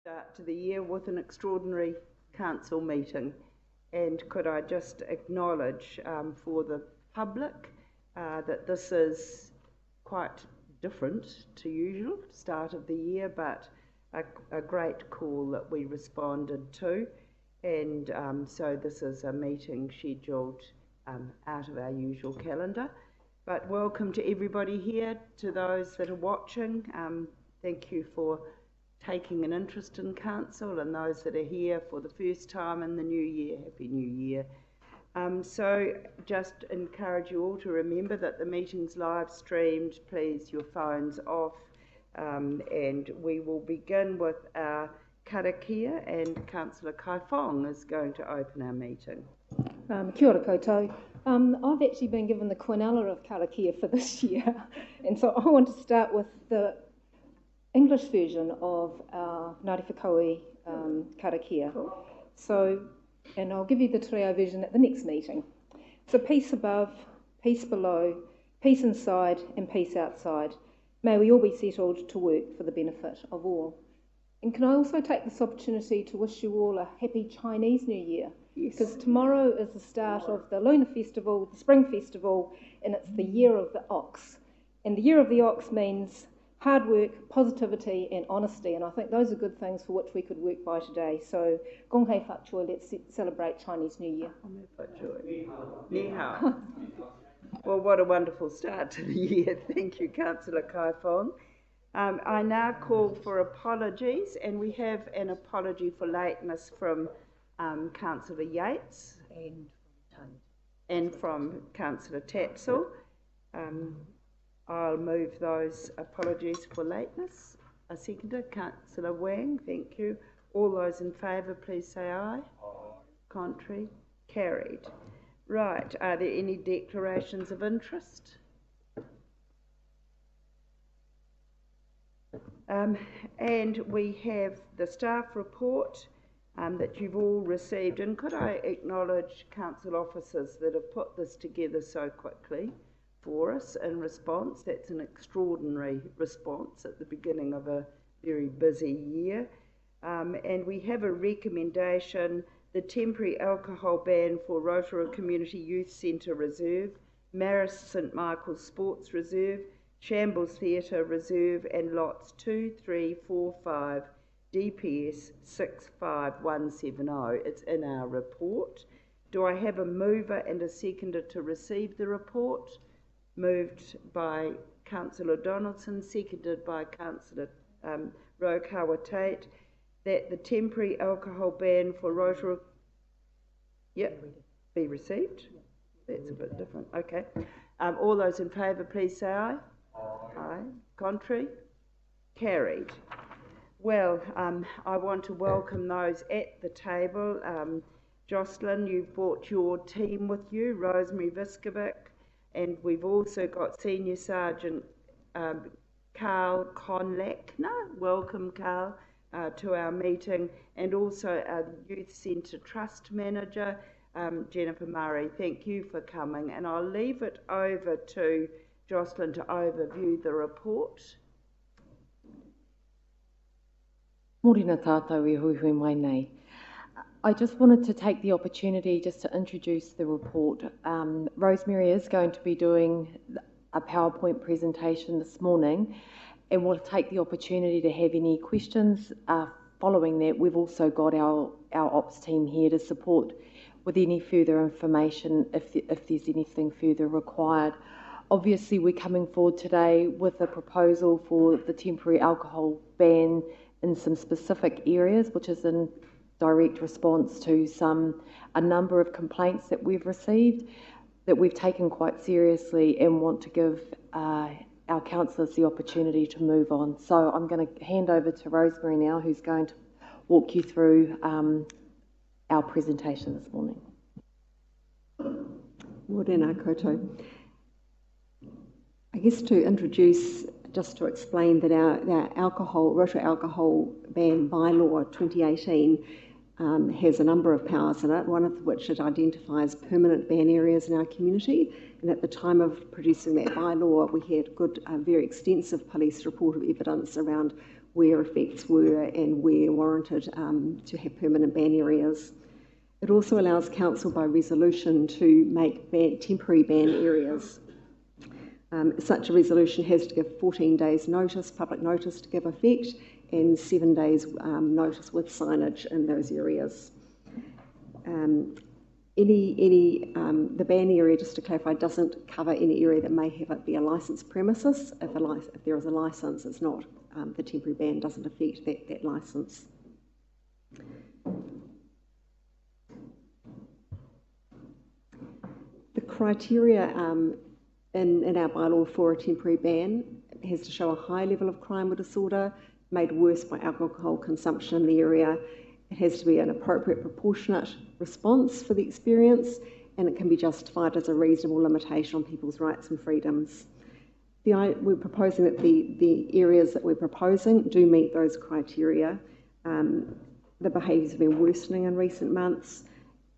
Start to the year with an extraordinary council meeting, and could I just acknowledge for the public that this is quite different to usual start of the year, but a great call that we responded to, and so this is a meeting scheduled out of our usual calendar. But welcome to everybody here, to those that are watching. Thank you for taking an interest in council, and those that are here for the first time in the new year, Happy New Year. So just encourage you all to remember that the meeting's live streamed. Please, your phones off, and we will begin with our karakia, and Councillor Kaifong is going to open our meeting. Kia ora koutou. I've actually been given the Quinella of karakia for this year, and so I want to start with the English version of our Ngāti Whakaui karakia. Cool. So, and I'll give you the te reo version at the next meeting. So peace above, peace below, peace inside and peace outside. May we all be settled to work for the benefit of all. And can I also take this opportunity to wish you all a happy Chinese New Year? Yes. Because tomorrow is the start of the Lunar Festival, the Spring Festival, and it's the Year of the Ox. And the Year of the Ox means hard work, positivity and honesty, and I think those are good things for which we could work by today. So, gong hei whaktua, let's celebrate Chinese New Year. Ni hao. Well, what a wonderful start to the year. Thank you, Councillor Kaifong. I now call for apologies, and we have an apology for lateness from Councillor Yates and from Councillor Tapsell. I'll move those apologies for lateness. A seconder, Councillor Wang, thank you. All those in favour, please say aye. Aye. Contrary, carried. Right, are there any declarations of interest? And we have the staff report that you've all received, and could I acknowledge council officers that have put this together so quickly for us in response. That's an extraordinary response at the beginning of a very busy year. And we have a recommendation: the temporary alcohol ban for Rotorua Community Youth Centre Reserve, Marist St Michael's Sports Reserve, Shambles Theatre Reserve, and lots 2, 3, 4, 5, DPS 65170. It's in our report. Do I have a mover and a seconder to receive the report? Moved by Councillor Donaldson, seconded by Councillor Rokawa Tate, that the temporary alcohol ban for Rotorua be received. That's a bit different. Okay. All those in favour, please say aye. Aye. Aye. Contrary? Carried. Well, I want to welcome those at the table. Jocelyn, you've brought your team with you, Rosemary Viskovic, and we've also got Senior Sergeant Carl Conlackner. Welcome, Carl, to our meeting, and also our Youth Centre Trust Manager, Jennifer Murray. Thank you for coming, and I'll leave it over to Jocelyn to overview the report. Morena tātou e hui mai nei. I just wanted to take the opportunity just to introduce the report. Rosemary is going to be doing a PowerPoint presentation this morning, and we'll take the opportunity to have any questions. Following that, we've also got our ops team here to support with any further information if there's anything further required. Obviously, we're coming forward today with a proposal for the temporary alcohol ban in some specific areas, which is in direct response to a number of complaints that we've received that we've taken quite seriously and want to give our councillors the opportunity to move on. So I'm going to hand over to Rosemary now, who's going to walk you through our presentation this morning. Morena koutou. I guess to introduce, just to explain that our Rotorua alcohol ban bylaw 2018 has a number of powers in it, one of which it identifies permanent ban areas in our community. And at the time of producing that bylaw, we had very extensive police report of evidence around where effects were and where warranted to have permanent ban areas. It also allows council by resolution to make temporary ban areas. Such a resolution has to give 14 days notice, public notice to give effect, and 7 days notice with signage in those areas. The ban area, just to clarify, doesn't cover any area that may have it be a licensed premises. If there is a licence, it's not, the temporary ban doesn't affect that licence. The criteria in our bylaw for a temporary ban has to show a high level of crime or disorder made worse by alcohol consumption in the area. It has to be an appropriate, proportionate response for the experience, and it can be justified as a reasonable limitation on people's rights and freedoms. We're proposing that the areas that we're proposing do meet those criteria. The behaviours have been worsening in recent months.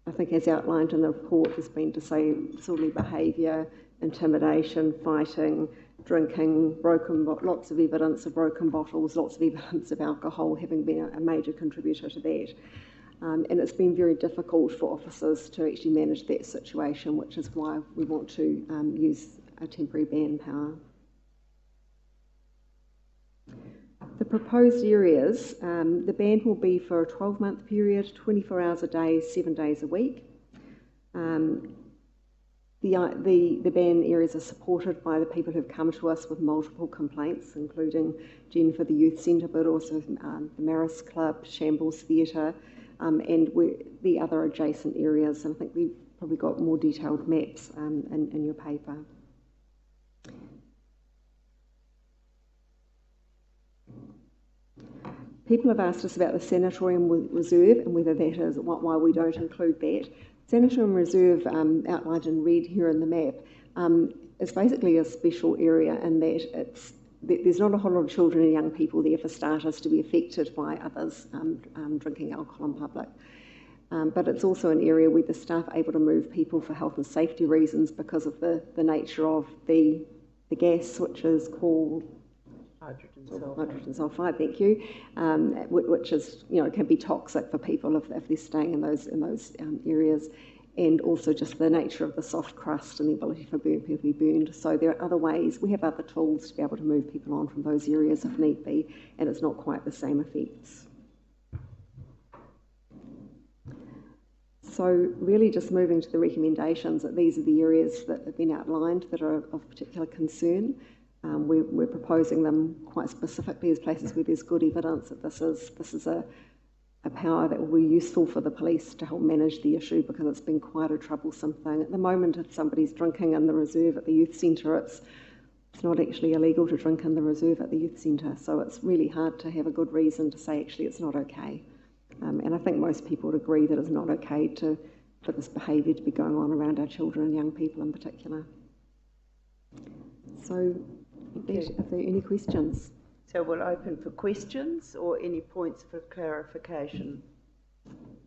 I think, as outlined in the report, there's been disorderly behaviour, intimidation, fighting, drinking, lots of evidence of broken bottles, lots of evidence of alcohol having been a major contributor to that. And it's been very difficult for officers to actually manage that situation, which is why we want to use a temporary ban power. The proposed areas, the ban will be for a 12-month period, 24 hours a day, 7 days a week. The ban areas are supported by the people who've come to us with multiple complaints, including Jen for the Youth Centre, but also the Maris Club, Shambles Theatre, and the other adjacent areas. And I think we've probably got more detailed maps in your paper. People have asked us about the sanatorium reserve and whether that is why we don't include that. Sanatorium reserve, outlined in red here in the map, is basically a special area in that there's not a whole lot of children and young people there for starters to be affected by others drinking alcohol in public. But it's also an area where the staff are able to move people for health and safety reasons because of the nature of the gas, which is called hydrogen sulfide, thank you, which is, can be toxic for people if they're staying in those areas, and also just the nature of the soft crust and the ability for people to be burned. So there are other ways, we have other tools to be able to move people on from those areas if need be, and it's not quite the same effects. So really just moving to the recommendations, that these are the areas that have been outlined that are of particular concern. We're proposing them quite specifically as places where there's good evidence that this is a power that will be useful for the police to help manage the issue, because it's been quite a troublesome thing. At the moment, if somebody's drinking in the reserve at the youth centre, it's not actually illegal to drink in the reserve at the youth centre, so it's really hard to have a good reason to say actually it's not okay. And I think most people would agree that it's not okay for this behaviour to be going on around our children and young people in particular. So, are there any questions? So we'll open for questions or any points for clarification.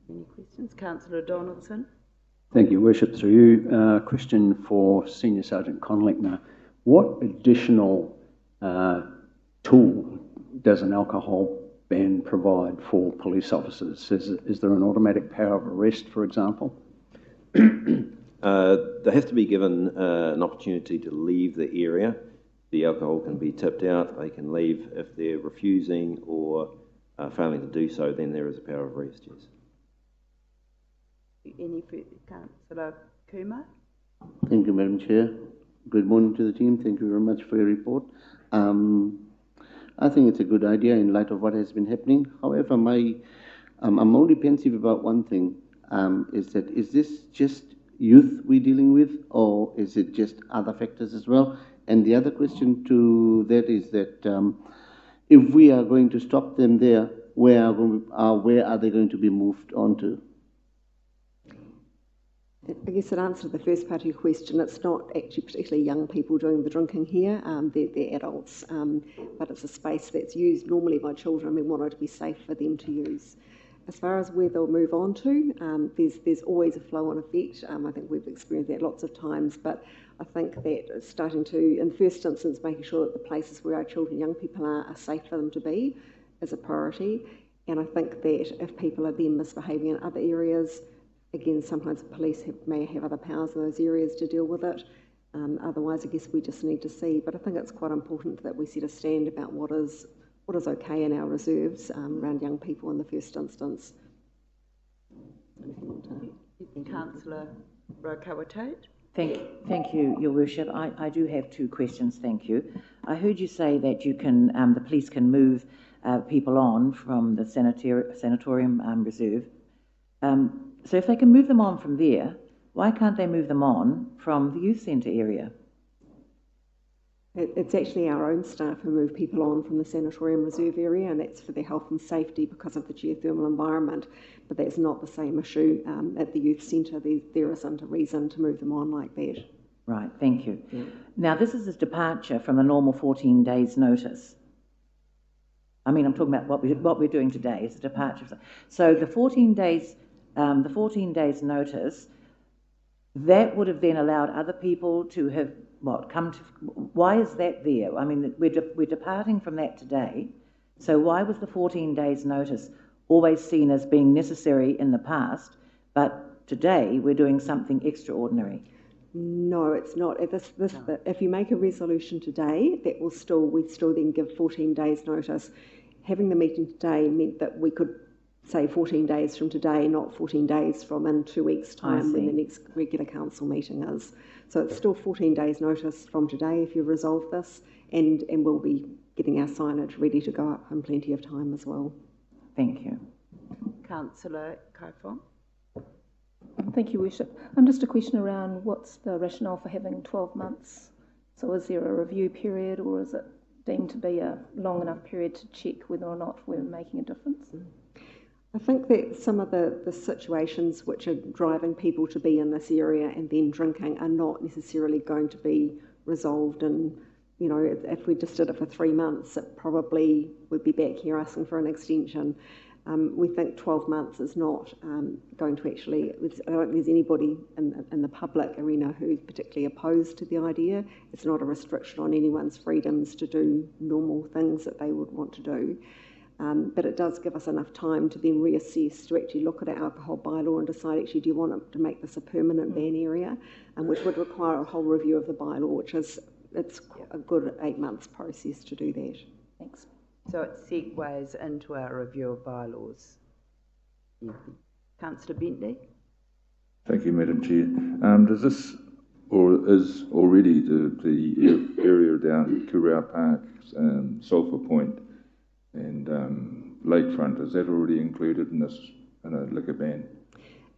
Any questions? Councillor Donaldson. Thank you, Worship. Through you. Question for Senior Sergeant Conlickner. What additional tool does an alcohol ban provide for police officers? Is there an automatic power of arrest, for example? They have to be given an opportunity to leave the area. The alcohol can be tipped out. They can leave. If they're refusing or failing to do so, then there is a power of arrest, yes. Any further? Councillor Kumar. Thank you, Madam Chair. Good morning to the team. Thank you very much for your report. I think it's a good idea in light of what has been happening. However, I'm only pensive about one thing, is this just youth we're dealing with, or is it just other factors as well? And the other question to that is that if we are going to stop them there, where are they going to be moved on to? I guess in answer to the first part of your question, it's not actually particularly young people doing the drinking here, they're adults, but it's a space that's used normally by children. We want it to be safe for them to use. As far as where they'll move on to, there's always a flow-on effect. I think we've experienced that lots of times, but I think that it's starting to, in the first instance, making sure that the places where our children and young people are safe for them to be, as a priority. And I think that if people are then misbehaving in other areas, again, sometimes the police may have other powers in those areas to deal with it. Otherwise, I guess we just need to see. But I think it's quite important that we set a stand about what is okay in our reserves around young people in the first instance. Councillor Rotorua. Thank you, Your Worship. I do have two questions, thank you. I heard you say that you can, the police can move people on from the sanatorium reserve. So if they can move them on from there, why can't they move them on from the youth centre area? It's actually our own staff who move people on from the sanatorium reserve area, and that's for their health and safety because of the geothermal environment. But that's not the same issue at the youth centre. There isn't a reason to move them on like that. Right, thank you. Yeah. Now, this is a departure from the normal 14 days notice. I mean, I'm talking about what we're doing today is a departure. So the 14 days notice, that would have then allowed other people to have why is that there? I mean, we're departing from that today. So why was the 14 days notice always seen as being necessary in the past, but today we're doing something extraordinary? No, it's not. If you make a resolution today, we still then give 14 days notice. Having the meeting today meant that we could say 14 days from today, not 14 days from in 2 weeks' time when the next regular council meeting is. So it's still 14 days notice from today if you resolve this, and we'll be getting our signage ready to go up in plenty of time as well. Thank you. Councillor Kaifong. Thank you, Worship. Just a question around what's the rationale for having 12 months? So is there a review period, or is it deemed to be a long enough period to check whether or not we're making a difference? I think that some of the situations which are driving people to be in this area and then drinking are not necessarily going to be resolved. And, you know, if we just did it for 3 months, it probably would be back here asking for an extension. We think 12 months is not going to actually, I don't think there's anybody in the public arena who's particularly opposed to the idea. It's not a restriction on anyone's freedoms to do normal things that they would want to do. But it does give us enough time to then reassess, to actually look at our alcohol bylaw and decide actually do you want to make this a permanent ban area, which would require a whole review of the bylaw, it's a good 8 months process to do that. Thanks. So it segues into our review of bylaws. Councillor Bentley. Thank you, Madam Chair. Does this, or is already the area down Kurau Park, Sulphur Point and Lakefront, is that already included in a liquor ban?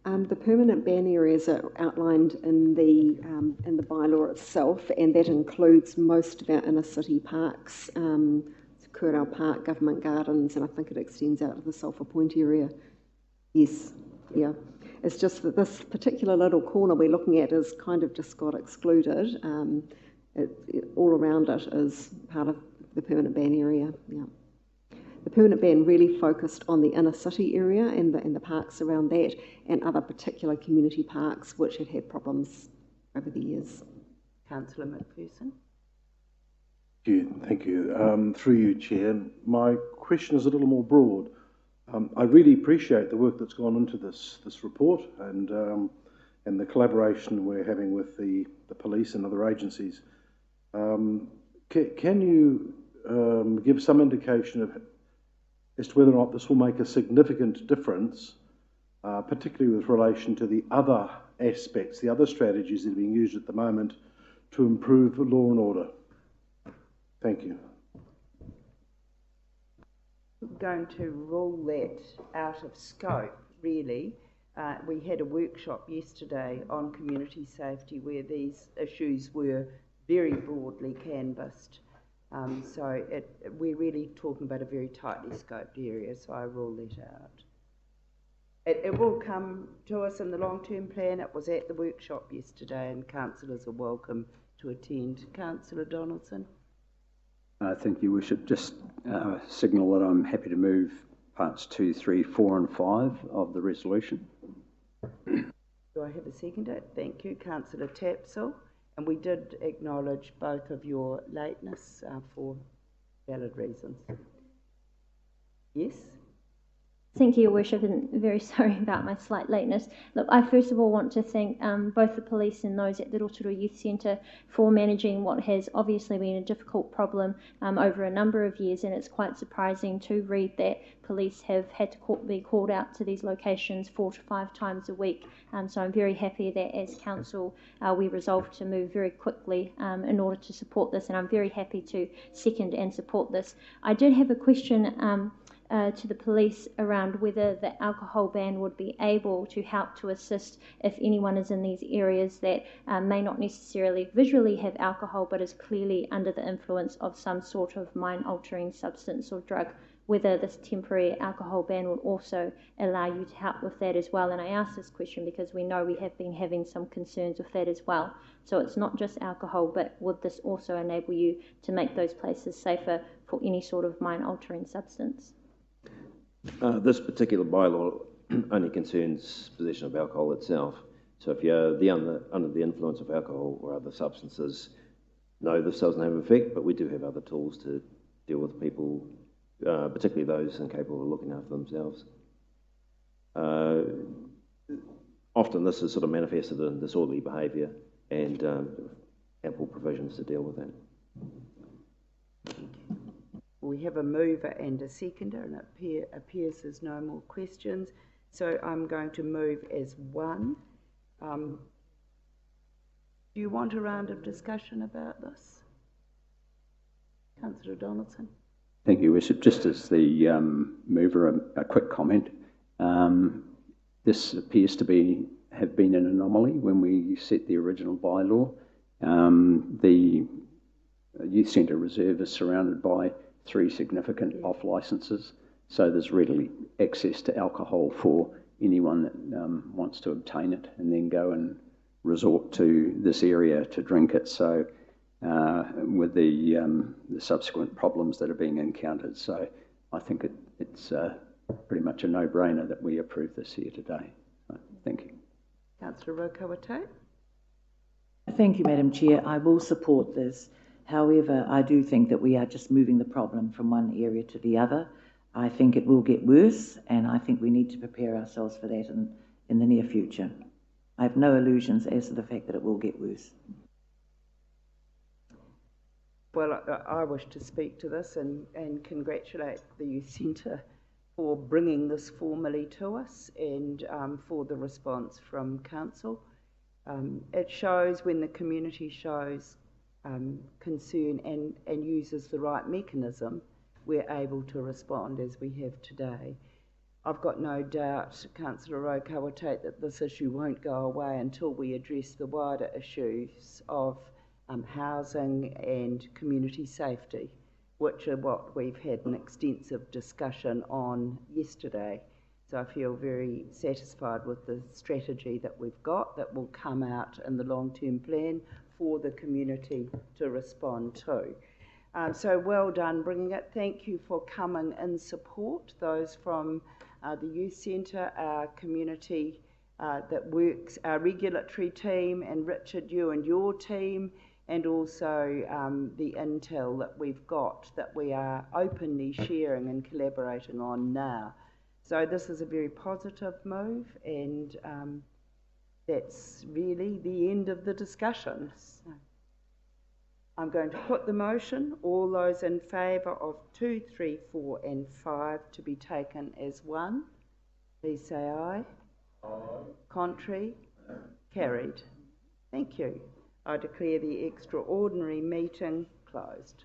The permanent ban areas are outlined in the bylaw itself, and that includes most of our inner city parks, Kurau Park, Government Gardens, and I think it extends out to the Sulphur Point area. Yes, yeah. It's just that this particular little corner we're looking at is kind of just got excluded. All around it is part of the permanent ban area, yeah. The permanent ban really focused on the inner city area and the parks around that, and other particular community parks which had had problems over the years. Councillor McPherson. Thank you. Through you, Chair. My question is a little more broad. I really appreciate the work that's gone into this report and the collaboration we're having with the police and other agencies. Can you give some indication as to whether or not this will make a significant difference, particularly with relation to the other aspects, the other strategies that are being used at the moment to improve law and order? Thank you. We're going to rule that out of scope, really. We had a workshop yesterday on community safety where these issues were very broadly canvassed. So we're really talking about a very tightly scoped area, so I rule that out. It will come to us in the long-term plan. It was at the workshop yesterday, and councillors are welcome to attend. Councillor Donaldson. Thank you, Worship. Just signal that I'm happy to move parts 2, 3, 4 and 5 of the resolution. Do I have a seconder? Thank you, Councillor Tapsell. And we did acknowledge both of your lateness for valid reasons. Yes? Thank you, Your Worship, and very sorry about my slight lateness. Look, I first of all want to thank both the police and those at the Rotorua Youth Centre for managing what has obviously been a difficult problem over a number of years, and it's quite surprising to read that police have had to be called out to these locations 4 to 5 times a week. So I'm very happy that as council we resolved to move very quickly in order to support this, and I'm very happy to second and support this. I did have a question to the police around whether the alcohol ban would be able to help to assist if anyone is in these areas that may not necessarily visually have alcohol but is clearly under the influence of some sort of mind-altering substance or drug, whether this temporary alcohol ban would also allow you to help with that as well. And I ask this question because we know we have been having some concerns with that as well. So it's not just alcohol, but would this also enable you to make those places safer for any sort of mind-altering substance? This particular bylaw only concerns possession of alcohol itself. So if you're under the influence of alcohol or other substances, no, this doesn't have effect, but we do have other tools to deal with people, particularly those incapable of looking after themselves. Often this is sort of manifested in disorderly behaviour and ample provisions to deal with that. We have a mover and a seconder, and it appears there's no more questions. So I'm going to move as one. Do you want a round of discussion about this? Councillor Donaldson. Thank you, Worship. Just as the mover, a quick comment. This appears to have been an anomaly when we set the original bylaw. The youth centre reserve is surrounded by 3 significant off licences, so there's readily access to alcohol for anyone that wants to obtain it and then go and resort to this area to drink it. So with the subsequent problems that are being encountered, so I think it's pretty much a no-brainer that we approve this here today. So, thank you. Councillor Rokawate. Thank you, Madam Chair. I will support this. However, I do think that we are just moving the problem from one area to the other. I think it will get worse, and I think we need to prepare ourselves for that in the near future. I have no illusions as to the fact that it will get worse. Well, I wish to speak to this and congratulate the Youth Centre for bringing this formally to us and for the response from Council. It shows when the community shows concern and uses the right mechanism, we're able to respond as we have today. I've got no doubt, Councillor Rokawate, that this issue won't go away until we address the wider issues of housing and community safety, which are what we've had an extensive discussion on yesterday. So I feel very satisfied with the strategy that we've got that will come out in the long-term plan for the community to respond to. So well done bringing it. Thank you for coming in support, those from the Youth Centre, our community that works, our regulatory team, and Richard, you and your team, and also the intel that we've got that we are openly sharing and collaborating on now. So this is a very positive move, and that's really the end of the discussion. So I'm going to put the motion. All those in favour of 2, 3, 4 and 5 to be taken as one, please say aye. Aye. Contrary? Carried. Thank you. I declare the extraordinary meeting closed.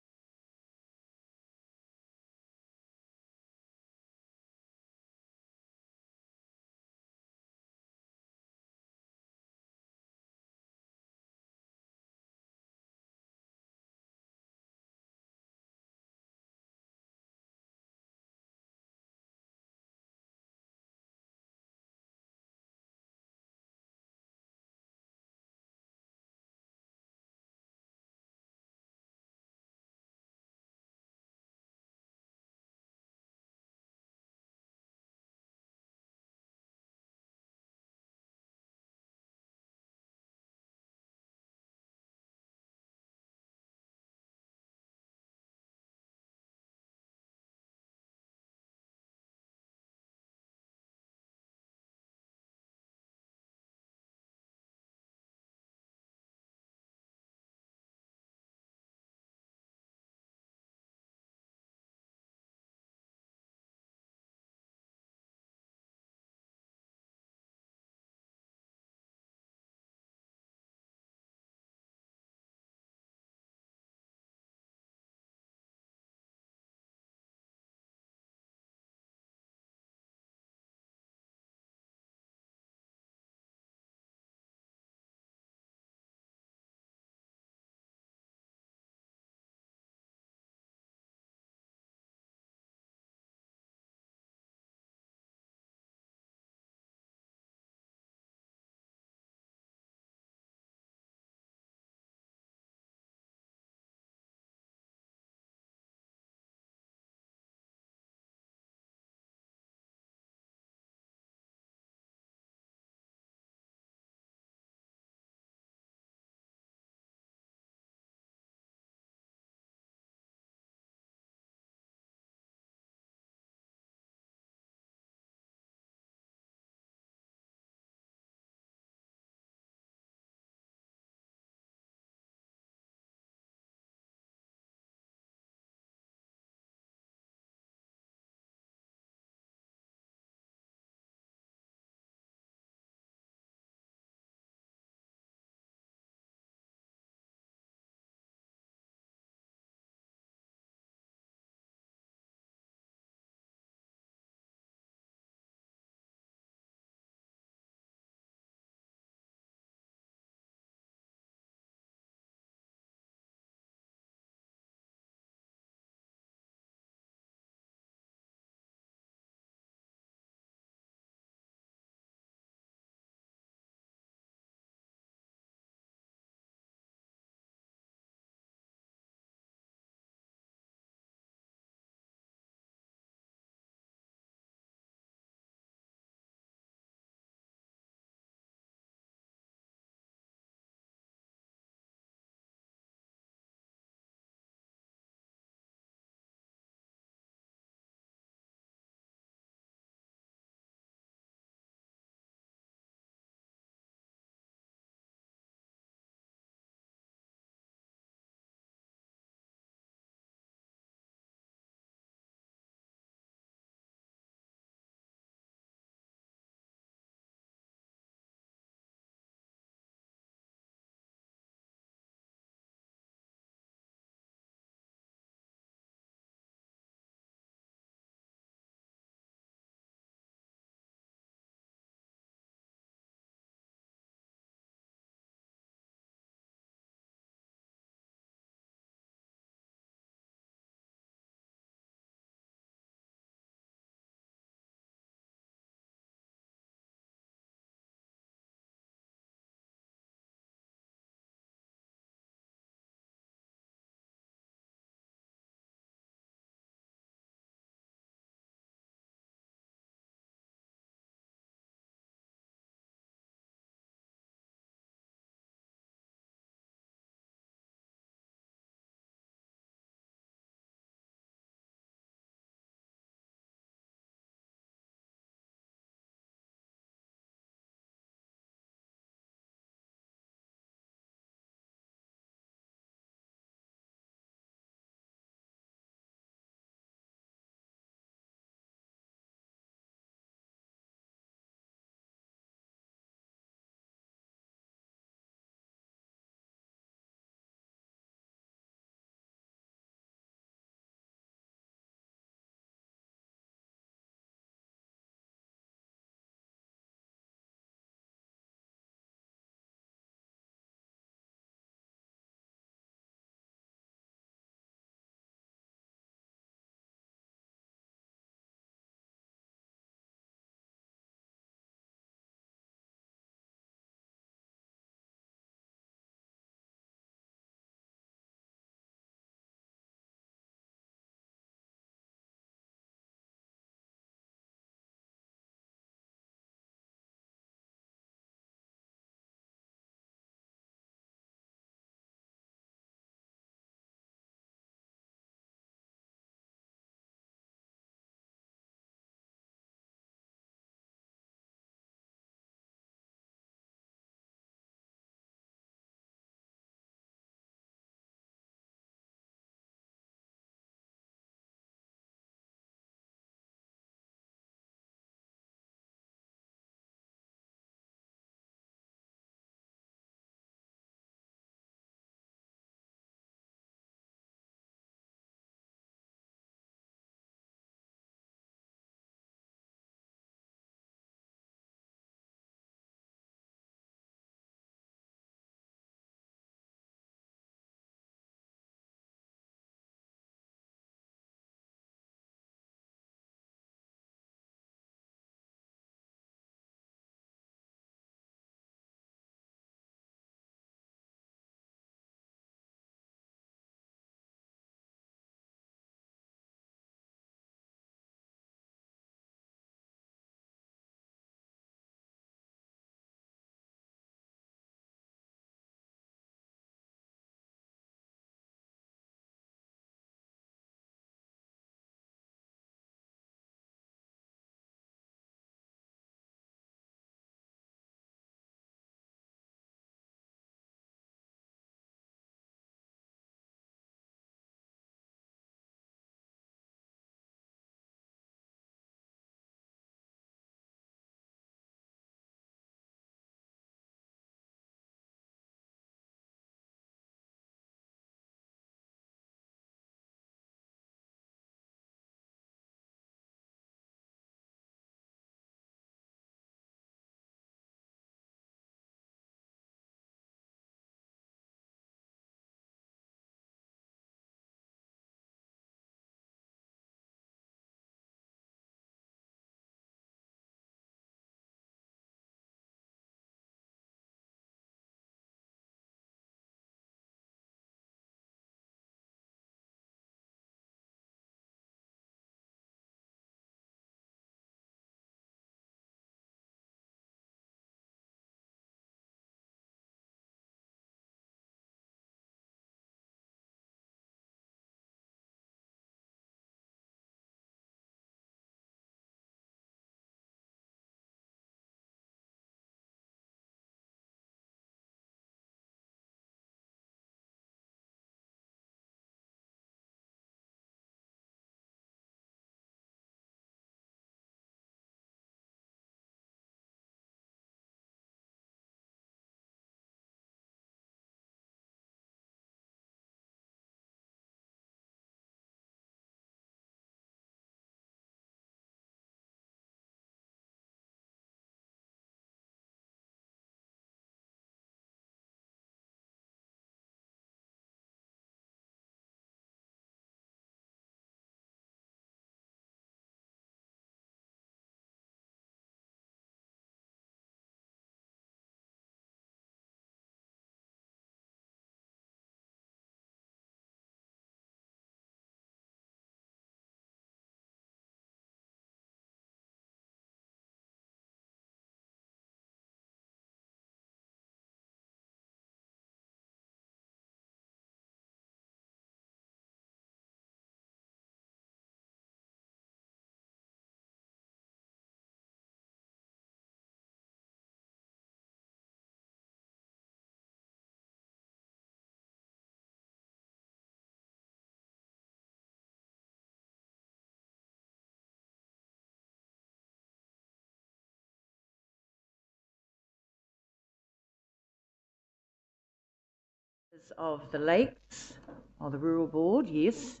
Of the Lakes, or the Rural Board, yes.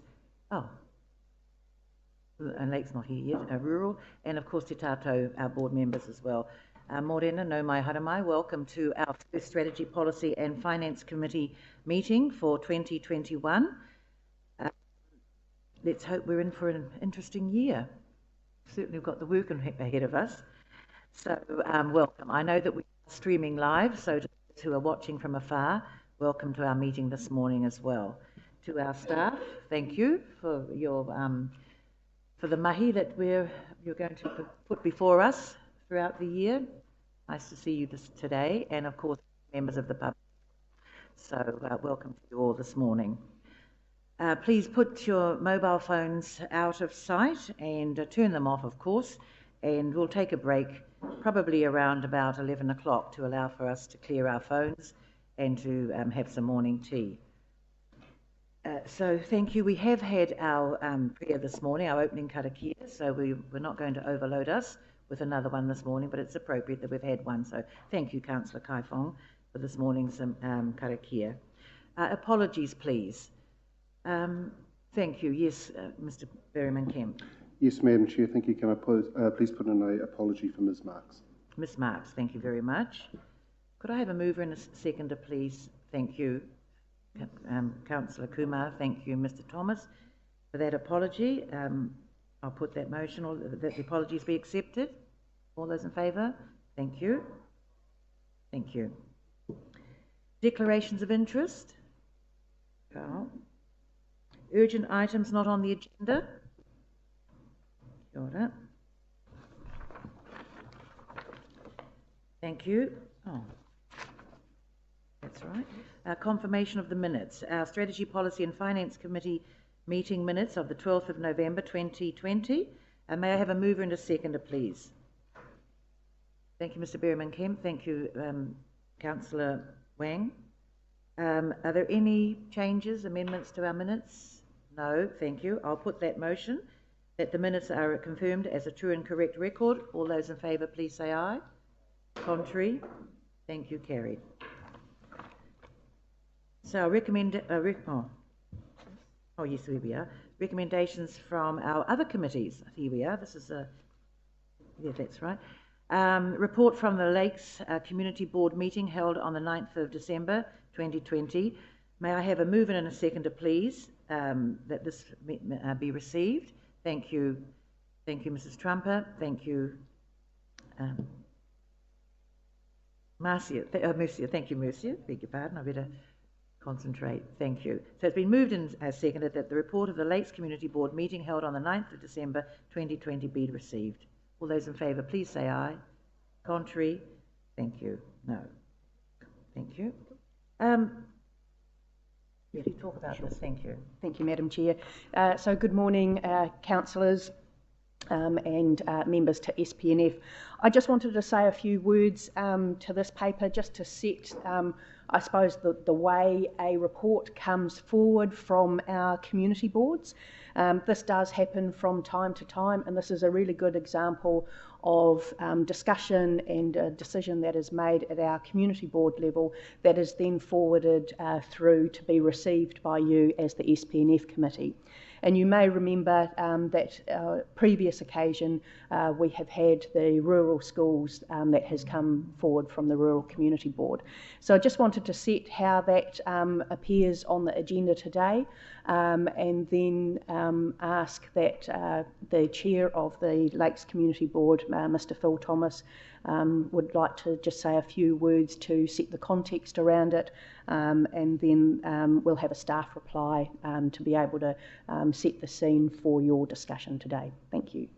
Oh, and Lake's not here yet, Rural, and of course Te Tātou, our board members as well. Morena, no mai haramai, welcome to our first Strategy, Policy and Finance Committee meeting for 2021. Let's hope we're in for an interesting year. Certainly we've got the work ahead of us. So welcome. I know that we're streaming live, so to those who are watching from afar, welcome to our meeting this morning as well. To our staff, thank you for your for the mahi that you're going to put before us throughout the year. Nice to see you today, and of course members of the public. So welcome to you all this morning. Please put your mobile phones out of sight and turn them off, of course, and we'll take a break probably around about 11 o'clock to allow for us to clear our phones and to have some morning tea. So thank you. We have had our prayer this morning, our opening karakia, so we're not going to overload us with another one this morning, but it's appropriate that we've had one. So thank you, Councillor Kaifong, for this morning's karakia. Apologies, please. Thank you. Yes, Mr. Berryman Kemp. Yes, Madam Chair, thank you. Can I please put in an apology for Ms Marks? Ms Marks, thank you very much. Could I have a mover and a seconder, please? Thank you. Councillor Kumar, thank you, Mr Thomas, for that apology. I'll put that motion, or that the apologies be accepted. All those in favour? Thank you. Thank you. Declarations of interest. Carl. Urgent items not on the agenda. Kia ora. Thank you. Oh, that's right. Confirmation of the minutes. Our Strategy, Policy and Finance Committee meeting minutes of the 12th of November 2020. May I have a mover and a seconder, please? Thank you, Mr Berryman Kemp. Thank you, Councillor Wang. Are there any changes, amendments to our minutes? No, thank you. I'll put that motion that the minutes are confirmed as a true and correct record. All those in favour, please say aye. Contrary? Thank you, carried. So I recommend, yes, here we are. Recommendations from our other committees. Here we are. This is yeah, that's right. Report from the Lakes Community Board meeting held on the 9th of December 2020. May I have a mover and a seconder, please, that this be received. Thank you. Thank you, Mrs Trumper. Thank you, Marcia. Mercia. Thank you, Mercia. Beg your pardon. I better concentrate. Thank you. So it's been moved and seconded that the report of the Lakes Community Board meeting held on the 9th of December 2020 be received. All those in favour, please say aye. Contrary? Thank you. No. Thank you. Yeah, you talk about this. Thank you. Thank you, Madam Chair. So good morning, councillors and members to SPNF. I just wanted to say a few words to this paper just to set, I suppose, the way a report comes forward from our community boards. This does happen from time to time, and this is a really good example of discussion and a decision that is made at our community board level that is then forwarded through to be received by you as the SPNF committee. And you may remember that previous occasion we have had the rural schools that has come forward from the Rural Community Board. So I just wanted to set how that appears on the agenda today, and then ask that the chair of the Lakes Community Board, Mr Phil Thomas, would like to just say a few words to set the context around it, and then we'll have a staff reply to be able to set the scene for your discussion today. Thank you.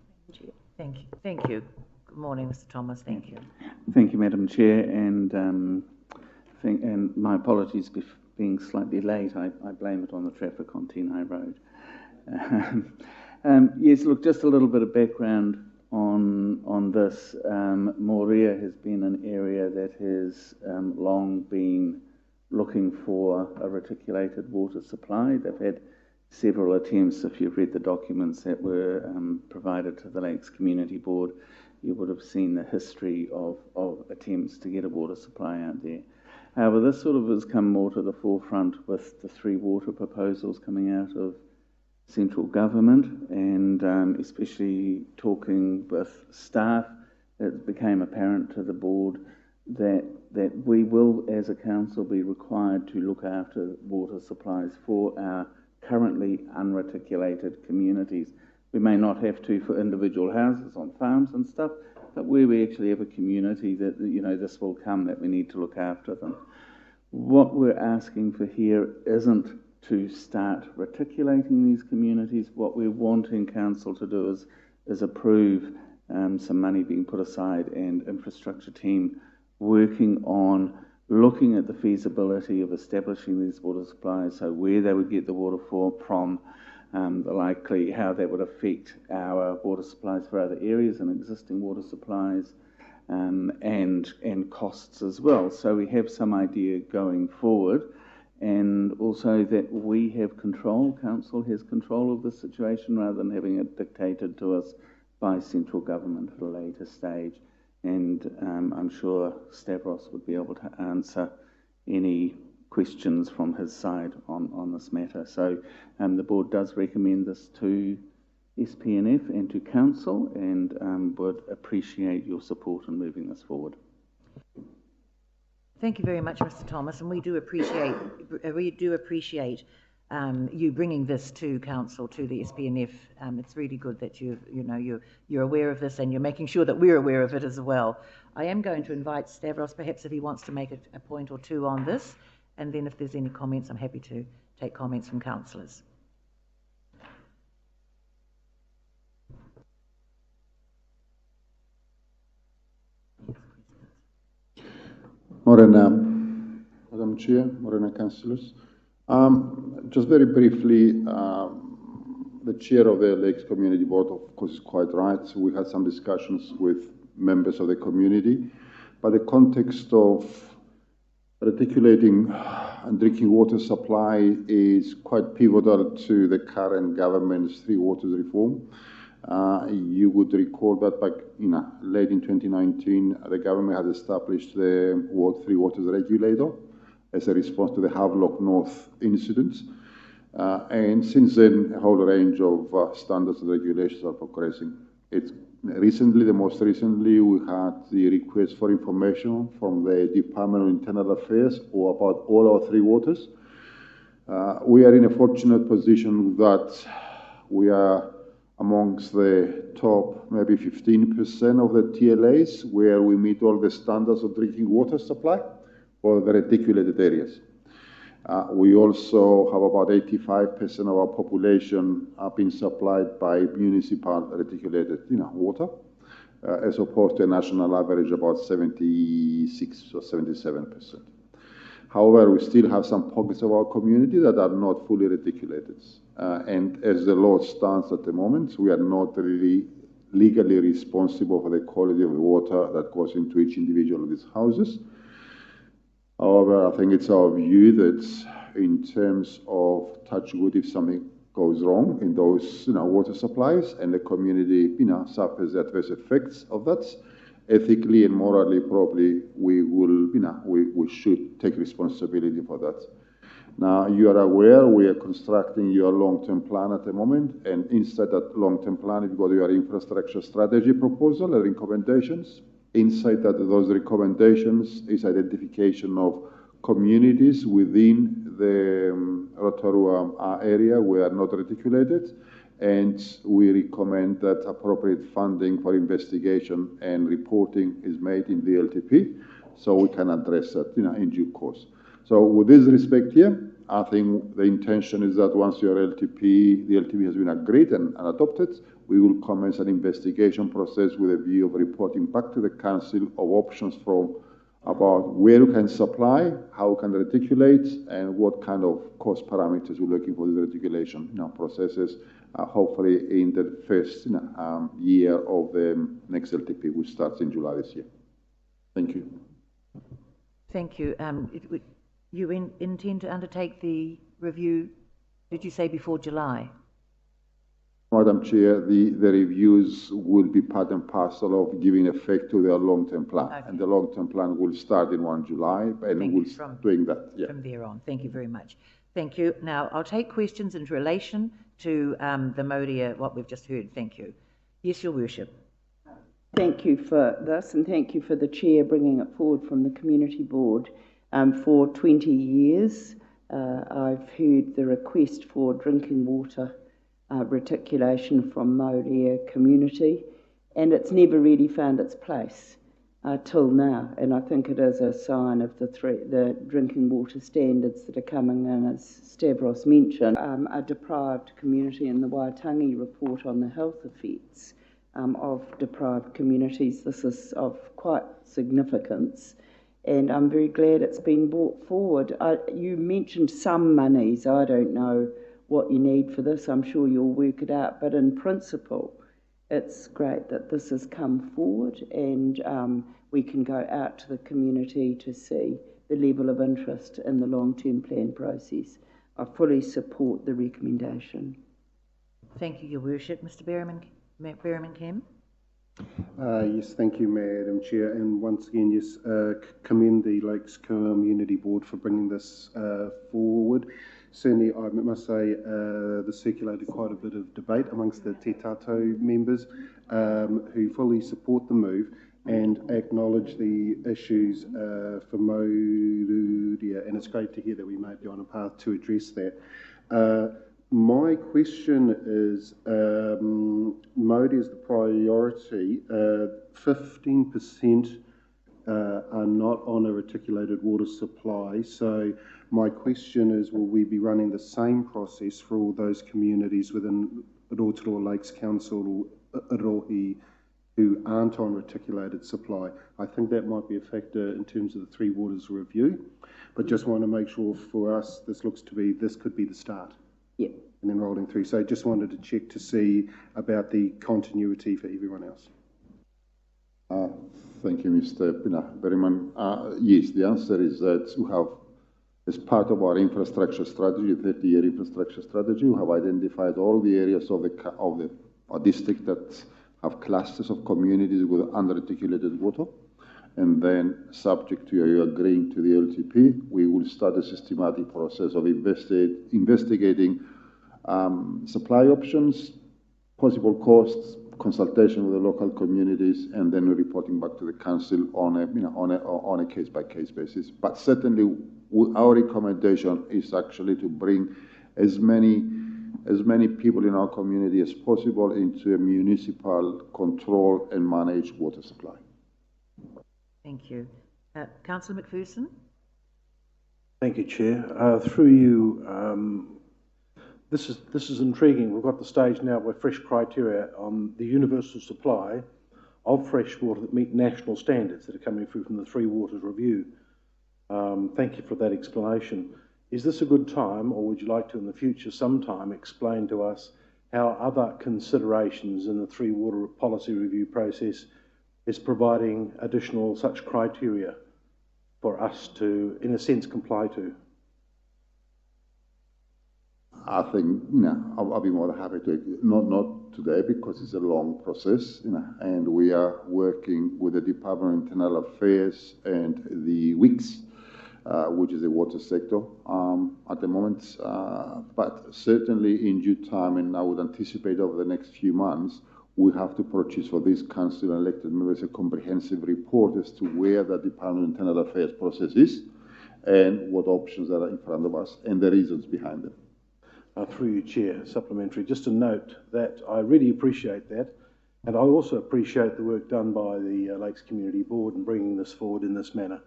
Thank you. Thank you. Good morning, Mr Thomas. Thank you. Thank you, Madam Chair, and my apologies for being slightly late. I blame it on the traffic on Tenai Road. Yes, look, just a little bit of background on this. Moria has been an area that has long been looking for a reticulated water supply. They've had several attempts. If you've read the documents that were provided to the Lakes Community Board, you would have seen the history of attempts to get a water supply out there. However, this sort of has come more to the forefront with the 3 water proposals coming out of central government, and especially talking with staff, it became apparent to the board that we will, as a council, be required to look after water supplies for our currently unreticulated communities. We may not have to for individual houses on farms and stuff, but where we actually have a community that, you know, this will come, that we need to look after them. What we're asking for here isn't to start reticulating these communities. What we're wanting council to do is approve some money being put aside and infrastructure team working on looking at the feasibility of establishing these water supplies, so where they would get the water from, the likely how that would affect our water supplies for other areas and existing water supplies, and costs as well. So we have some idea going forward, and also that we have control, council has control of the situation rather than having it dictated to us by central government at a later stage. And I'm sure Stavros would be able to answer any questions from his side on this matter. So the board does recommend this to SPNF and to council, and would appreciate your support in moving this forward. Thank you very much, Mr. Thomas, and we do appreciate you bringing this to council, to the SPNF. It's really good that you're aware of this, and you're making sure that we're aware of it as well. I am going to invite Stavros, perhaps if he wants to make a point or two on this, and then if there's any comments, I'm happy to take comments from councillors. Morena, Madam Chair, Morena councillors. Just very briefly, the chair of the Lakes Community Board, of course, is quite right. So we had some discussions with members of the community, but the context of reticulating and drinking water supply is quite pivotal to the current government's 3 waters reform. You would recall that back late in 2019, the government had established the 3 waters regulator as a response to the Havelock North incidents. And since then, a whole range of standards and regulations are progressing. The most recently, we had the request for information from the Department of Internal Affairs about all our 3 waters. We are in a fortunate position that we are amongst the top maybe 15% of the TLAs where we meet all the standards of drinking water supply for the reticulated areas. We also have about 85% of our population being supplied by municipal reticulated water, as opposed to a national average about 76 or 77%. However, we still have some pockets of our community that are not fully reticulated. And as the law stands at the moment, we are not really legally responsible for the quality of the water that goes into each individual of these houses. However, I think it's our view that in terms of touch wood, if something goes wrong in those water supplies and the community suffers the adverse effects of that, ethically and morally, probably we should take responsibility for that. Now, you are aware we are constructing your long-term plan at the moment, and inside that long-term plan, you've got your infrastructure strategy proposal and recommendations. Inside those recommendations is identification of communities within the Rotorua area where are not reticulated, and we recommend that appropriate funding for investigation and reporting is made in the LTP, so we can address that in due course. So with this respect here, I think the intention is that once the LTP has been agreed and adopted, we will commence an investigation process with a view of reporting back to the council of options from about where we can supply, how we can reticulate, and what kind of cost parameters we're looking for the reticulation processes, hopefully in the first year of the next LTP, which starts in July this year. Thank you. Thank you. You intend to undertake the review, did you say before July? Madam Chair, the reviews will be part and parcel of giving effect to their long-term plan. Okay. And the long-term plan will start in 1 July, and we'll start doing that. Yeah. From there on. Thank you very much. Thank you. Now, I'll take questions in relation to the Modia, what we've just heard. Thank you. Yes, Your Worship. Thank you for this, and thank you for the Chair bringing it forward from the Community Board. For 20 years, I've heard the request for drinking water reticulation from Modia community, and it's never really found its place till now. And I think it is a sign of the drinking water standards that are coming in, as Stavros mentioned. A deprived community in the Waitangi report on the health effects of deprived communities. This is of quite significance, and I'm very glad it's been brought forward. You mentioned some monies. I don't know what you need for this. I'm sure you'll work it out, but in principle, it's great that this has come forward, and we can go out to the community to see the level of interest in the long-term plan process. I fully support the recommendation. Thank you, Your Worship. Mr. Berriman-Kim. Yes, thank you, Madam Chair. And once again, yes, commend the Lakes Community Board for bringing this forward. Certainly, I must say, this circulated quite a bit of debate amongst the Te Tato members who fully support the move and acknowledge the issues for Modia, and it's great to hear that we may be on a path to address that. My question is, Modia is the priority. 15% are not on a reticulated water supply. So my question is, will we be running the same process for all those communities within Rotorua Lakes Council or Rohi who aren't on reticulated supply? I think that might be a factor in terms of the Three Waters review, but just want to make sure for us, this could be the start. Yeah. And then rolling through. So just wanted to check to see about the continuity for everyone else. Thank you, Mr. Berriman. Yes, the answer is that we have, as part of our infrastructure strategy, 30-year infrastructure strategy, we have identified all the areas of our district that have clusters of communities with unreticulated water. And then, subject to you agreeing to the LTP, we will start a systematic process of investigating supply options, possible costs, consultation with the local communities, and then reporting back to the council on a case-by-case basis. But certainly, our recommendation is actually to bring as many people in our community as possible into a municipal control and managed water supply. Thank you. Councillor McPherson. Thank you, Chair. Through you, this is intriguing. We've got the stage now where fresh criteria on the universal supply of fresh water that meet national standards that are coming through from the Three Waters Review. Thank you for that explanation. Is this a good time, or would you like to in the future sometime explain to us how other considerations in the Three Water Policy Review process is providing additional such criteria for us to, in a sense, comply to? I think, I'll be more than happy to, not today because it's a long process, and we are working with the Department of Internal Affairs and the WICS, which is the water sector at the moment. But certainly in due time, and I would anticipate over the next few months, we have to purchase for these council and elected members a comprehensive report as to where the Department of Internal Affairs process is and what options are in front of us and the reasons behind them. Through you, Chair, supplementary, just to note that I really appreciate that, and I also appreciate the work done by the Lakes Community Board in bringing this forward in this manner.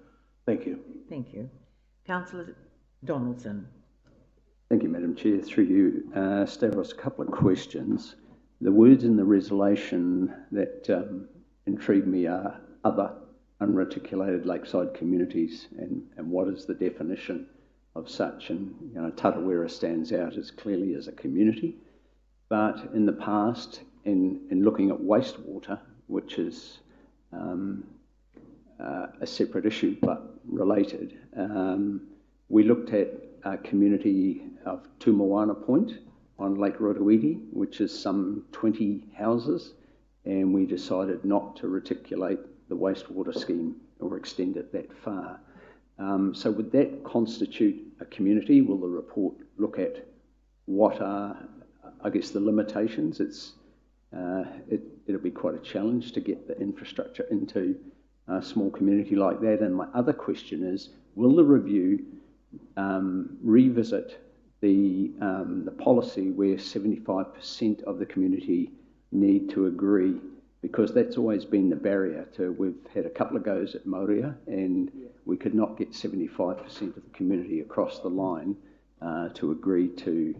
Thank you. Thank you. Councillor Donaldson. Thank you, Madam Chair. Through you, Stavros, a couple of questions. The words in the resolution that intrigue me are other unreticulated lakeside communities, and what is the definition of such? And Tarawera stands out as clearly as a community, but in the past, in looking at wastewater, which is a separate issue but related, we looked at a community of Tumawana Point, on Lake Rotorua, which is some 20 houses, and we decided not to reticulate the wastewater scheme or extend it that far. So would that constitute a community? Will the report look at what are, I guess, the limitations? It'll be quite a challenge to get the infrastructure into a small community like that. And my other question is, will the review revisit the policy where 75% of the community need to agree? Because that's always been the barrier to, we've had a couple of goes at Moria and we could not get 75% of the community across the line to agree to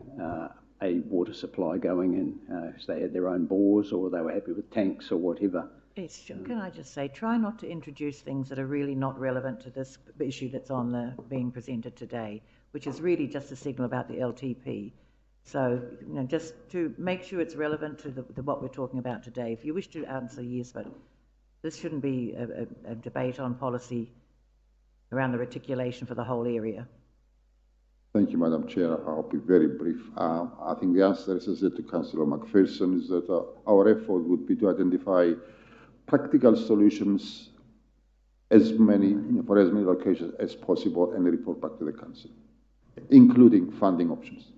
a water supply going in. If they had their own bores or they were happy with tanks or whatever. Yes, sure. Can I just say, try not to introduce things that are really not relevant to this issue that's on the being presented today, which is really just a signal about the LTP. So, just to make sure it's relevant to what we're talking about today. If you wish to answer, yes, but this shouldn't be a debate on policy around the reticulation for the whole area. Thank you, Madam Chair. I'll be very brief. I think the answer, as I said to Councillor McPherson, is that our effort would be to identify practical solutions for as many locations as possible and report back to the Council, including funding options.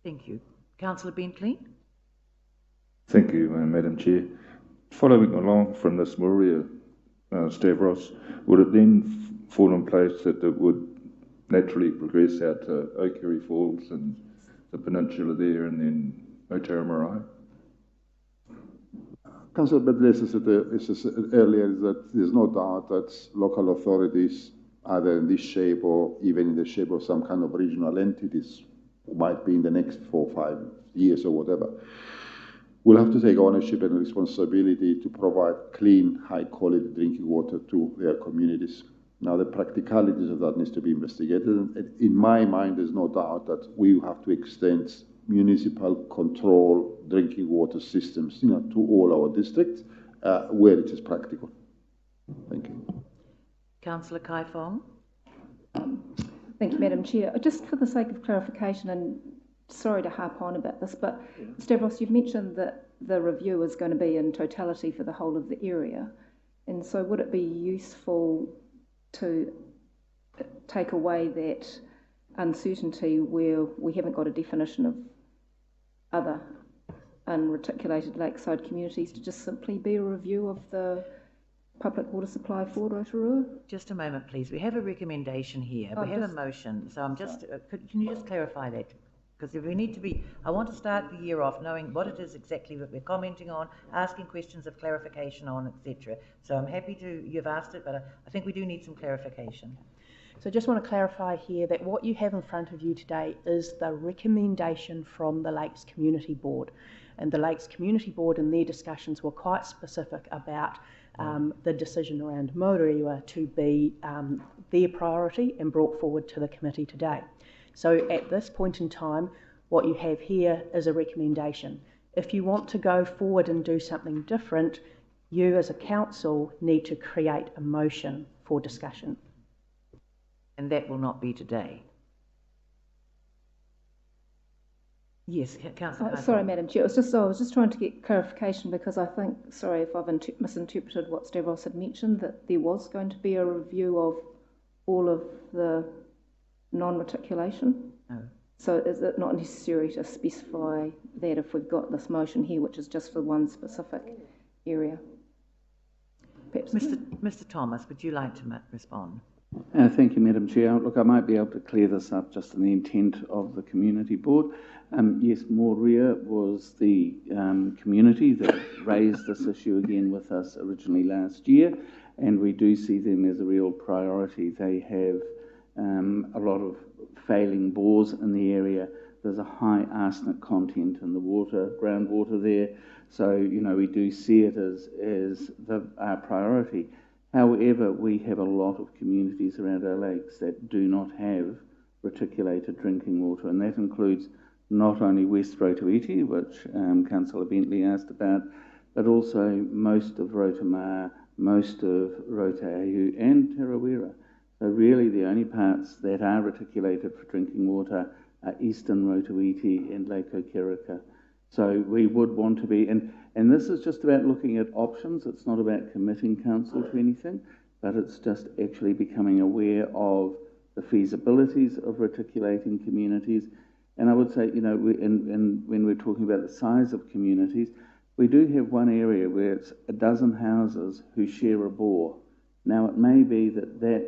Thank you. Councillor Bentley? Thank you, Madam Chair. Following along from this Moria, Stavros, would it then fall in place that it would naturally progress out to Oakeri Falls and the peninsula there and then Otara Marae? Councillor Bentley, as I said earlier, is that there's no doubt that local authorities, either in this shape or even in the shape of some kind of regional entities, might be in the next 4 or 5 years or whatever, will have to take ownership and responsibility to provide clean, high-quality drinking water to their communities. Now, the practicalities of that needs to be investigated. In my mind, there's no doubt that we have to extend municipal control drinking water systems, to all our districts where it is practical. Thank you. Councillor Kai Fong? Thank you, Madam Chair. Just for the sake of clarification, and sorry to harp on about this, but Stavros, you've mentioned that the review is going to be in totality for the whole of the area. And so would it be useful to take away that uncertainty where we haven't got a definition of other unreticulated lakeside communities to just simply be a review of the public water supply for Rotorua? Just a moment, please. We have a recommendation here. We have a motion. So I'm just, can you just clarify that? Because if we need to be, I want to start the year off knowing what it is exactly that we're commenting on, asking questions of clarification on, etc. So I'm happy to, you've asked it, but I think we do need some clarification. So I just want to clarify here that what you have in front of you today is the recommendation from the Lakes Community Board. And the Lakes Community Board in their discussions were quite specific about the decision around Motorua to be their priority and brought forward to the committee today. So at this point in time, what you have here is a recommendation. If you want to go forward and do something different, you as a council need to create a motion for discussion. And that will not be today. Yes, Councillor. Sorry, Madam Chair. I was just trying to get clarification because I think, sorry if I've misinterpreted what Stavros had mentioned, that there was going to be a review of all of the non-reticulation. No. So is it not necessary to specify that if we've got this motion here, which is just for one specific area? Perhaps. Mr. Thomas, would you like to respond? Thank you, Madam Chair. Look, I might be able to clear this up just in the intent of the Community Board. Yes, Moria was the community that raised this issue again with us originally last year, and we do see them as a real priority. They have a lot of failing bores in the area. There's a high arsenic content in the water, groundwater there. So, we do see it as our priority. However, we have a lot of communities around our lakes that do not have reticulated drinking water, and that includes not only West Rotorua, which Councillor Bentley asked about, but also most of Rotorua, most of Rotorua and Tarawera. So really the only parts that are reticulated for drinking water Eastern Rotoiti and Lake Okeraka. So we would want to be, and this is just about looking at options. It's not about committing council to anything, but it's just actually becoming aware of the feasibilities of reticulating communities. And I would say, you know, when we're talking about the size of communities, we do have one area where it's a dozen houses who share a bore. Now, it may be that that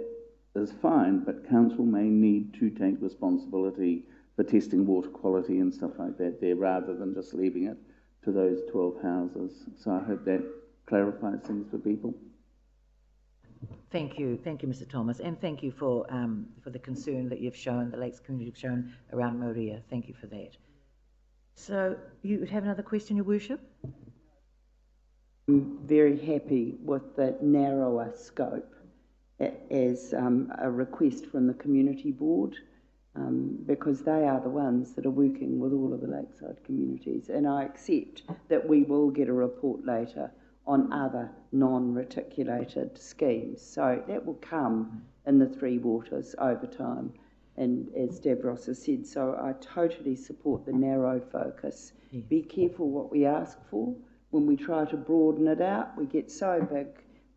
is fine, but council may need to take responsibility for testing water quality and stuff like that there, rather than just leaving it to those 12 houses. So I hope that clarifies things for people. Thank you, Mr. Thomas, and thank you for the concern that you've shown, the Lakes community have shown around Moria. Thank you for that. So you would have another question, Your Worship? I'm very happy with the narrower scope as a request from the community board, because they are the ones that are working with all of the lakeside communities, and I accept that we will get a report later on other non-reticulated schemes. So that will come in the Three Waters over time. And as Davros has said, so I totally support the narrow focus. Yes. Be careful what we ask for. When we try to broaden it out, we get so big,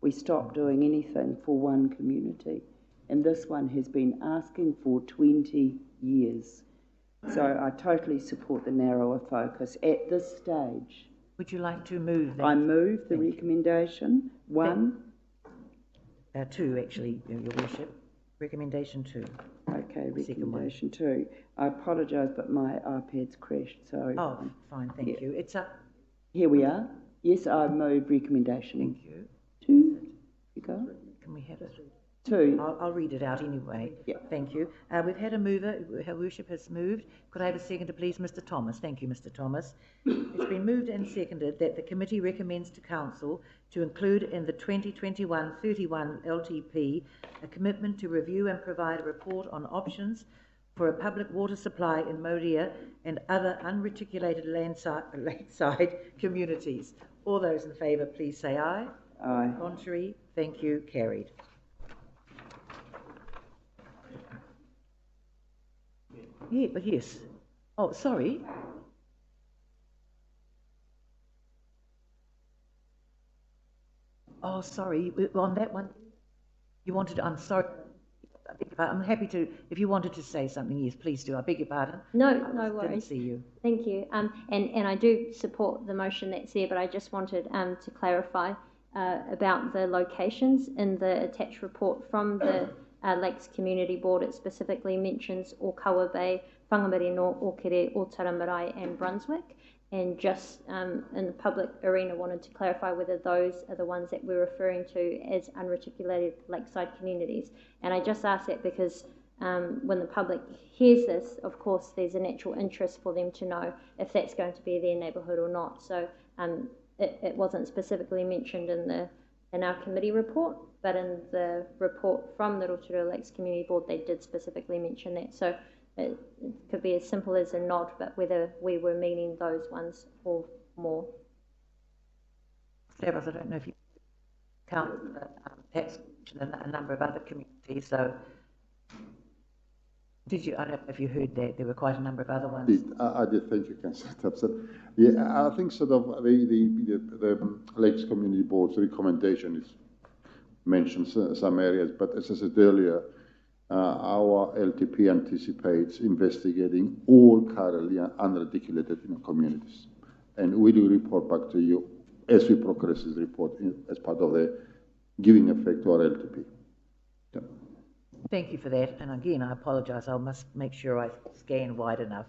we stop doing anything for one community. And this one has been asking for 20 years. So I totally support the narrower focus at this stage. Would you like to move that? I move the recommendation. One. Two, actually, Your Worship. Recommendation 2. Okay, recommendation 2. I apologise, but my iPad's crashed, so... Oh, fine, thank you. It's up. Here we are. Yes, I move recommendation. Thank you. 2. You go. Can we have it? 2. I'll read it out anyway. Yeah. Thank you. We've had a mover. Her Worship has moved. Could I have a seconder, please, Mr. Thomas? Thank you, Mr. Thomas. It's been moved and seconded that the committee recommends to Council to include in the 2021-31 LTP a commitment to review and provide a report on options for a public water supply in Moria and other unreticulated lakeside communities. All those in favour, please say aye. Aye. Contrary? Thank you. Carried. Yeah, but yes. Oh, sorry. Oh, sorry. On that one, you wanted to, I'm sorry. I beg your pardon. I'm happy to, if you wanted to say something, yes, please do. I beg your pardon. No worries. Didn't see you. Thank you. And I do support the motion that's there, but I just wanted to clarify about the locations in the attached report from the Lakes Community Board. It specifically mentions Okawa Bay, Whangamareno, Okere, Otara Marae and Brunswick. And just in the public arena wanted to clarify whether those are the ones that we're referring to as unreticulated lakeside communities. And I just ask that because when the public hears this, of course, there's a natural interest for them to know if that's going to be their neighbourhood or not. So it wasn't specifically mentioned in our committee report, but in the report from the Rotorua Lakes Community Board, they did specifically mention that. So it could be as simple as a nod, but whether we were meaning those ones or more. Davros, I don't know if you count perhaps a number of other communities, so did you? I don't know if you heard that there were quite a number of other ones. I did. Thank you, Councillor Thompson. Yeah, I think sort of the Lakes Community Board's recommendation is mentions some areas, but as I said earlier, our LTP anticipates investigating all currently unreticulated communities, and we do report back to you as we progress this report as part of the giving effect to our LTP. Yeah. Thank you for that, and again, I apologise. I must make sure I scan wide enough.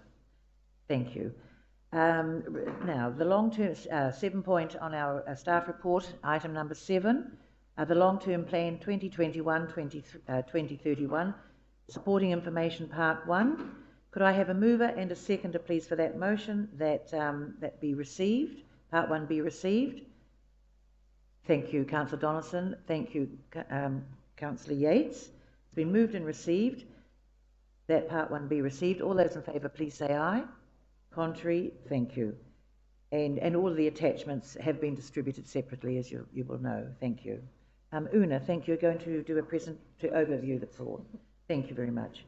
Thank you. Now, the long-term 7 point on our staff report, item number 7. The long-term plan 2021-2031, supporting information part 1. Could I have a mover and a seconder, please, for that motion that that be received, part 1 be received? Thank you, Councillor Donaldson. Thank you, Councillor Yates. It's been moved and received that part 1 be received. All those in favour, please say aye. Contrary? Thank you. And all of the attachments have been distributed separately, as you will know. Thank you. Una, thank you. You're going to do a to overview the floor. Thank you very much.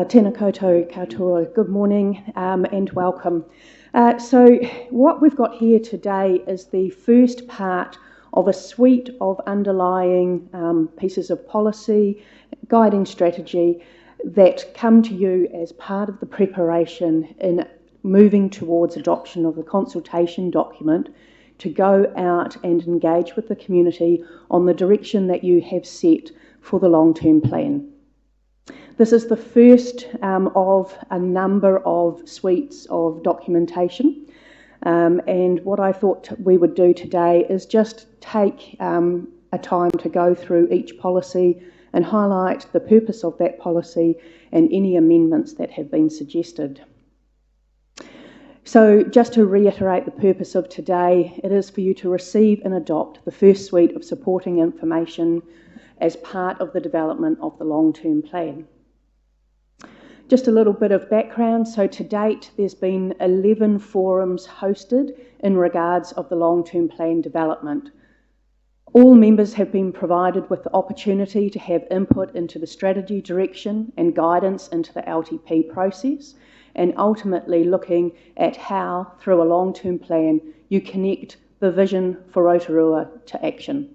Tēnā koutou katoa, good morning and welcome. So what we've got here today is the first part of a suite of underlying pieces of policy, guiding strategy that come to you as part of the preparation in moving towards adoption of the consultation document to go out and engage with the community on the direction that you have set for the long-term plan. This is the first of a number of suites of documentation, and what I thought we would do today is just take a time to go through each policy and highlight the purpose of that policy and any amendments that have been suggested. So just to reiterate the purpose of today, it is for you to receive and adopt the first suite of supporting information as part of the development of the long-term plan. Just a little bit of background. So to date, there's been 11 forums hosted in regards of the long-term plan development. All members have been provided with the opportunity to have input into the strategy direction and guidance into the LTP process, and ultimately looking at how, through a long-term plan, you connect the vision for Rotorua to action.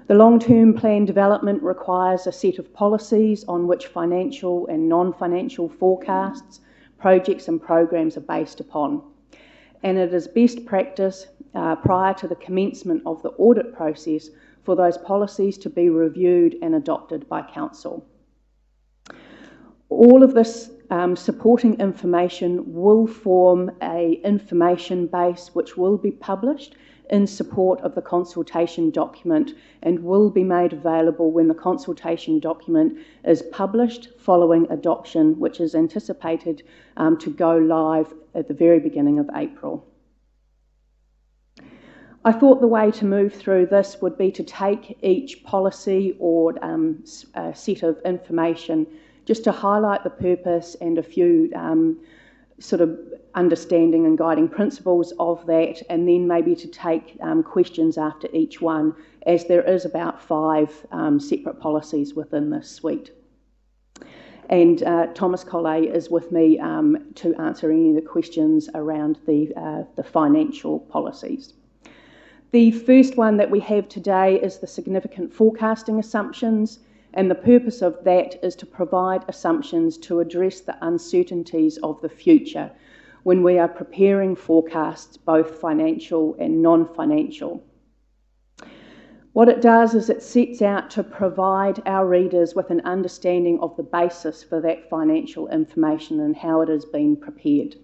The long-term plan development requires a set of policies on which financial and non-financial forecasts, projects and programs are based upon. And it is best practice prior to the commencement of the audit process for those policies to be reviewed and adopted by Council. All of this supporting information will form an information base which will be published in support of the consultation document and will be made available when the consultation document is published following adoption, which is anticipated to go live at the very beginning of April. I thought the way to move through this would be to take each policy or set of information just to highlight the purpose and a few sort of understanding and guiding principles of that, and then maybe to take questions after each one, as there is about 5 separate policies within this suite. And Thomas Collet is with me to answer any of the questions around the financial policies. The first one that we have today is the significant forecasting assumptions, and the purpose of that is to provide assumptions to address the uncertainties of the future when we are preparing forecasts, both financial and non-financial. What it does is it sets out to provide our readers with an understanding of the basis for that financial information and how it has been prepared.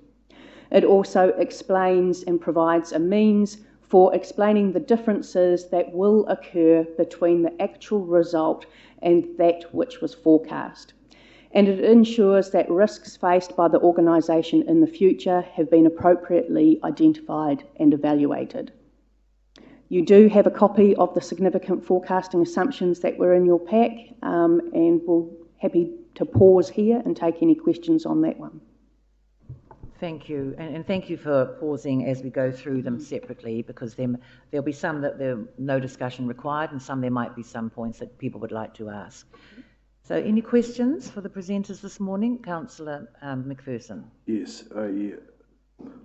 It also explains and provides a means for explaining the differences that will occur between the actual result and that which was forecast. And it ensures that risks faced by the organisation in the future have been appropriately identified and evaluated. You do have a copy of the significant forecasting assumptions that were in your pack, and we're happy to pause here and take any questions on that one. Thank you, and thank you for pausing as we go through them separately, because there'll be some that there's no discussion required and some there might be some points that people would like to ask. So any questions for the presenters this morning? Councillor McPherson. Yes,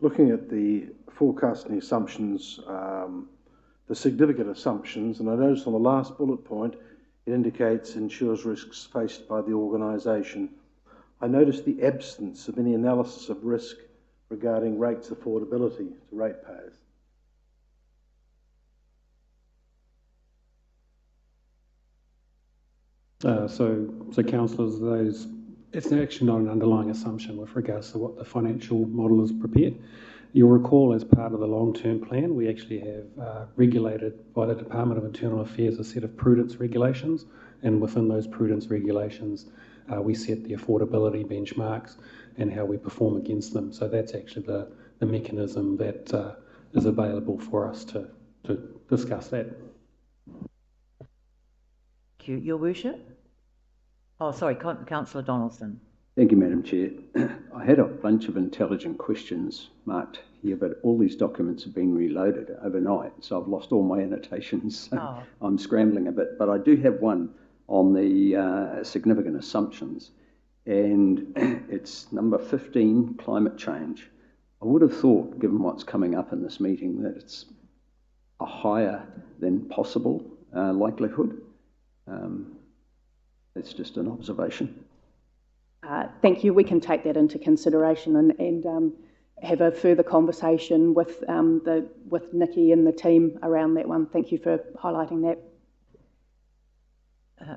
looking at the forecasting assumptions, the significant assumptions, and I noticed on the last bullet point, it indicates ensures risks faced by the organisation. I noticed the absence of any analysis of risk regarding rates affordability to ratepayers. So councillors, it's actually not an underlying assumption with regards to what the financial model is prepared. You'll recall as part of the long-term plan, we actually have regulated by the Department of Internal Affairs a set of prudence regulations, and within those prudence regulations, we set the affordability benchmarks and how we perform against them. So that's actually the mechanism that is available for us to discuss that. Thank you. Your Worship? Oh, sorry, Councillor Donaldson. Thank you, Madam Chair. I had a bunch of intelligent questions marked here, but all these documents have been reloaded overnight, so I've lost all my annotations. So I'm scrambling a bit, but I do have one on the significant assumptions. and it's number 15, climate change. I would have thought, given what's coming up in this meeting, that it's a higher than possible likelihood. It's just an observation. Thank you. We can take that into consideration and have a further conversation with Nikki and the team around that one. Thank you for highlighting that.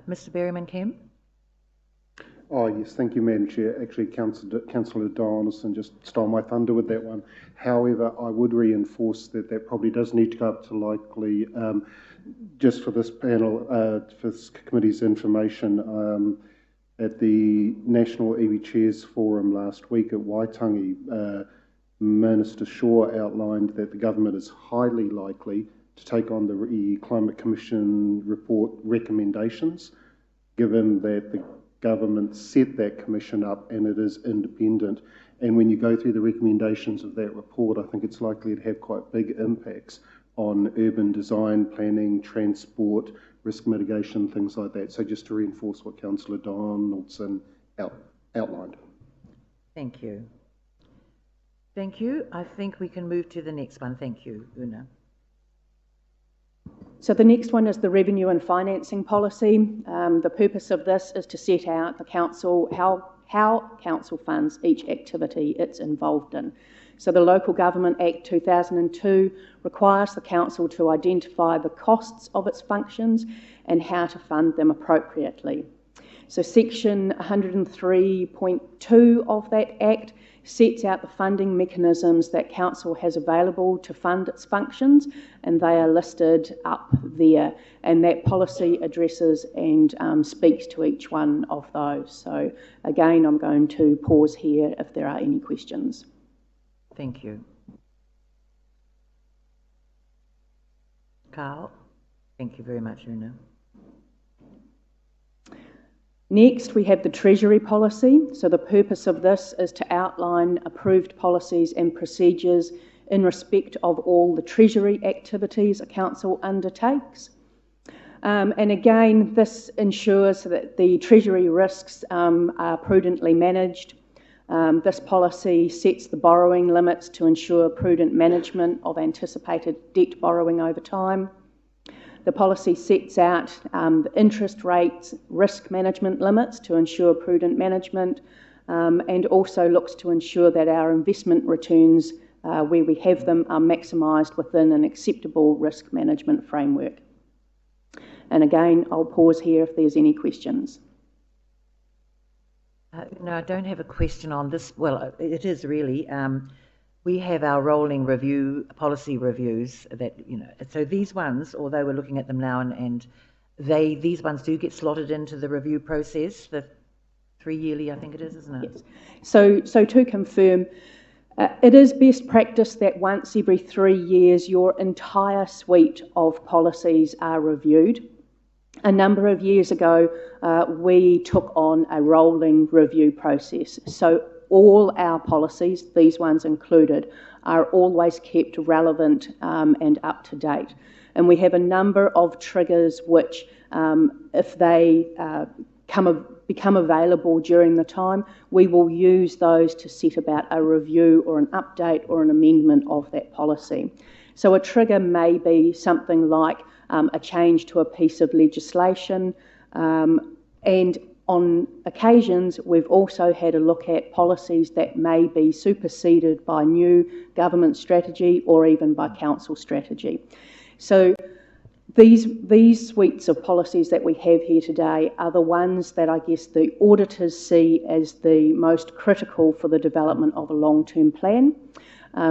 Mr. Berryman-Kemp? Oh, yes, thank you, Madam Chair. Actually, Councillor Donaldson just stole my thunder with that one. However, I would reinforce that that probably does need to go up to likely, just for this panel, for this committee's information, at the National EV Chairs Forum last week at Waitangi, Minister Shaw outlined that the government is highly likely to take on the Climate Commission report recommendations, given that the government set that commission up and it is independent. And when you go through the recommendations of that report, I think it's likely to have quite big impacts on urban design, planning, transport, risk mitigation, things like that. So just to reinforce what Councillor Donaldson outlined. Thank you. Thank you. I think we can move to the next one. Thank you, Una. So the next one is the revenue and financing policy. The purpose of this is to set out the council how council funds each activity it's involved in. So the Local Government Act 2002 requires the council to identify the costs of its functions and how to fund them appropriately. So section 103.2 of that Act sets out the funding mechanisms that council has available to fund its functions, and they are listed up there. And that policy addresses and speaks to each one of those. So again, I'm going to pause here if there are any questions. Thank you. Carl? Thank you very much, Una. Next, we have the Treasury policy. So the purpose of this is to outline approved policies and procedures in respect of all the Treasury activities a council undertakes. And again, this ensures that the Treasury risks are prudently managed. This policy sets the borrowing limits to ensure prudent management of anticipated debt borrowing over time. The policy sets out the interest rates, risk management limits to ensure prudent management, and also looks to ensure that our investment returns, where we have them, are maximised within an acceptable risk management framework. And again, I'll pause here if there's any questions. No, I don't have a question on this. Well, it is really. We have our rolling review, policy reviews that, so these ones, although we're looking at them now and these ones do get slotted into the review process, the 3 yearly, I think it is, isn't it? Yes. So to confirm, it is best practice that once every 3 years your entire suite of policies are reviewed. A number of years ago, we took on a rolling review process. So all our policies, these ones included, are always kept relevant and up to date. And we have a number of triggers which, if they become available during the time, we will use those to set about a review or an update or an amendment of that policy. So a trigger may be something like a change to a piece of legislation, and on occasions, we've also had a look at policies that may be superseded by new government strategy or even by council strategy. So these suites of policies that we have here today are the ones that I guess the auditors see as the most critical for the development of a long-term plan.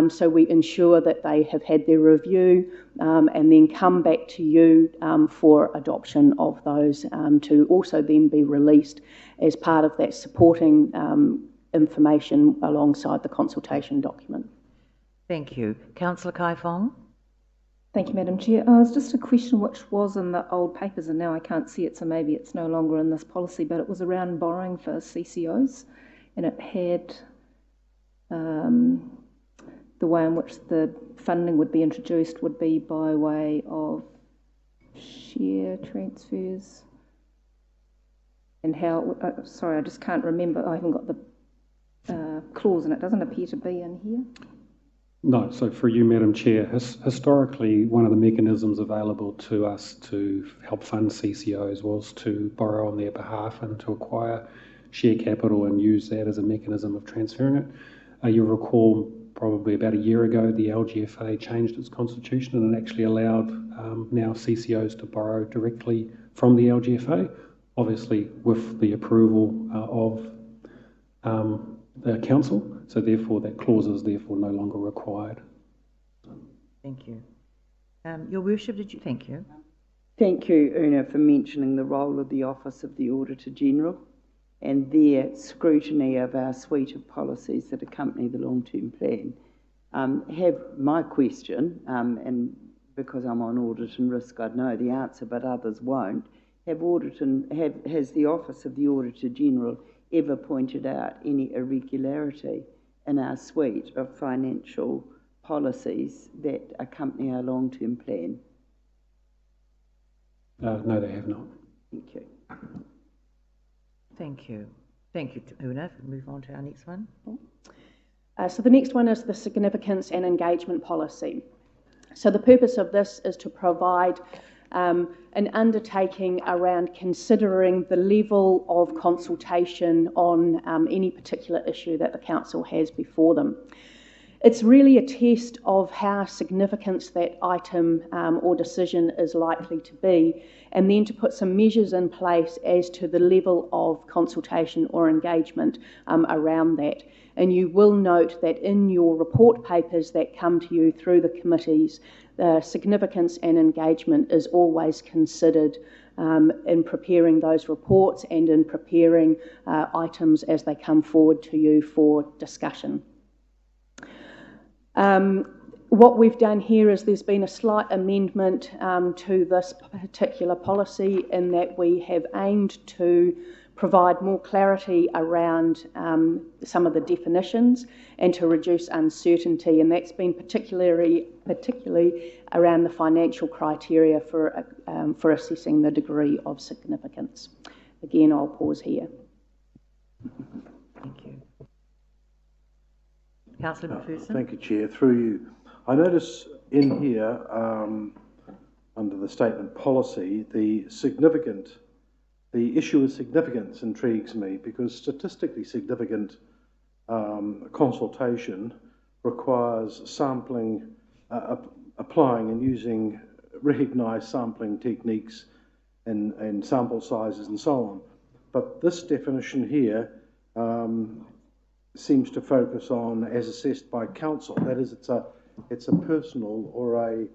So we ensure that they have had their review and then come back to you for adoption of those to also then be released as part of that supporting information alongside the consultation document. Thank you. Councillor Kai Fong? Thank you, Madam Chair. It's just a question which was in the old papers and now I can't see it, so maybe it's no longer in this policy, but it was around borrowing for CCOs, and it had the way in which the funding would be introduced would be by way of share transfers and how, sorry, I just can't remember, I haven't got the clause, and it doesn't appear to be in here. No, so for you, Madam Chair, historically, one of the mechanisms available to us to help fund CCOs was to borrow on their behalf and to acquire share capital and use that as a mechanism of transferring it. You'll recall probably about a year ago, the LGFA changed its constitution and it actually allowed now CCOs to borrow directly from the LGFA, obviously with the approval of the council. So therefore, that clause is therefore no longer required. Thank you. Your Worship, thank you. Thank you, Una, for mentioning the role of the Office of the Auditor General and their scrutiny of our suite of policies that accompany the long-term plan. Have my question, and because I'm on audit and risk, I'd know the answer, but others won't. Has the Office of the Auditor General ever pointed out any irregularity in our suite of financial policies that accompany our long-term plan? No, they have not. Thank you. Thank you. Thank you, Una. Move on to our next one. So the next one is the significance and engagement policy. So the purpose of this is to provide an undertaking around considering the level of consultation on any particular issue that the council has before them. It's really a test of how significant that item or decision is likely to be, and then to put some measures in place as to the level of consultation or engagement around that. And you will note that in your report papers that come to you through the committees, the significance and engagement is always considered in preparing those reports and in preparing items as they come forward to you for discussion. What we've done here is there's been a slight amendment to this particular policy in that we have aimed to provide more clarity around some of the definitions and to reduce uncertainty, and that's been particularly around the financial criteria for assessing the degree of significance. Again, I'll pause here. Thank you. Councillor McPherson. Thank you, Chair. Through you. I notice in here, under the statement policy, the issue of significance intrigues me because statistically significant consultation requires sampling, applying and using recognised sampling techniques and sample sizes and so on. But this definition here seems to focus on as assessed by council. That is, it's a personal or a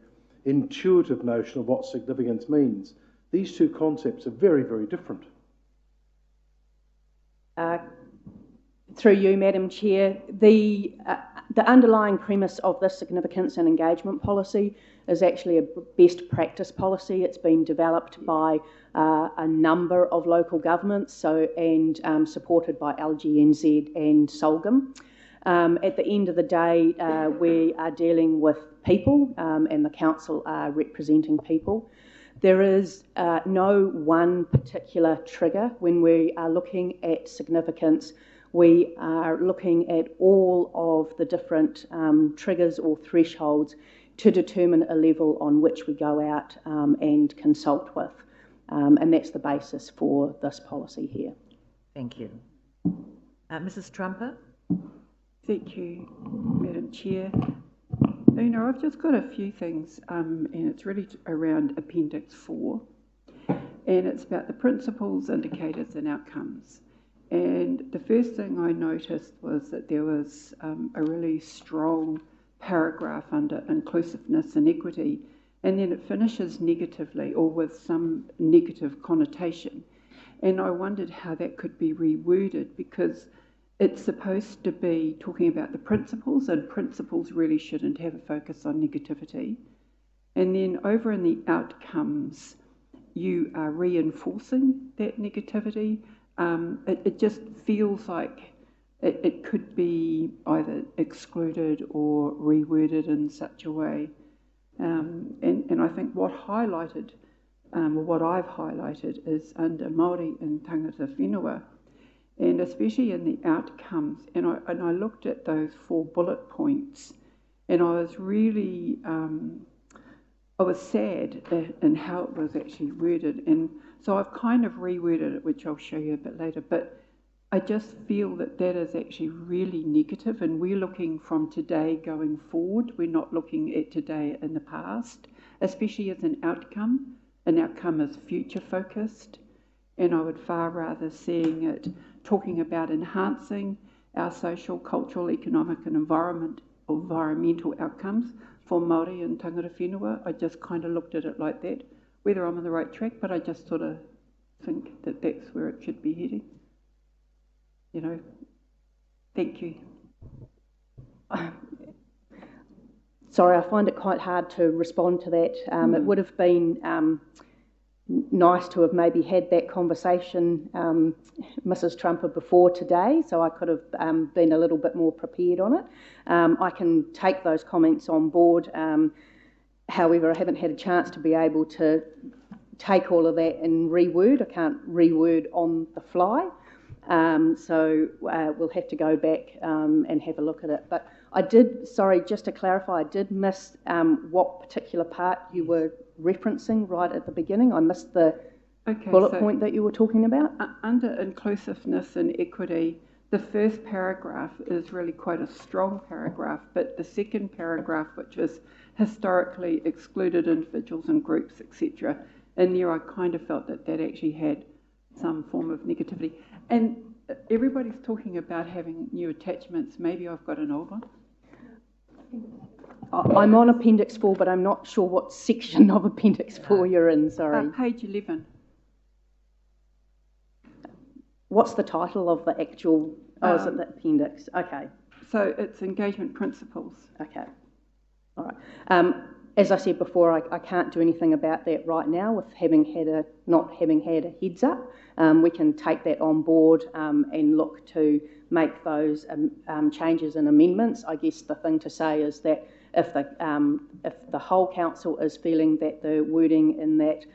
intuitive notion of what significance means. These two concepts are very, very different. Through you, Madam Chair, the underlying premise of this significance and engagement policy is actually a best practice policy. It's been developed by a number of local governments and supported by LGNZ and Solgum. At the end of the day, we are dealing with people and the council are representing people. There is no one particular trigger when we are looking at significance. We are looking at all of the different triggers or thresholds to determine a level on which we go out and consult with. And that's the basis for this policy here. Thank you. Mrs. Trumper. Thank you, Madam Chair. Una, I've just got a few things, and it's really around Appendix 4, and it's about the principles, indicators and outcomes. And the first thing I noticed was that there was a really strong paragraph under inclusiveness and equity, and then it finishes negatively or with some negative connotation. And I wondered how that could be reworded, because it's supposed to be talking about the principles, and principles really shouldn't have a focus on negativity. And then over in the outcomes, you are reinforcing that negativity. It just feels like it could be either excluded or reworded in such a way. And I think what highlighted what I've highlighted is under Māori and tangata whenua, and especially in the outcomes. And I looked at those 4 bullet points, and I was really, I was sad in how it was actually worded. And so I've kind of reworded it, which I'll show you a bit later. But I just feel that that is actually really negative, and we're looking from today going forward. We're not looking at today in the past, especially as an outcome. An outcome is future focused, and I would far rather seeing it talking about enhancing our social, cultural, economic and environmental outcomes for Māori and tangata whenua. I just kind of looked at it like that, whether I'm on the right track, but I just sort of think that that's where it should be heading. You know, thank you. Sorry, I find it quite hard to respond to that. It would have been nice to have maybe had that conversation, Mrs. Trumper, before today, so I could have been a little bit more prepared on it. I can take those comments on board. However, I haven't had a chance to be able to take all of that and reword. I can't reword on the fly. So we'll have to go back and have a look at it. But I did, sorry, just to clarify, I did miss what particular part you were referencing right at the beginning. I missed the bullet point that you were talking about. Under inclusiveness and equity, the first paragraph is really quite a strong paragraph, but the second paragraph, which is historically excluded individuals and groups, etc., in there I kind of felt that that actually had some form of negativity. And everybody's talking about having new attachments. Maybe I've got an old one. I'm on Appendix 4, but I'm not sure what section of Appendix 4 you're in, sorry. Page 11. What's the title of the actual, is it the appendix? Okay. So it's engagement principles. Okay. All right. As I said before, I can't do anything about that right now with not having had a heads up. We can take that on board and look to make those changes and amendments. I guess the thing to say is that if the whole council is feeling that the wording in that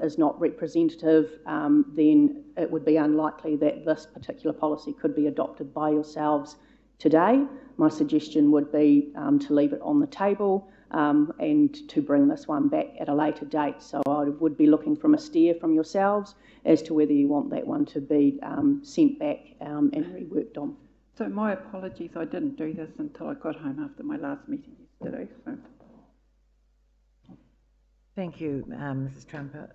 is not representative, then it would be unlikely that this particular policy could be adopted by yourselves today. My suggestion would be to leave it on the table and to bring this one back at a later date. So I would be looking from a steer from yourselves as to whether you want that one to be sent back and reworked on. So my apologies, I didn't do this until I got home after my last meeting yesterday. So. Thank you, Mrs. Trumper.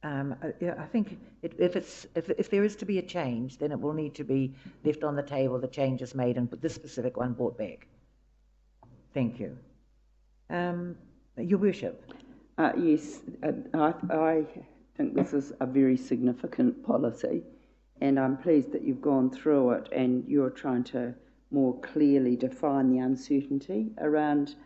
I think if there is to be a change, then it will need to be left on the table, the change is made, and this specific one brought back. Thank you. Your Worship. Yes, I think this is a very significant policy, and I'm pleased that you've gone through it and you're trying to more clearly define the uncertainty around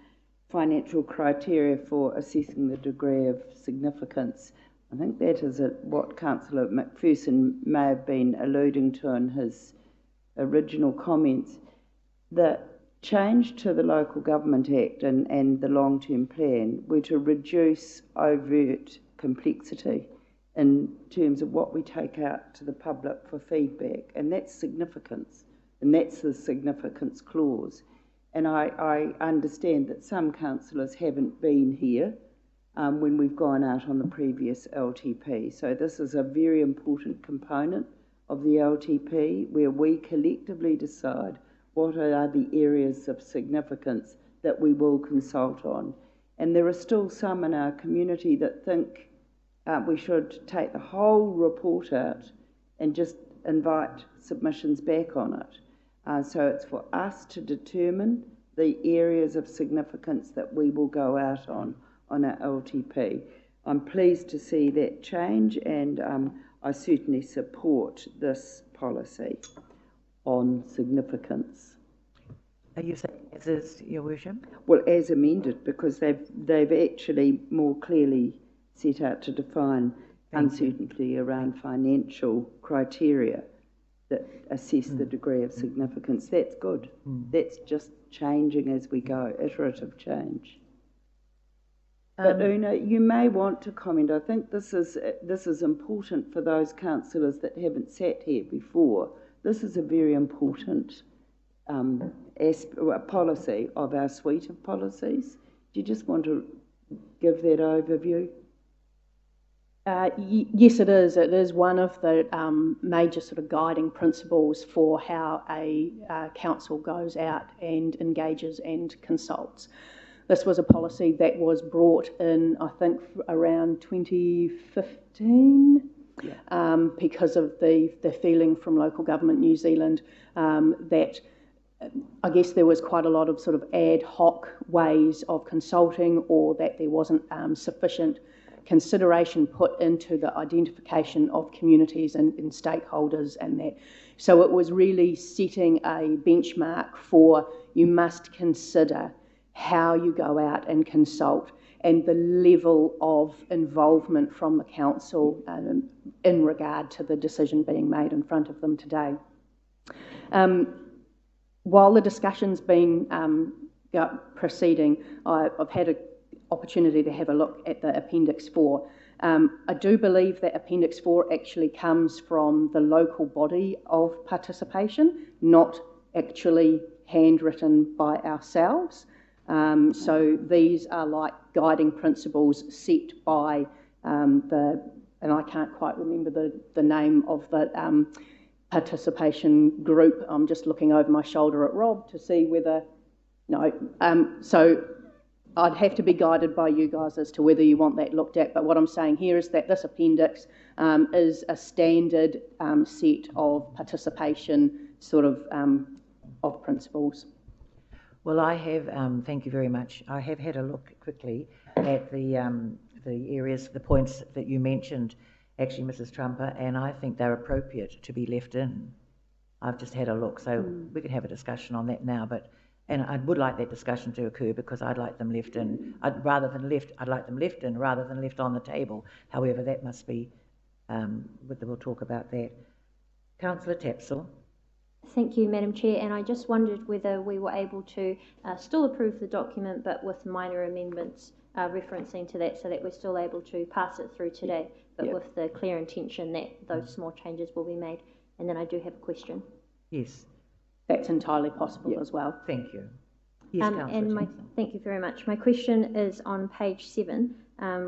financial criteria for assessing the degree of significance. I think that is what Councillor McPherson may have been alluding to in his original comments. The change to the Local Government Act and the long-term plan were to reduce overt complexity in terms of what we take out to the public for feedback, and that's significance, and that's the significance clause. And I understand that some councillors haven't been here when we've gone out on the previous LTP. So this is a very important component of the LTP where we collectively decide what are the areas of significance that we will consult on. And there are still some in our community that think we should take the whole report out and just invite submissions back on it. So it's for us to determine the areas of significance that we will go out on our LTP. I'm pleased to see that change, and I certainly support this policy on significance. Are you saying as is, Your Worship? Well, as amended, because they've actually more clearly set out to define uncertainty around financial criteria that assess the degree of significance. That's good. That's just changing as we go, iterative change. But Una, you may want to comment. I think this is important for those councillors that haven't sat here before. This is a very important policy of our suite of policies. Do you just want to give that overview? Yes, it is. It is one of the major sort of guiding principles for how a council goes out and engages and consults. This was a policy that was brought in, I think, around 2015, because of the feeling from local government New Zealand that I guess there was quite a lot of sort of ad hoc ways of consulting, or that there wasn't sufficient consideration put into the identification of communities and stakeholders and that. So it was really setting a benchmark for you must consider how you go out and consult and the level of involvement from the council in regard to the decision being made in front of them today. While the discussion's been proceeding, I've had an opportunity to have a look at the Appendix 4. I do believe that Appendix 4 actually comes from the local body of participation, not actually handwritten by ourselves. So these are like guiding principles set by and I can't quite remember the name of the participation group. I'm just looking over my shoulder at Rob to see whether, so I'd have to be guided by you guys as to whether you want that looked at, but what I'm saying here is that this appendix is a standard set of participation sort of principles. Well, I have, thank you very much. I have had a look quickly at the areas, the points that you mentioned, actually, Mrs. Trumper, and I think they're appropriate to be left in. I've just had a look, so we can have a discussion on that now, and I would like that discussion to occur because I'd like them left in, I'd like them left in rather than left on the table. However, that must be, we'll talk about that. Councillor Tapsell. Thank you, Madam Chair, and I just wondered whether we were able to still approve the document but with minor amendments referencing to that, so that we're still able to pass it through today, but with the clear intention that those small changes will be made. And then I do have a question. Yes. That's entirely possible as well. Thank you. Yes, thank you very much. My question is on page 7,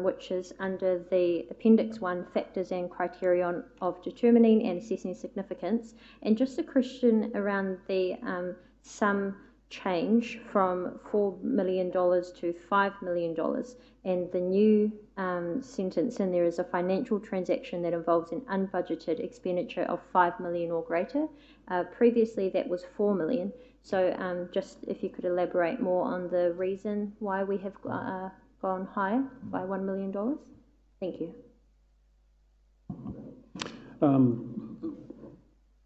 which is under the Appendix 1, Factors and Criterion of Determining and Assessing Significance, and just a question around the sum change from $4 million to $5 million, and the new sentence in there is a financial transaction that involves an unbudgeted expenditure of $5 million or greater. Previously that was $4 million, so just if you could elaborate more on the reason why we have gone higher by $1 million. Thank you.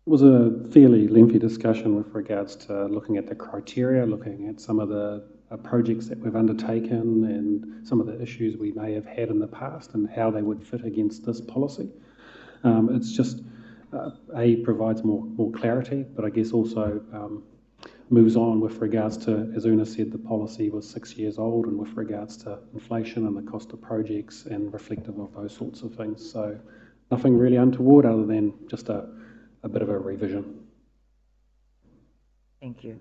It was a fairly lengthy discussion with regards to looking at the criteria, looking at some of the projects that we've undertaken and some of the issues we may have had in the past and how they would fit against this policy. It's just, provides more clarity, but I guess also moves on with regards to, as Una said, the policy was 6 years old, and with regards to inflation and the cost of projects and reflective of those sorts of things. So nothing really untoward other than just a bit of a revision. Thank you.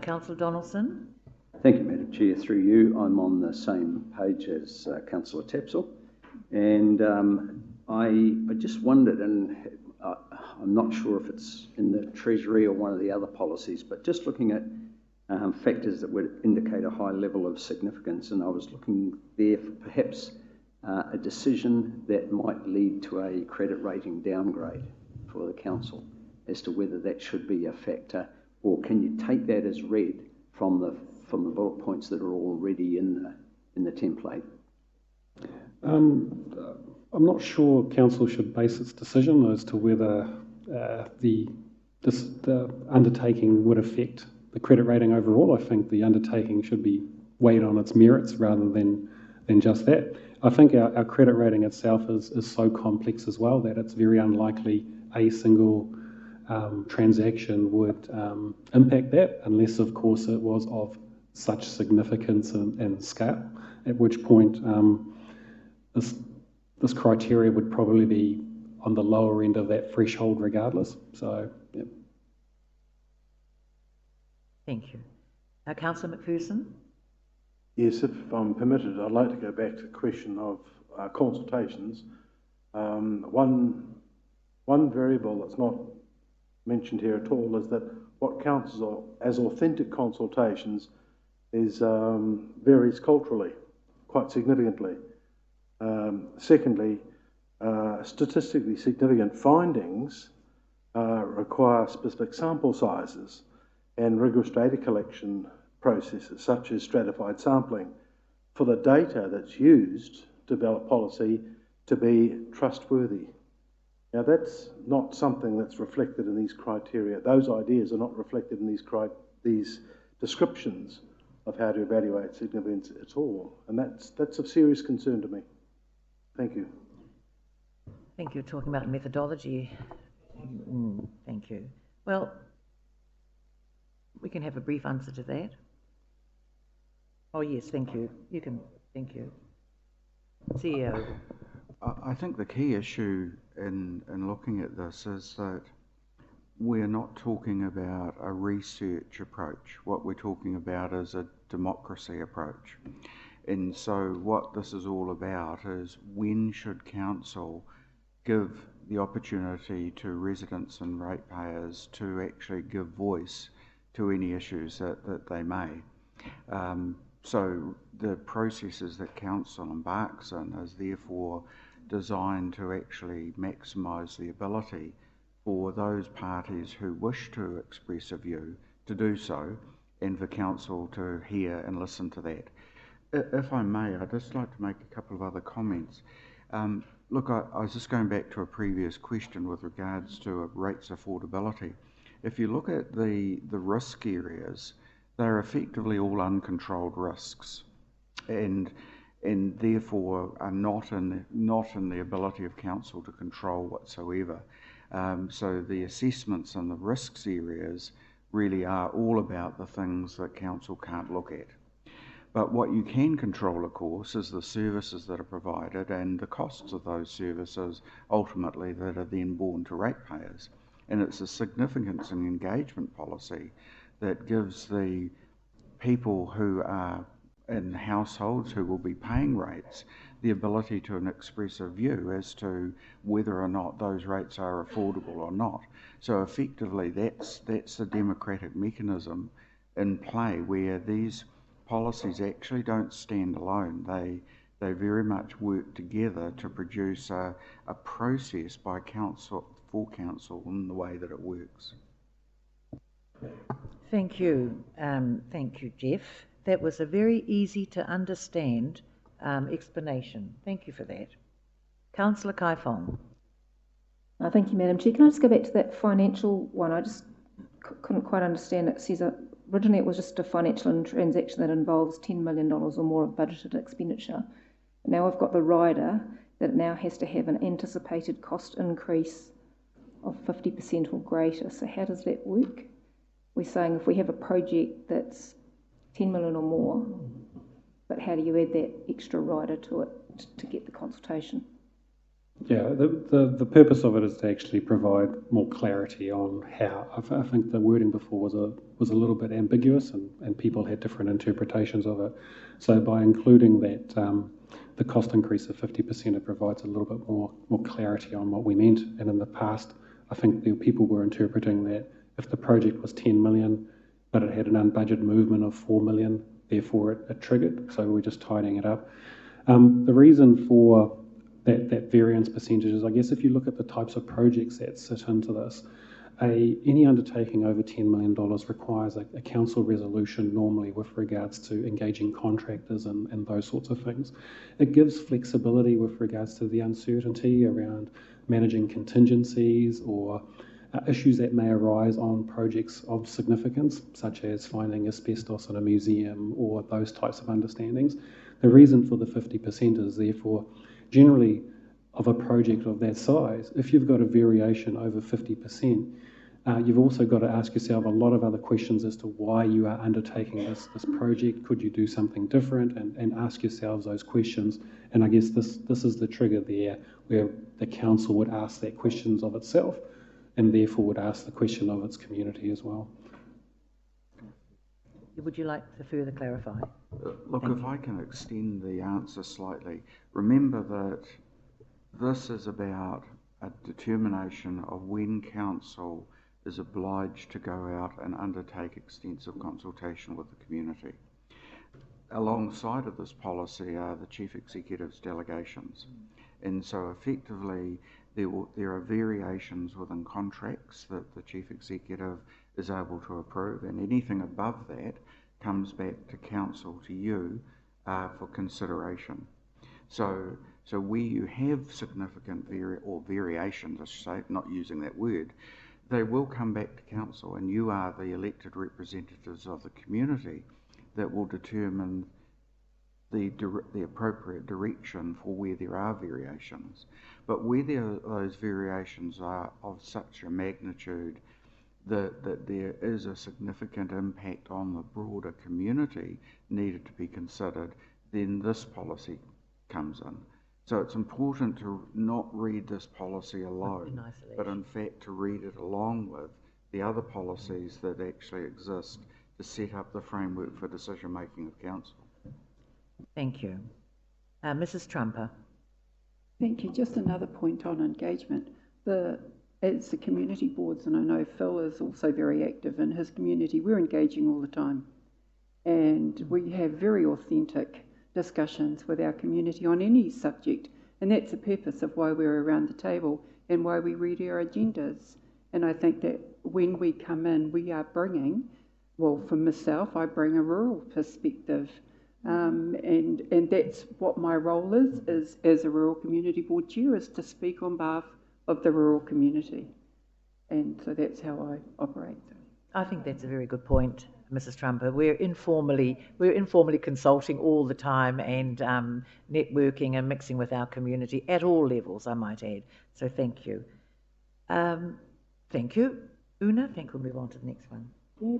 Councillor Donaldson. Thank you, Madam Chair. Through you, I'm on the same page as Councillor Tapsell, and I just wondered, and I'm not sure if it's in the Treasury or one of the other policies, but just looking at factors that would indicate a high level of significance, and I was looking there for perhaps a decision that might lead to a credit rating downgrade for the council, as to whether that should be a factor, or can you take that as read from the bullet points that are already in the template? I'm not sure council should base its decision as to whether the undertaking would affect the credit rating overall. I think the undertaking should be weighed on its merits rather than just that. I think our credit rating itself is so complex as well that it's very unlikely a single transaction would impact that, unless of course it was of such significance and scale, at which point this criteria would probably be on the lower end of that threshold regardless. So, yeah. Thank you. Councillor McPherson? Yes, if I'm permitted, I'd like to go back to the question of consultations. One variable that's not mentioned here at all is that what counts as authentic consultations is varies culturally quite significantly. Secondly, statistically significant findings require specific sample sizes and rigorous data collection processes such as stratified sampling for the data that's used to develop policy to be trustworthy. Now that's not something that's reflected in these criteria. Those ideas are not reflected in these descriptions of how to evaluate significance at all, and that's of serious concern to me. Thank you. I think you're talking about methodology. Thank you. Well, we can have a brief answer to that. Oh yes, thank you. You can, thank you. CEO. I think the key issue in looking at this is that we're not talking about a research approach. What we're talking about is a democracy approach. And so what this is all about is when should council give the opportunity to residents and ratepayers to actually give voice to any issues that they may. So the processes that council embarks in is therefore designed to actually maximise the ability for those parties who wish to express a view to do so, and for council to hear and listen to that. If I may, I'd just like to make a couple of other comments. Look, I was just going back to a previous question with regards to rates affordability. If you look at the risk areas, they're effectively all uncontrolled risks, and therefore are not in the ability of council to control whatsoever. So the assessments and the risks areas really are all about the things that council can't look at. But what you can control, of course, is the services that are provided and the costs of those services, ultimately, that are then borne to ratepayers. And it's a significance and engagement policy that gives the people who are in households who will be paying rates the ability to express a view as to whether or not those rates are affordable or not. So effectively, that's the democratic mechanism in play, where these policies actually don't stand alone. They very much work together to produce a process by council, for council, in the way that it works. Thank you. Thank you, Jeff. That was a very easy to understand explanation. Thank you for that. Councillor Kai Fong. Thank you, Madam Chair. Can I just go back to that financial one? I just couldn't quite understand it. It says originally it was just a financial transaction that involves $10 million or more of budgeted expenditure. Now I've got the rider that it now has to have an anticipated cost increase of 50% or greater. So how does that work? We're saying if we have a project that's 10 million or more, but how do you add that extra rider to it to get the consultation? Yeah, the purpose of it is to actually provide more clarity on how. I think the wording before was a little bit ambiguous, and people had different interpretations of it. So by including that, the cost increase of 50%, it provides a little bit more clarity on what we meant. And in the past, I think the people were interpreting that if the project was 10 million, but it had an unbudgeted movement of 4 million, therefore it triggered. So we're just tidying it up. The reason for that variance percentages, I guess if you look at the types of projects that sit into this, any undertaking over $10 million requires a council resolution normally with regards to engaging contractors and those sorts of things. It gives flexibility with regards to the uncertainty around managing contingencies or issues that may arise on projects of significance, such as finding asbestos in a museum or those types of understandings. The reason for the 50% is therefore generally of a project of that size, if you've got a variation over 50%, You've also got to ask yourself a lot of other questions as to why you are undertaking this project. Could you do something different? And ask yourselves those questions. And I guess this is the trigger there, where the council would ask that questions of itself, and therefore would ask the question of its community as well. Would you like to further clarify? Look, if I can extend the answer slightly, remember that this is about a determination of when council is obliged to go out and undertake extensive consultation with the community. Alongside of this policy are the Chief Executive's delegations. And so effectively there are variations within contracts that the Chief Executive is able to approve, and anything above that comes back to council, to you, for consideration. So where you have significant variations, I should say, not using that word, they will come back to council, and you are the elected representatives of the community that will determine the appropriate direction for where there are variations. But where those variations are of such a magnitude that there is a significant impact on the broader community needed to be considered, then this policy comes in. So it's important to not read this policy alone, but in fact to read it along with the other policies that actually exist to set up the framework for decision making of council. Thank you. Mrs. Trumper. Thank you. Just another point on engagement. As the community boards, and I know Phil is also very active in his community, we're engaging all the time. And we have very authentic discussions with our community on any subject. And that's the purpose of why we're around the table and why we read our agendas. And I think that when we come in, we are bringing, well, for myself, I bring a rural perspective. And that's what my role is as a rural community board chair, is to speak on behalf of the rural community. And so that's how I operate. I think that's a very good point, Mrs. Trumper. We're informally consulting all the time and networking and mixing with our community at all levels, I might add. So thank you. Thank you. Una, I think we'll move on to the next one. Yeah.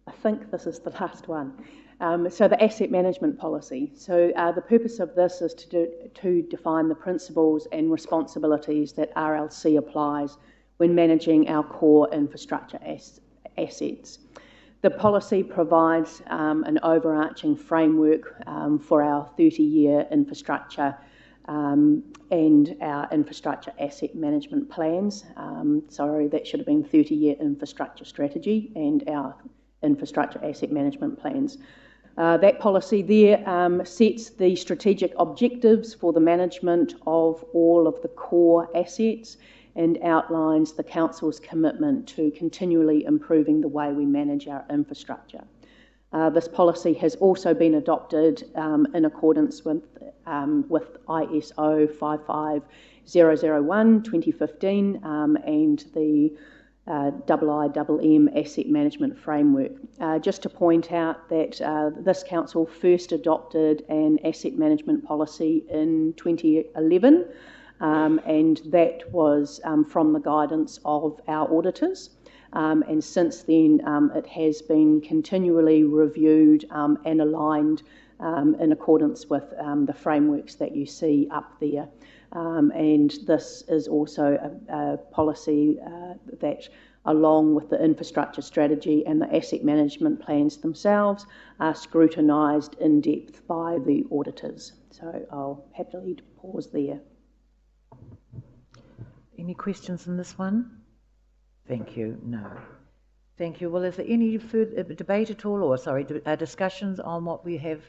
I think this is the last one. So the asset management policy. So the purpose of this is to define the principles and responsibilities that RLC applies when managing our core infrastructure assets. The policy provides an overarching framework for our 30-year infrastructure and our infrastructure asset management plans. Sorry, that should have been 30-year infrastructure strategy and our infrastructure asset management plans. That policy there sets the strategic objectives for the management of all of the core assets and outlines the Council's commitment to continually improving the way we manage our infrastructure. This policy has also been adopted in accordance with ISO 55001 2015 and the IIMM Asset Management Framework. Just to point out that this council first adopted an asset management policy in 2011, and that was from the guidance of our auditors. And since then, it has been continually reviewed and aligned in accordance with the frameworks that you see up there. And this is also a policy that, along with the infrastructure strategy and the asset management plans themselves, are scrutinised in depth by the auditors. So I'll happily pause there. Any questions on this one? Thank you. No. Thank you. Well, is there any further debate at all, or discussions on what we have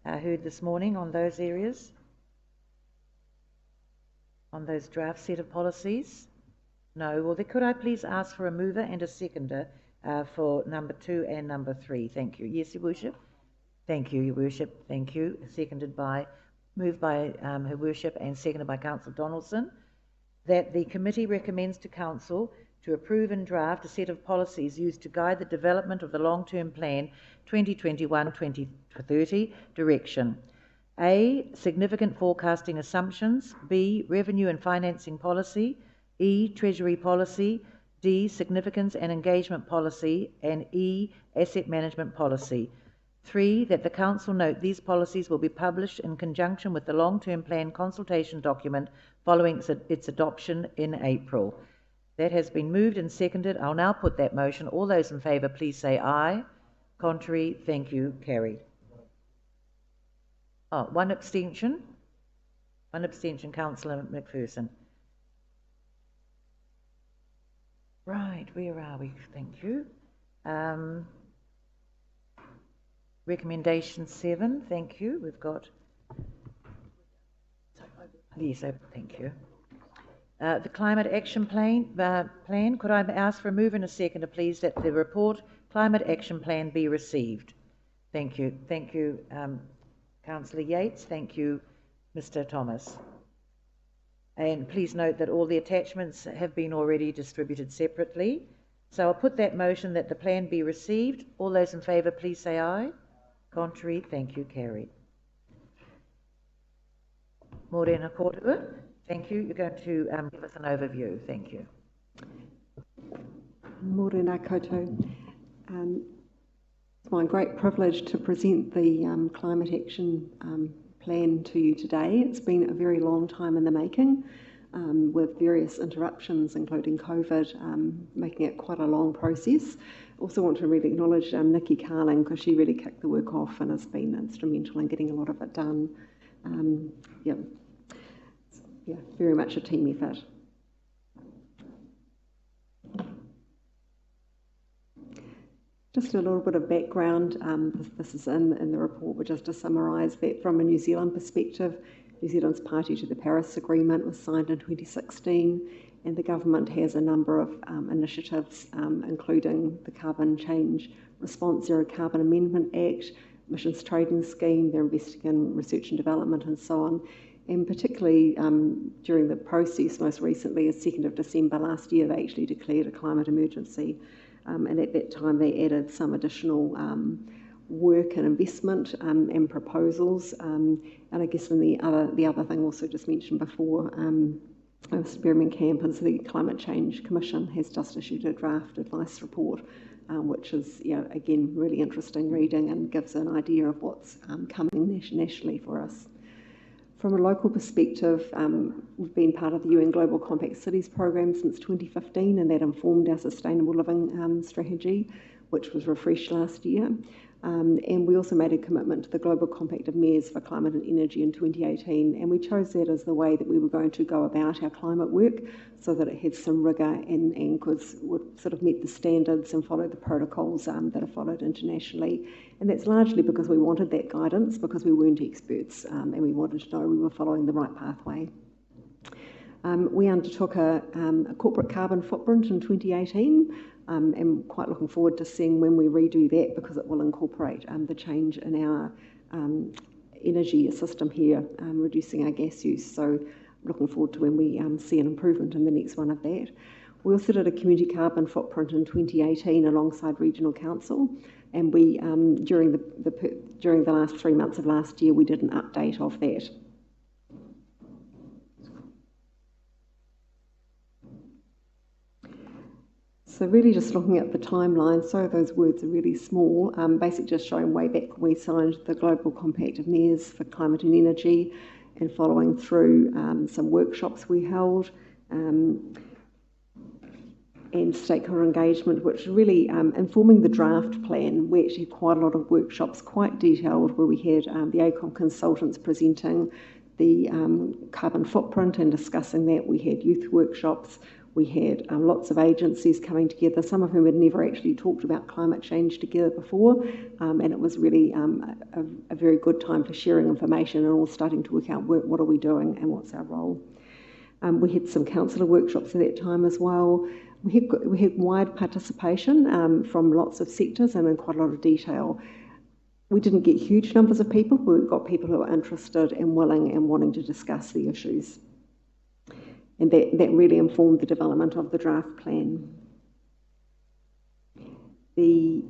heard this morning on those areas? On those draft set of policies? No. Well, then could I please ask for a mover and a seconder for number 2 and number 3? Thank you. Yes, Your Worship. Thank you, Your Worship. Thank you. Moved by Her Worship and seconded by Councillor Donaldson, that the committee recommends to Council to approve and draft a set of policies used to guide the development of the long-term plan 2021-2030 direction. A, significant forecasting assumptions. B, revenue and financing policy. E, treasury policy. D, significance and engagement policy, and E, asset management policy. 3, that the Council note these policies will be published in conjunction with the long-term plan consultation document following its adoption in April. That has been moved and seconded. I'll now put that motion. All those in favour, please say aye. Contrary, thank you, carried. Oh, one abstention. One abstention, Councillor McPherson. Right, where are we? Thank you. Recommendation 7, thank you. We've got... Yes, thank you. The Climate Action Plan, could I ask for a move and a seconder, please, that the report Climate Action Plan be received? Thank you. Thank you, Councillor Yates. Thank you, Mr. Thomas. And please note that all the attachments have been already distributed separately. So I'll put that motion that the plan be received. All those in favour, please say aye. Contrary, thank you, carried. Morena Rotorua, thank you. You're going to give us an overview. Thank you. Morena koutou. It's my great privilege to present the Climate Action Plan to you today. It's been a very long time in the making, with various interruptions, including COVID, making it quite a long process. Also want to really acknowledge Nikki Carling, because she really kicked the work off and has been instrumental in getting a lot of it done. Yeah, very much a team effort. Just a little bit of background. This is in the report, but just to summarise that from a New Zealand perspective, New Zealand's party to the Paris Agreement was signed in 2016, and the government has a number of initiatives, including the Carbon Change Response Zero Carbon Amendment Act, Emissions Trading Scheme. They're investing in research and development and so on. And particularly during the process, most recently, the 2nd of December last year, they actually declared a climate emergency. And at that time, they added some additional work and investment and proposals. And I guess then the other thing also just mentioned before, Mr. Birmingham, is the Climate Change Commission has just issued a draft advice report, which is, again, really interesting reading and gives an idea of what's coming nationally for us. From a local perspective, we've been part of the UN Global Compact Cities program since 2015, and that informed our sustainable living strategy, which was refreshed last year. And we also made a commitment to the Global Compact of Mayors for Climate and Energy in 2018, and we chose that as the way that we were going to go about our climate work, so that it had some rigour and would sort of meet the standards and follow the protocols that are followed internationally. And that's largely because we wanted that guidance, because we weren't experts, and we wanted to know we were following the right pathway. We undertook a corporate carbon footprint in 2018, and quite looking forward to seeing when we redo that, because it will incorporate the change in our energy system here, reducing our gas use. So looking forward to when we see an improvement in the next one of that. We also did a community carbon footprint in 2018 alongside Regional Council, and we during the last 3 months of last year, we did an update of that. So really just looking at the timeline, so those words are really small, basically just showing way back when we signed the Global Compact of Mayors for Climate and Energy, and following through some workshops we held, and stakeholder engagement, which really informing the draft plan. We actually had quite a lot of workshops, quite detailed, where we had the ACOM consultants presenting the carbon footprint and discussing that. We had youth workshops. We had lots of agencies coming together, some of whom had never actually talked about climate change together before, and it was really a very good time for sharing information and all starting to work out what are we doing and what's our role. We had some councillor workshops at that time as well. We had wide participation from lots of sectors and in quite a lot of detail. We didn't get huge numbers of people, but we got people who were interested and willing and wanting to discuss the issues. And that really informed the development of the draft plan. The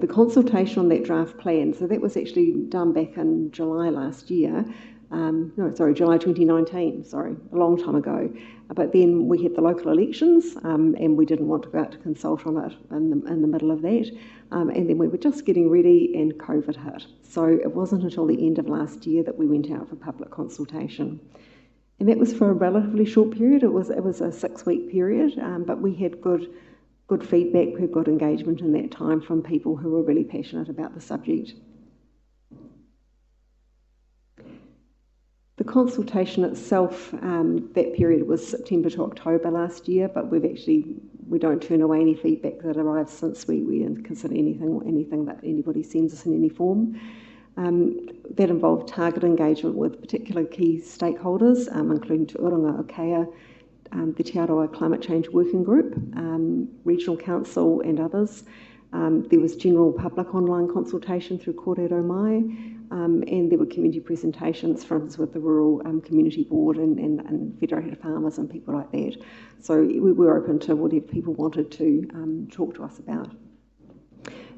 consultation on that draft plan, so that was actually done back in July last year. July 2019, a long time ago. But then we had the local elections, and we didn't want to go out to consult on it in the middle of that. And then we were just getting ready and COVID hit. So it wasn't until the end of last year that we went out for public consultation. And that was for a relatively short period. It was a 6-week period, but we had good feedback, we had good engagement in that time from people who were really passionate about the subject. The consultation itself, that period was September to October last year, but we don't turn away any feedback that arrives since we didn't consider anything that anybody sends us in any form. That involved target engagement with particular key stakeholders, including Te Urunga Okea, the Te Aroa Climate Change Working Group, Regional Council and others. There was general public online consultation through Kōrero Mai, and there were community presentations, for instance, with the Rural Community Board and Federated Farmers and people like that. So we were open to whatever people wanted to talk to us about.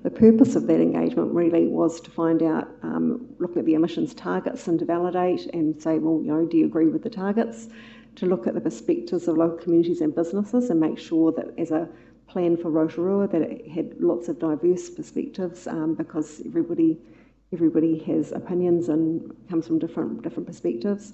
The purpose of that engagement really was to find out, looking at the emissions targets and to validate and say, well, do you agree with the targets? To look at the perspectives of local communities and businesses and make sure that as a plan for Rotorua that it had lots of diverse perspectives, because everybody has opinions and comes from different perspectives.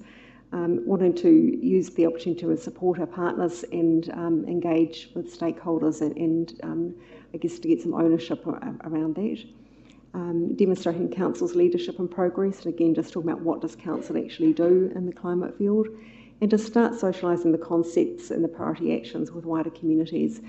Wanting to use the opportunity to support our partners and engage with stakeholders and I guess to get some ownership around that. Demonstrating Council's leadership and progress, and again just talking about what does Council actually do in the climate field, and to start socialising the concepts and the priority actions with wider communities.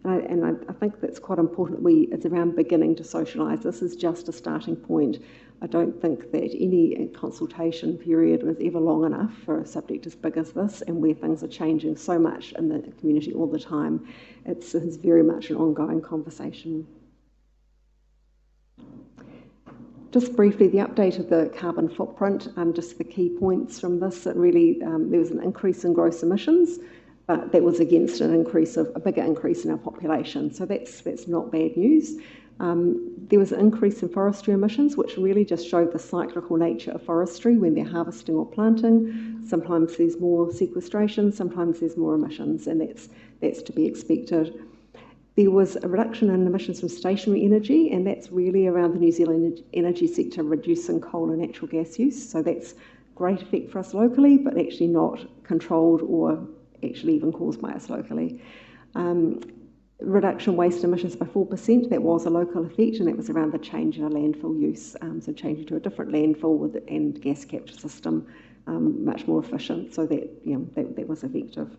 And I think that's quite important. It's around beginning to socialise. This is just a starting point. I don't think that any consultation period was ever long enough for a subject as big as this, and where things are changing so much in the community all the time. It's very much an ongoing conversation. Just briefly, the update of the carbon footprint, just the key points from this, that really there was an increase in gross emissions, but that was against a bigger increase in our population. So that's not bad news. There was an increase in forestry emissions, which really just showed the cyclical nature of forestry when they're harvesting or planting. Sometimes there's more sequestration, sometimes there's more emissions, and that's to be expected. There was a reduction in emissions from stationary energy, and that's really around the New Zealand energy sector reducing coal and natural gas use. So that's great effect for us locally, but actually not controlled or actually even caused by us locally. Reduction waste emissions by 4%, that was a local effect, and that was around the change in our landfill use, so changing to a different landfill and gas capture system, much more efficient, so that was effective.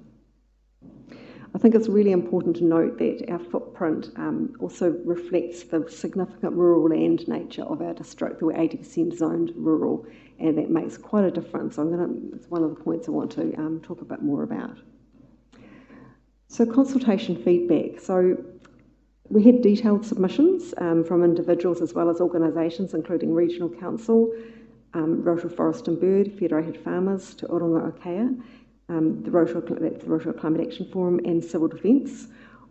I think it's really important to note that our footprint also reflects the significant rural land nature of our district. We're 80% zoned rural, and that makes quite a difference. It's one of the points I want to talk a bit more about. So consultation feedback. So we had detailed submissions from individuals as well as organisations, including Regional Council, Rotorua Forest and Bird, Federated Farmers, Te Urunga Okea, the Rotorua Climate Action Forum and Civil Defence.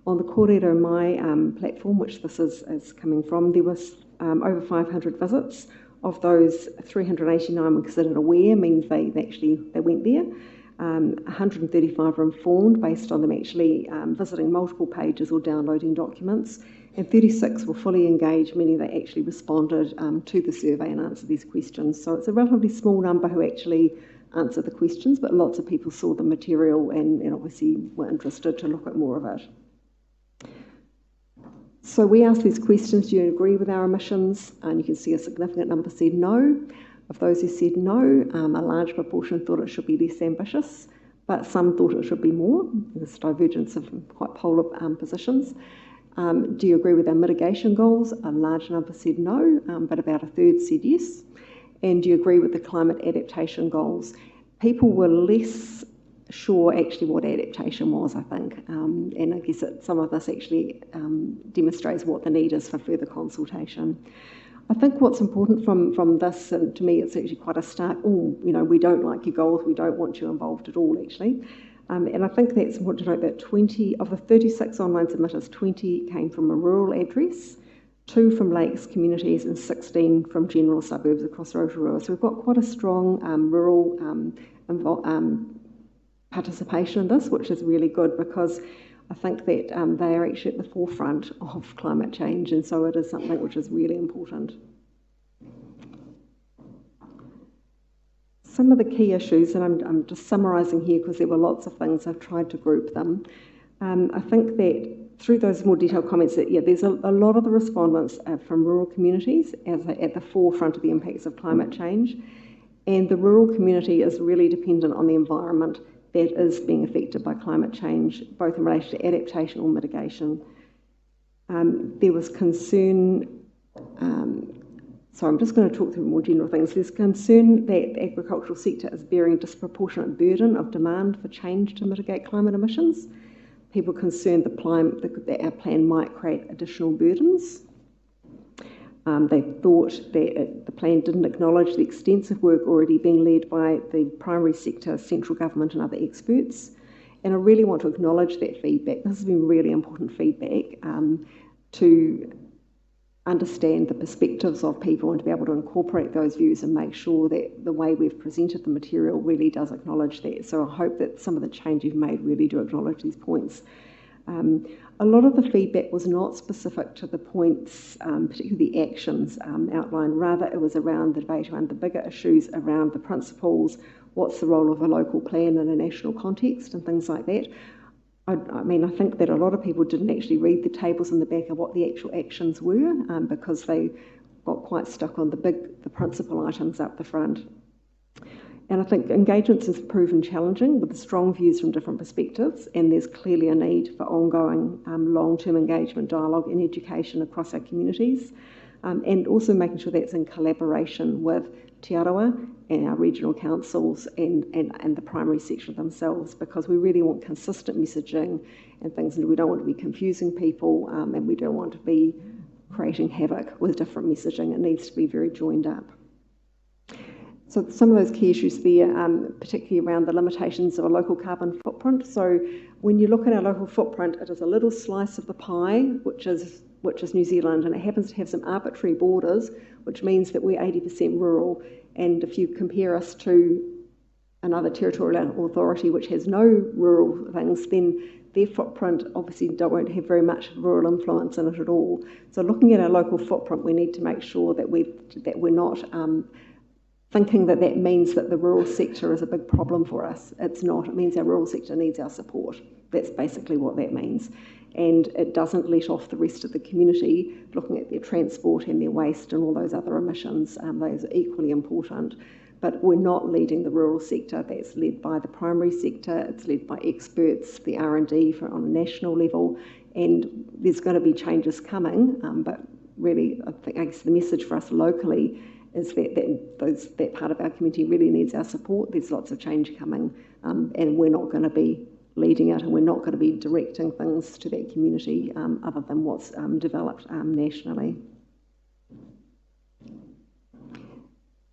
On the Kōrero Mai platform, which this is coming from, there was over 500 visits. Of those, 389 were considered aware, means they went there. 135 were informed based on them actually visiting multiple pages or downloading documents, and 36 were fully engaged, meaning they actually responded to the survey and answered these questions. So it's a relatively small number who actually answered the questions, but lots of people saw the material and obviously were interested to look at more of it. So we asked these questions: do you agree with our emissions? And you can see a significant number said no. Of those who said no, a large proportion thought it should be less ambitious, but some thought it should be more. There's divergence of quite polar positions. Do you agree with our mitigation goals? A large number said no, but about a third said yes. And do you agree with the climate adaptation goals? People were less sure actually what adaptation was, I think, and I guess some of this actually demonstrates what the need is for further consultation. I think what's important from this, and to me it's actually quite a stark, we don't like your goals, we don't want you involved at all, actually. And I think that's important to note that 20 of the 36 online submitters, 20 came from a rural address, 2 from lakes communities, and 16 from general suburbs across Rotorua. So we've got quite a strong rural participation in this, which is really good because I think that they are actually at the forefront of climate change, and so it is something which is really important. Some of the key issues, and I'm just summarising here because there were lots of things, I've tried to group them. I think that through those more detailed comments that, there's a lot of the respondents from rural communities at the forefront of the impacts of climate change, and the rural community is really dependent on the environment that is being affected by climate change, both in relation to adaptation or mitigation. There was concern, so I'm just going to talk through more general things. There's concern that the agricultural sector is bearing a disproportionate burden of demand for change to mitigate climate emissions. People concerned that our plan might create additional burdens. They thought that the plan didn't acknowledge the extensive work already being led by the primary sector, central government and other experts. And I really want to acknowledge that feedback. This has been really important feedback to understand the perspectives of people and to be able to incorporate those views and make sure that the way we've presented the material really does acknowledge that. So I hope that some of the change you've made really do acknowledge these points. A lot of the feedback was not specific to the points, particularly the actions outlined. Rather, it was around the debate around the bigger issues, around the principles, what's the role of a local plan in a national context and things like that. I think that a lot of people didn't actually read the tables in the back of what the actual actions were because they got quite stuck on the principal items up the front. And I think engagements has proven challenging with strong views from different perspectives, and there's clearly a need for ongoing long-term engagement, dialogue and education across our communities, and also making sure that's in collaboration with Te Arawa and our regional councils and the primary sector themselves, because we really want consistent messaging and things, and we don't want to be confusing people, and we don't want to be creating havoc with different messaging. It needs to be very joined up. So some of those key issues there, particularly around the limitations of a local carbon footprint. So when you look at our local footprint, it is a little slice of the pie, which is New Zealand, and it happens to have some arbitrary borders, which means that we're 80% rural. And if you compare us to another territorial authority which has no rural things, then their footprint obviously won't have very much rural influence in it at all. So looking at our local footprint, we need to make sure that we're not thinking that means that the rural sector is a big problem for us. It's not. It means our rural sector needs our support. That's basically what that means. And it doesn't let off the rest of the community looking at their transport and their waste and all those other emissions. Those are equally important. But we're not leading the rural sector. That's led by the primary sector. It's led by experts, the R&D on a national level. And there's going to be changes coming. But really, I guess the message for us locally is that part of our community really needs our support. There's lots of change coming, and we're not going to be leading it, and we're not going to be directing things to that community other than what's developed nationally.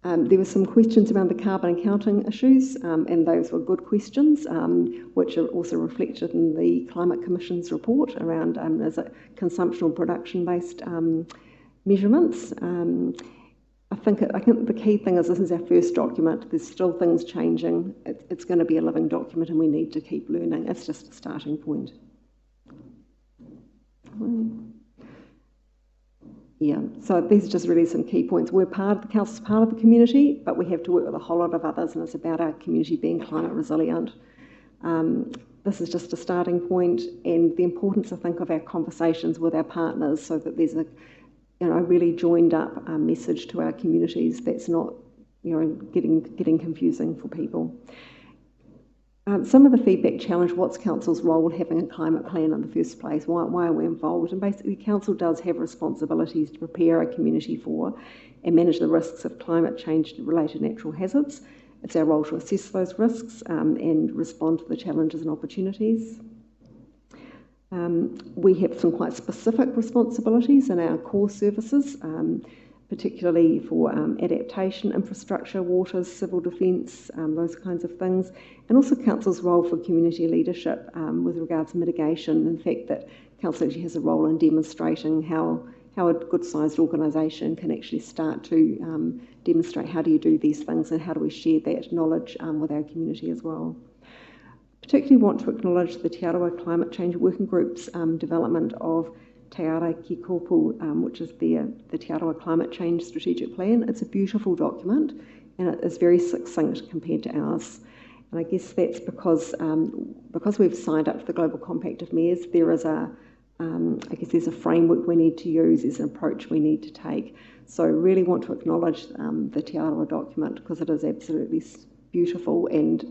There were some questions around the carbon accounting issues, and those were good questions, which are also reflected in the Climate Commission's report around is it consumption or production-based measurements. I think the key thing is this is our first document. There's still things changing. It's going to be a living document, and we need to keep learning. It's just a starting point. Yeah, so these are just really some key points. We're the council's part of the community, but we have to work with a whole lot of others, and it's about our community being climate resilient. This is just a starting point, and the importance, I think, of our conversations with our partners so that there's a really joined up message to our communities that's not, getting confusing for people. Some of the feedback challenged what's council's role having a climate plan in the first place? Why are we involved? And basically, council does have responsibilities to prepare our community for and manage the risks of climate change-related natural hazards. It's our role to assess those risks and respond to the challenges and opportunities. We have some quite specific responsibilities in our core services, particularly for adaptation, infrastructure, waters, civil defence, those kinds of things, and also council's role for community leadership with regards to mitigation. In fact, that council actually has a role in demonstrating how how a good-sized organisation can actually start to demonstrate how do you do these things and how do we share that knowledge with our community as well. Particularly want to acknowledge the Te Arawa Climate Change Working Group's development of Te Ara Ki Kōpū, which is the Te Arawa Climate Change Strategic Plan. It's a beautiful document and it is very succinct compared to ours. And I guess that's because we've signed up to the Global Compact of Mayors, there is there's a framework we need to use, there's an approach we need to take. So really want to acknowledge the Te Arawa document because it is absolutely beautiful and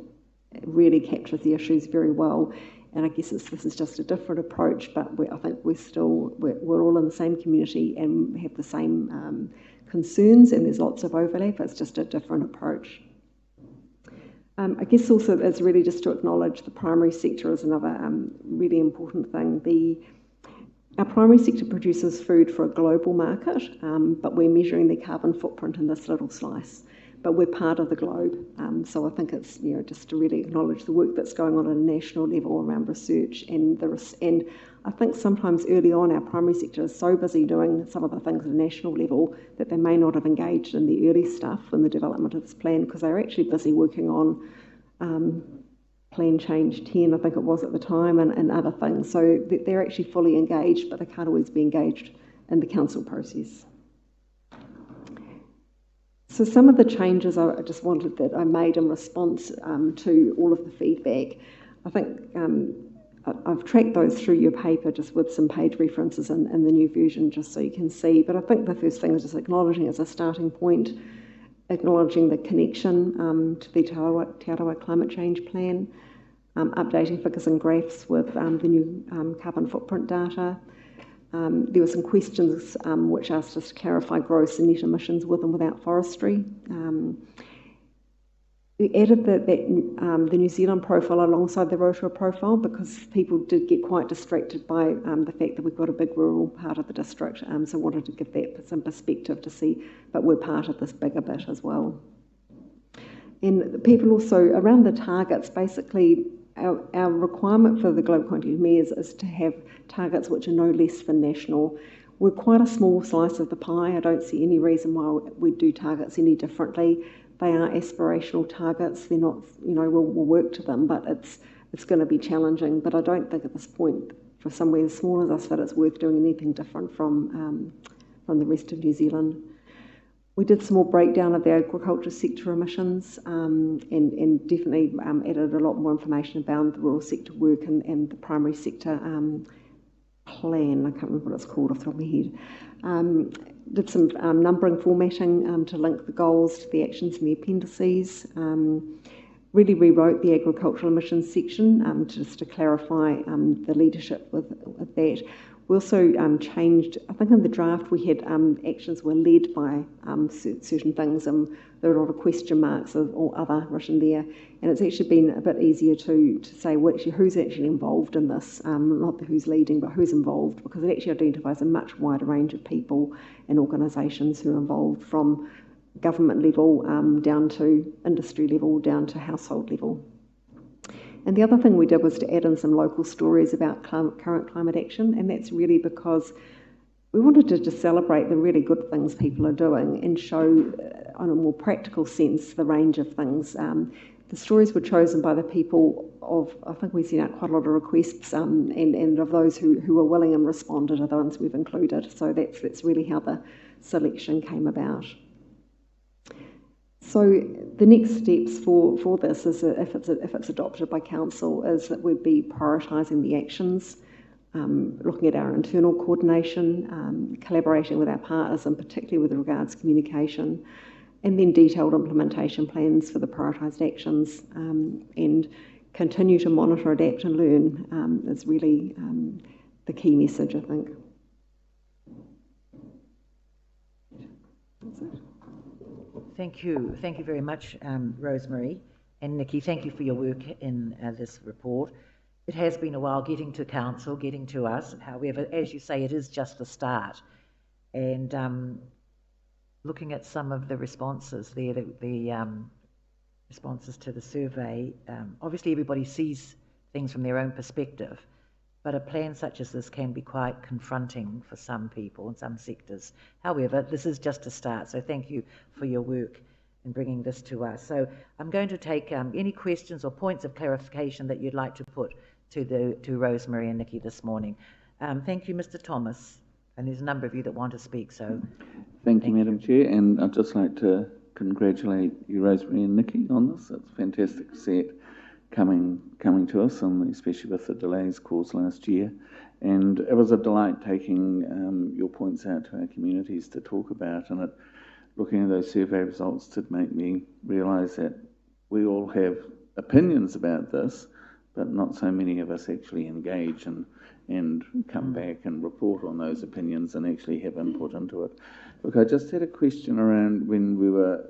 it really captures the issues very well. And I guess this is just a different approach, but I think we're all in the same community and have the same concerns, and there's lots of overlap. It's just a different approach. I guess also it's really just to acknowledge the primary sector is another really important thing. Our primary sector produces food for a global market, but we're measuring the carbon footprint in this little slice. But we're part of the globe, so I think it's just to really acknowledge the work that's going on at a national level around research and I think sometimes early on our primary sector is so busy doing some of the things at a national level that they may not have engaged in the early stuff in the development of this plan because they're actually busy working on Plan Change 10, I think it was at the time, and other things. So they're actually fully engaged, but they can't always be engaged in the council process. So some of the changes I just wanted that I made in response to all of the feedback, I think I've tracked those through your paper just with some page references in the new version just so you can see. But I think the first thing is just acknowledging as a starting point, acknowledging the connection to the Te Arawa Climate Change Plan, updating figures and graphs with the new carbon footprint data. There were some questions which asked us to clarify gross and net emissions with and without forestry. We added the New Zealand profile alongside the Rotorua profile because people did get quite distracted by the fact that we've got a big rural part of the district, so wanted to give that some perspective to see, but we're part of this bigger bit as well. And the people also, around the targets, basically our requirement for the Global Compact of Mayors is to have targets which are no less than national. We're quite a small slice of the pie. I don't see any reason why we do targets any differently. They are aspirational targets. They're not, we'll work to them, but it's going to be challenging. But I don't think at this point, for somewhere as small as us, that it's worth doing anything different from the rest of New Zealand. We did some more breakdown of the agriculture sector emissions and definitely added a lot more information about the rural sector work and the primary sector plan. I can't remember what it's called off the top of my head. Did some numbering formatting to link the goals to the actions in the appendices. Really rewrote the agricultural emissions section just to clarify the leadership with that. We also changed, I think in the draft we had actions were led by certain things and there are a lot of question marks or other written there, and it's actually been a bit easier to say who's actually involved in this, not who's leading but who's involved, because it actually identifies a much wider range of people and organisations who are involved, from government level down to industry level down to household level. And the other thing we did was to add in some local stories about current climate action, and that's really because we wanted to just celebrate the really good things people are doing and show, on a more practical sense, the range of things. The stories were chosen by the people of, I think we sent out quite a lot of requests, and of those who were willing and responded are the ones we've included. So that's really how the selection came about. So the next steps for this is if it's adopted by council is that we'd be prioritising the actions, looking at our internal coordination, collaborating with our partners, and particularly with regards to communication, and then detailed implementation plans for the prioritised actions, and continue to monitor, adapt and learn is really the key message, I think. That's it. Thank you very much, Rosemary, and Nikki. Thank you for your work in this report. It has been a while getting to council, getting to us. However, as you say, it is just a start. And looking at some of the responses there, the responses to the survey, obviously everybody sees things from their own perspective, but a plan such as this can be quite confronting for some people in some sectors. However, this is just a start, so thank you for your work in bringing this to us. So I'm going to take any questions or points of clarification that you'd like to put to Rosemary and Nikki this morning. Thank you, Mr. Thomas, and there's a number of you that want to speak, so. Thank you, Madam Chair, and I'd just like to congratulate you, Rosemary and Nikki, on this. It's a fantastic set coming to us, and especially with the delays caused last year. And it was a delight taking your points out to our communities to talk about, and looking at those survey results did make me realise that we all have opinions about this, but not so many of us actually engage and come back and report on those opinions and actually have input into it. Look, I just had a question around when we were,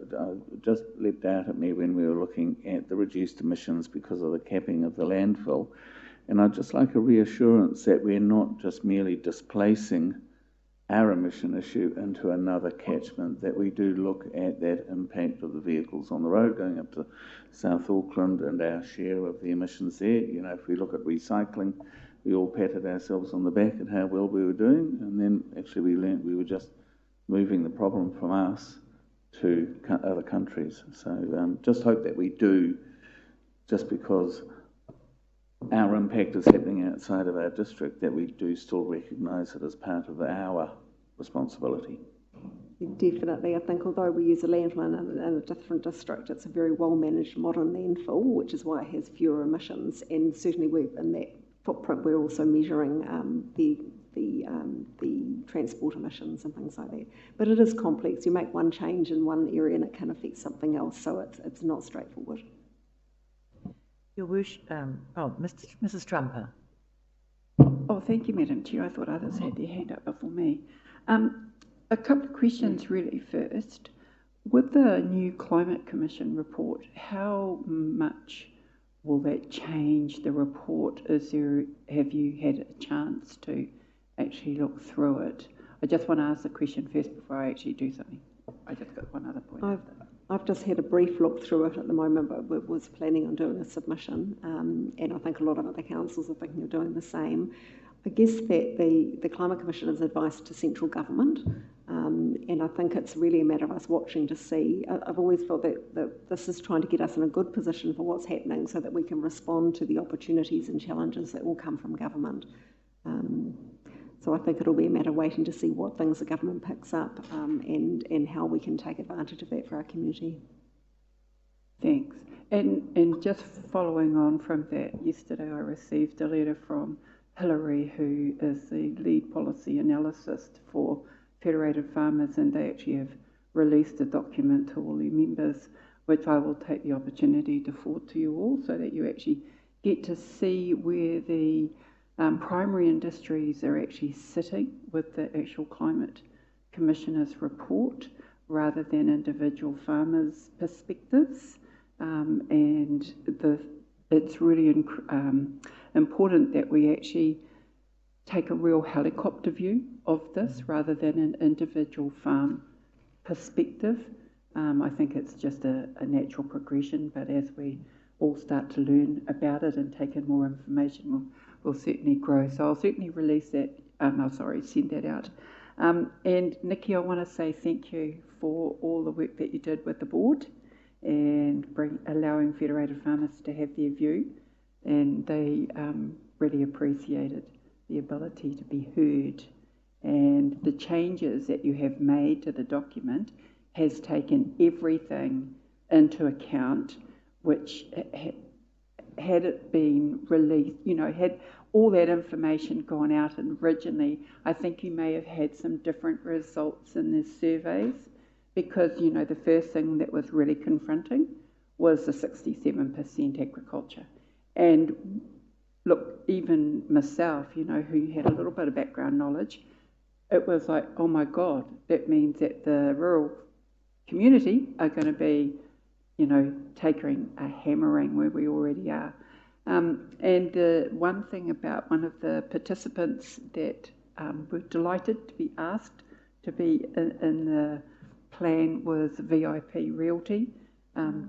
just leapt out at me when we were looking at the reduced emissions because of the capping of the landfill. And I'd just like a reassurance that we're not just merely displacing our emission issue into another catchment, that we do look at that impact of the vehicles on the road going up to South Auckland and our share of the emissions there. You know, if we look at recycling, we all patted ourselves on the back at how well we were doing, and then actually we learnt we were just moving the problem from us to other countries. So just hope that we do, just because our impact is happening outside of our district, that we do still recognise it as part of our responsibility. Definitely. I think although we use a landfill in a different district, it's a very well-managed modern landfill, which is why it has fewer emissions. And certainly in that footprint, we're also measuring the transport emissions and things like that. But it is complex. You make one change in one area and it can affect something else, so it's not straightforward. Your wish, Mrs. Trumper. Oh, thank you, Madam Chair. I thought others had their hand up before me. A couple of questions really first. With the new Climate Commission report, how much will that change the report? Have you had a chance to actually look through it? I just want to ask the question first before I actually do something. I just got one other point. I've just had a brief look through it at the moment, but was planning on doing a submission, and I think a lot of other councils are thinking of doing the same. I guess that the Climate Commission is advice to central government, and I think it's really a matter of us watching to see. I've always felt that this is trying to get us in a good position for what's happening so that we can respond to the opportunities and challenges that will come from government. So I think it'll be a matter of waiting to see what things the government picks up and how we can take advantage of that for our community. Thanks. And just following on from that, yesterday I received a letter from Hilary, who is the lead policy analyst for Federated Farmers, and they actually have released a document to all their members, which I will take the opportunity to forward to you all so that you actually get to see where the primary industries are actually sitting with the actual Climate Commissioner's report rather than individual farmers' perspectives. And it's really important that we actually take a real helicopter view of this rather than an individual farm perspective. I think it's just a natural progression, but as we all start to learn about it and take in more information, we'll certainly grow. So I'll certainly release that, send that out. And Nikki, I want to say thank you for all the work that you did with the board and allowing Federated Farmers to have their view. And they really appreciated the ability to be heard. And the changes that you have made to the document has taken everything into account, which had it been released, had all that information gone out originally, I think you may have had some different results in the surveys, because, the first thing that was really confronting was the 67% agriculture. And look, even myself, who had a little bit of background knowledge, it was like, oh my God, that means that the rural community are going to be, taking a hammering where we already are. And the one thing about one of the participants that were delighted to be asked to be in the plan was VIP Realty.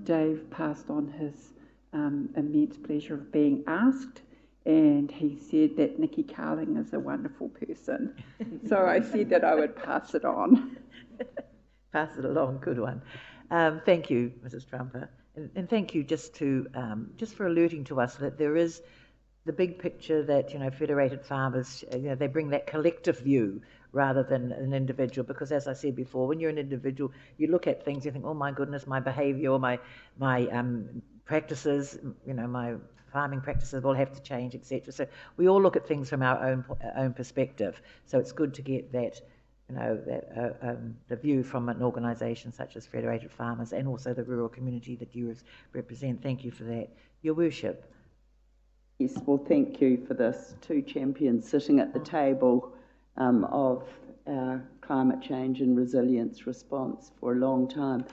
Dave passed on his immense pleasure of being asked, and he said that Nikki Carling is a wonderful person. So I said that I would pass it on. Pass it along, good one. Thank you, Mrs. Trumper, and thank you just for alerting to us that there is the big picture that, you know, federated farmers, you know, they bring that collective view rather than an individual, because as I said before, when you're an individual, you look at things, you think, oh my goodness, my behaviour, my practices, you know, my farming practices will have to change, etc. So we all look at things from our own perspective. So it's good to get that, you know, the view from an organisation such as Federated Farmers and also the rural community that you represent. Thank you for that. Your Worship. Yes, well, thank you for this. Two champions sitting at the table of our climate change and resilience response for a long time.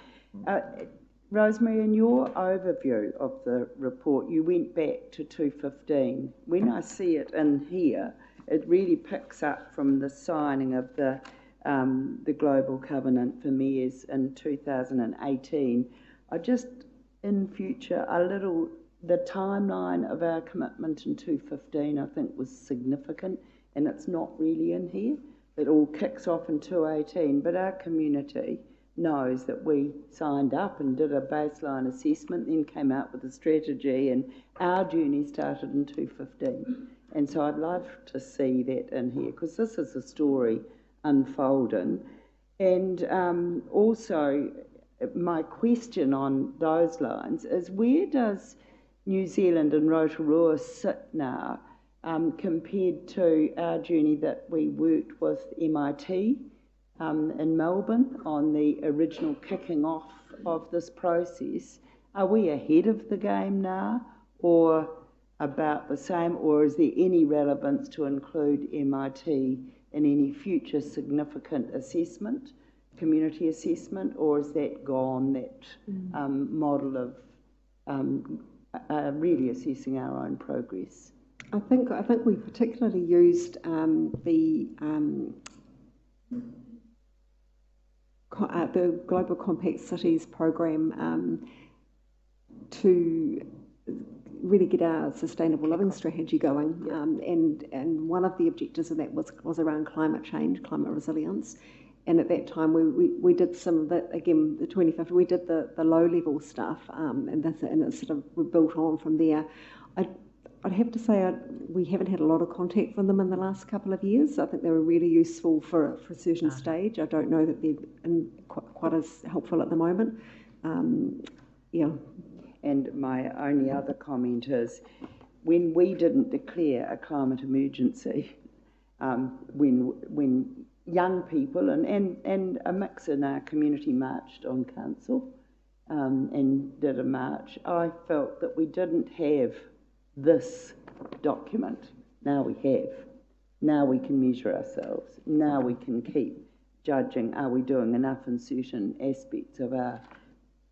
Rosemary, in your overview of the report, you went back to 2015. When I see it in here, it really picks up from the signing of the Global Covenant for Mayors in 2018. I just, in future, the timeline of our commitment in 2015, I think, was significant, and it's not really in here. It all kicks off in 2018, but our community knows that we signed up and did a baseline assessment, then came out with a strategy, and our journey started in 2015. And so I'd love to see that in here, because this is a story unfolding. And also, my question on those lines is, where does New Zealand and Rotorua sit now compared to our journey that we worked with MIT in Melbourne on the original kicking off of this process? Are we ahead of the game now, or about the same, or is there any relevance to include MIT in any future significant assessment, community assessment, or is that gone, that model of really assessing our own progress? I think we particularly used the Global Compact Cities program to really get our sustainable living strategy going, and one of the objectives of that was around climate change, climate resilience. And at that time, we did some of that, again, the 2050, we did the low-level stuff, and it's sort of, we built on from there. I'd have to say we haven't had a lot of contact from them in the last couple of years. I think they were really useful for a certain stage. I don't know that they're quite as helpful at the moment. Yeah. And my only other comment is, when we didn't declare a climate emergency, when young people and a mix in our community marched on council and did a march, I felt that we didn't have this document. Now we have. Now we can measure ourselves. Now we can keep judging, are we doing enough in certain aspects of our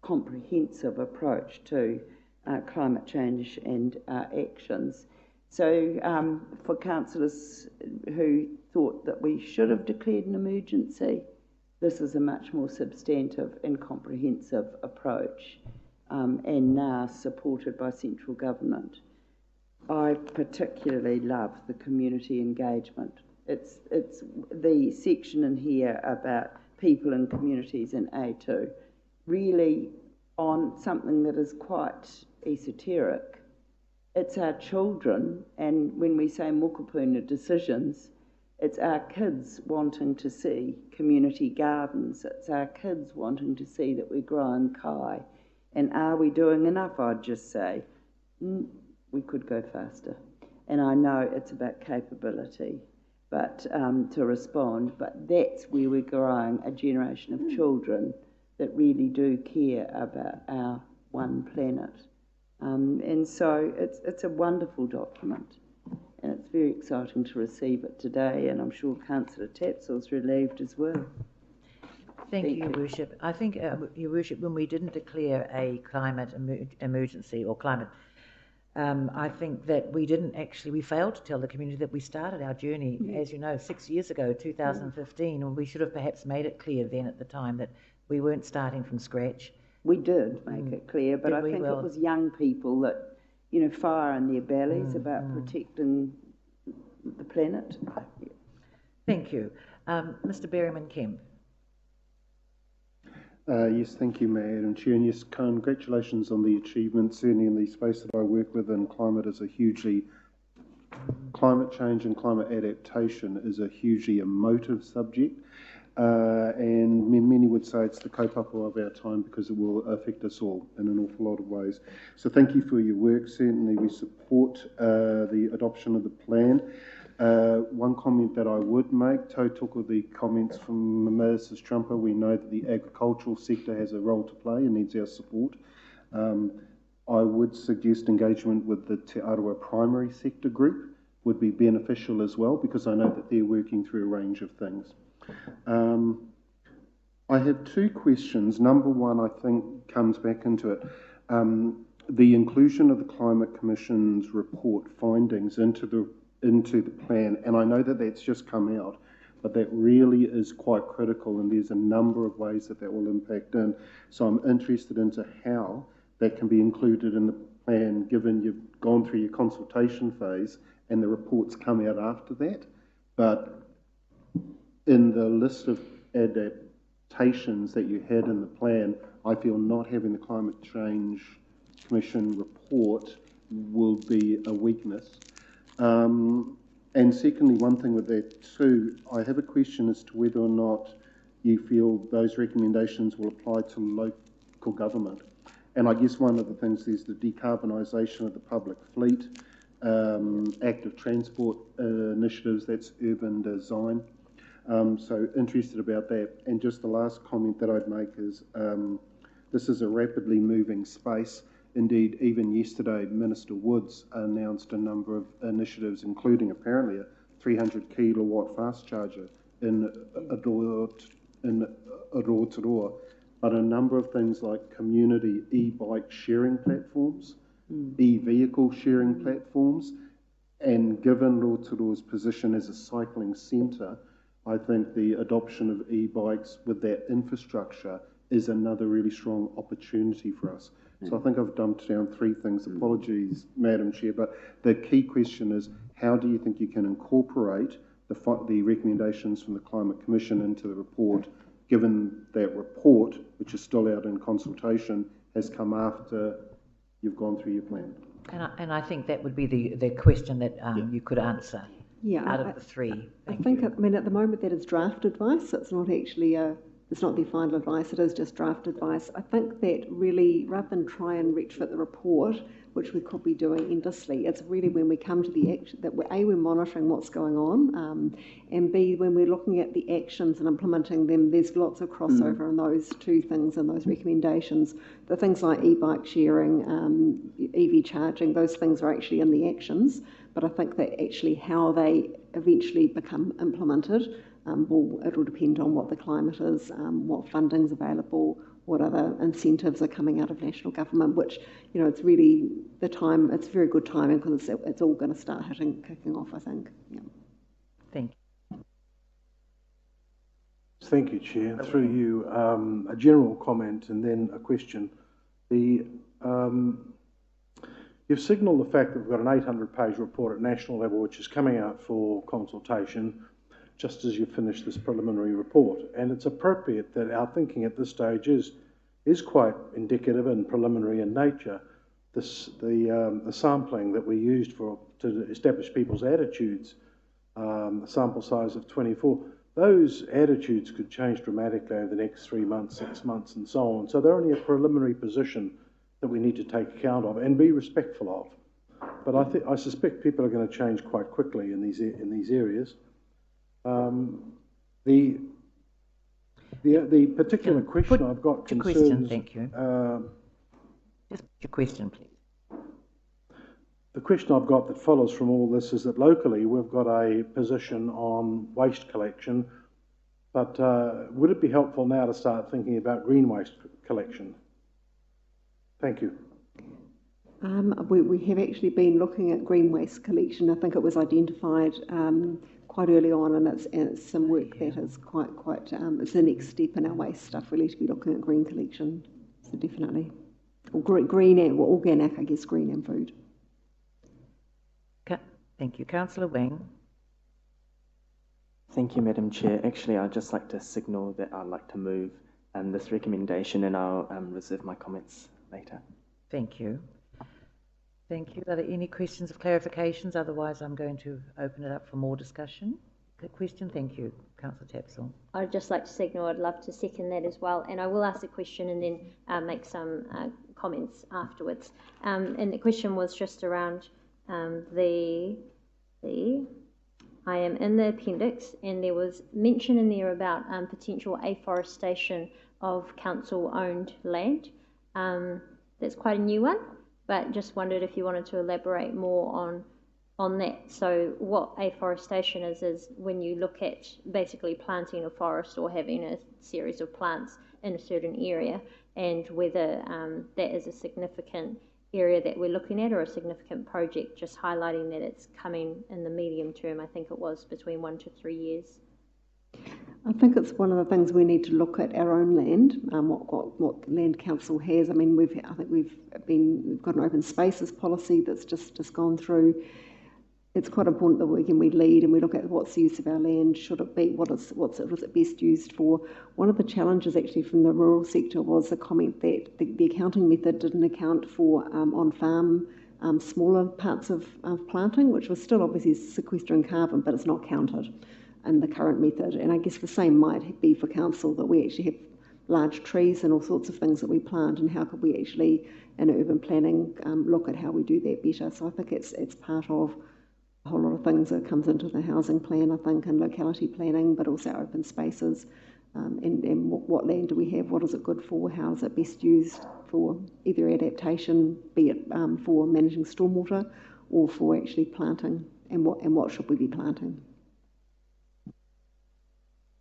comprehensive approach to climate change and our actions. So for councillors who thought that we should have declared an emergency, this is a much more substantive and comprehensive approach, and now supported by central government. I particularly love the community engagement. It's the section in here about people and communities in A2, really on something that is quite esoteric. It's our children, and when we say mokopuna decisions, it's our kids wanting to see community gardens. It's our kids wanting to see that we're growing kai. And are we doing enough? I'd just say, we could go faster. And I know it's about capability, but to respond, but that's where we're growing a generation of children that really do care about our one planet. And so it's a wonderful document, and it's very exciting to receive it today, and I'm sure Councillor Tapsell's relieved as well. Thank you, Your Worship. I think, Your Worship, when we didn't declare a climate emergency or climate, I think that we failed to tell the community that we started our journey, as you know, 6 years ago, 2015, and we should have perhaps made it clear then at the time that we weren't starting from scratch. We did make it clear, but I think it was young people that, fire in their bellies about protecting the planet. Thank you. Mr. Berryman Kemp. Yes, thank you, Madam Chair. And yes, congratulations on the achievement. Certainly in the space that I work within, climate change and climate adaptation is a hugely emotive subject. And many would say it's the kaupapa of our time because it will affect us all in an awful lot of ways. So thank you for your work. Certainly we support the adoption of the plan. One comment that I would make, took of the comments from Mrs. Trumper, we know that the agricultural sector has a role to play and needs our support. I would suggest engagement with the Te Arawa primary sector group would be beneficial as well, because I know that they're working through a range of things. I have two questions. Number one, I think, comes back into it. The inclusion of the Climate Commission's report findings into the plan, and I know that that's just come out, but that really is quite critical, and there's a number of ways that will impact in. So I'm interested into how that can be included in the plan, given you've gone through your consultation phase and the reports come out after that. But in the list of adaptations that you had in the plan, I feel not having the Climate Change Commission report will be a weakness. And secondly, one thing with that too, I have a question as to whether or not you feel those recommendations will apply to local government. And I guess one of the things is the decarbonisation of the public fleet, active transport initiatives, that's urban design. So interested about that. And just the last comment that I'd make is this is a rapidly moving space. Indeed, even yesterday, Minister Woods announced a number of initiatives, including apparently a 300 kilowatt fast charger in Rotorua, but a number of things like community e-bike sharing platforms, e-vehicle sharing platforms, and given Rotorua's position as a cycling centre, I think the adoption of e-bikes with that infrastructure is another really strong opportunity for us. So I think I've dumped down three things. Apologies, Madam Chair, but the key question is, how do you think you can incorporate the recommendations from the Climate Commission into the report, given that report, which is still out in consultation, has come after you've gone through your plan? And I think that would be the question that you could answer out of the three. I think at the moment that is draft advice, so it's not actually it's not the final advice, it is just draft advice. I think that really, rather than try and retrofit the report, which we could be doing endlessly, it's really when we come to the action that we're monitoring what's going on, and B, when we're looking at the actions and implementing them, there's lots of crossover in those two things and those recommendations. The things like e-bike sharing, EV charging, those things are actually in the actions, but I think that actually how they eventually become implemented, it'll depend on what the climate is, what funding's available, what other incentives are coming out of national government, which, it's really the time, it's very good timing because it's all going to start kicking off, I think. Yeah. Thank you. Thank you, Chair. Through you, a general comment and then a question. You've signalled the fact that we've got an 800-page report at national level which is coming out for consultation just as you finish this preliminary report. And it's appropriate that our thinking at this stage is quite indicative and preliminary in nature. The sampling that we used to establish people's attitudes, a sample size of 24, those attitudes could change dramatically over the next 3 months, 6 months, and so on. So they're only a preliminary position that we need to take account of and be respectful of. But I suspect people are going to change quite quickly in these areas. The particular question I've got concerns... Your question, thank you. Just your question, please. The question I've got that follows from all this is that locally we've got a position on waste collection, but would it be helpful now to start thinking about green waste collection? Thank you. We have actually been looking at green waste collection. I think it was identified quite early on, and it's some work that is quite it's the next step in our waste stuff really, to be looking at green collection. So definitely, or green and organic, I guess, green and food. Thank you. Councillor Wang. Thank you, Madam Chair. Actually, I'd just like to signal that I'd like to move this recommendation, and I'll reserve my comments later. Thank you. Thank you. Are there any questions of clarifications? Otherwise, I'm going to open it up for more discussion. Good question. Thank you. Councillor Tapsell. I'd just like to signal I'd love to second that as well, and I will ask a question and then make some comments afterwards. And the question was just around I am in the appendix, and there was mention in there about potential afforestation of council-owned land. That's quite a new one, but just wondered if you wanted to elaborate more on that. So what afforestation is when you look at basically planting a forest or having a series of plants in a certain area, and whether that is a significant area that we're looking at or a significant project, just highlighting that it's coming in the medium term. I think it was between 1 to 3 years. I think it's one of the things we need to look at our own land, what land council has. I mean, we've got an open spaces policy that's just gone through. It's quite important that we lead and we look at what's the use of our land, should it be, what is it best used for. One of the challenges actually from the rural sector was the comment that the accounting method didn't account for on-farm smaller parts of planting, which was still obviously sequestering carbon, but it's not counted in the current method. And I guess the same might be for council, that we actually have large trees and all sorts of things that we plant, and how could we actually, in urban planning, look at how we do that better. So I think it's part of a whole lot of things that comes into the housing plan, I think, and locality planning, but also open spaces, and what land do we have, what is it good for, how is it best used for either adaptation, be it for managing stormwater or for actually planting, and what should we be planting.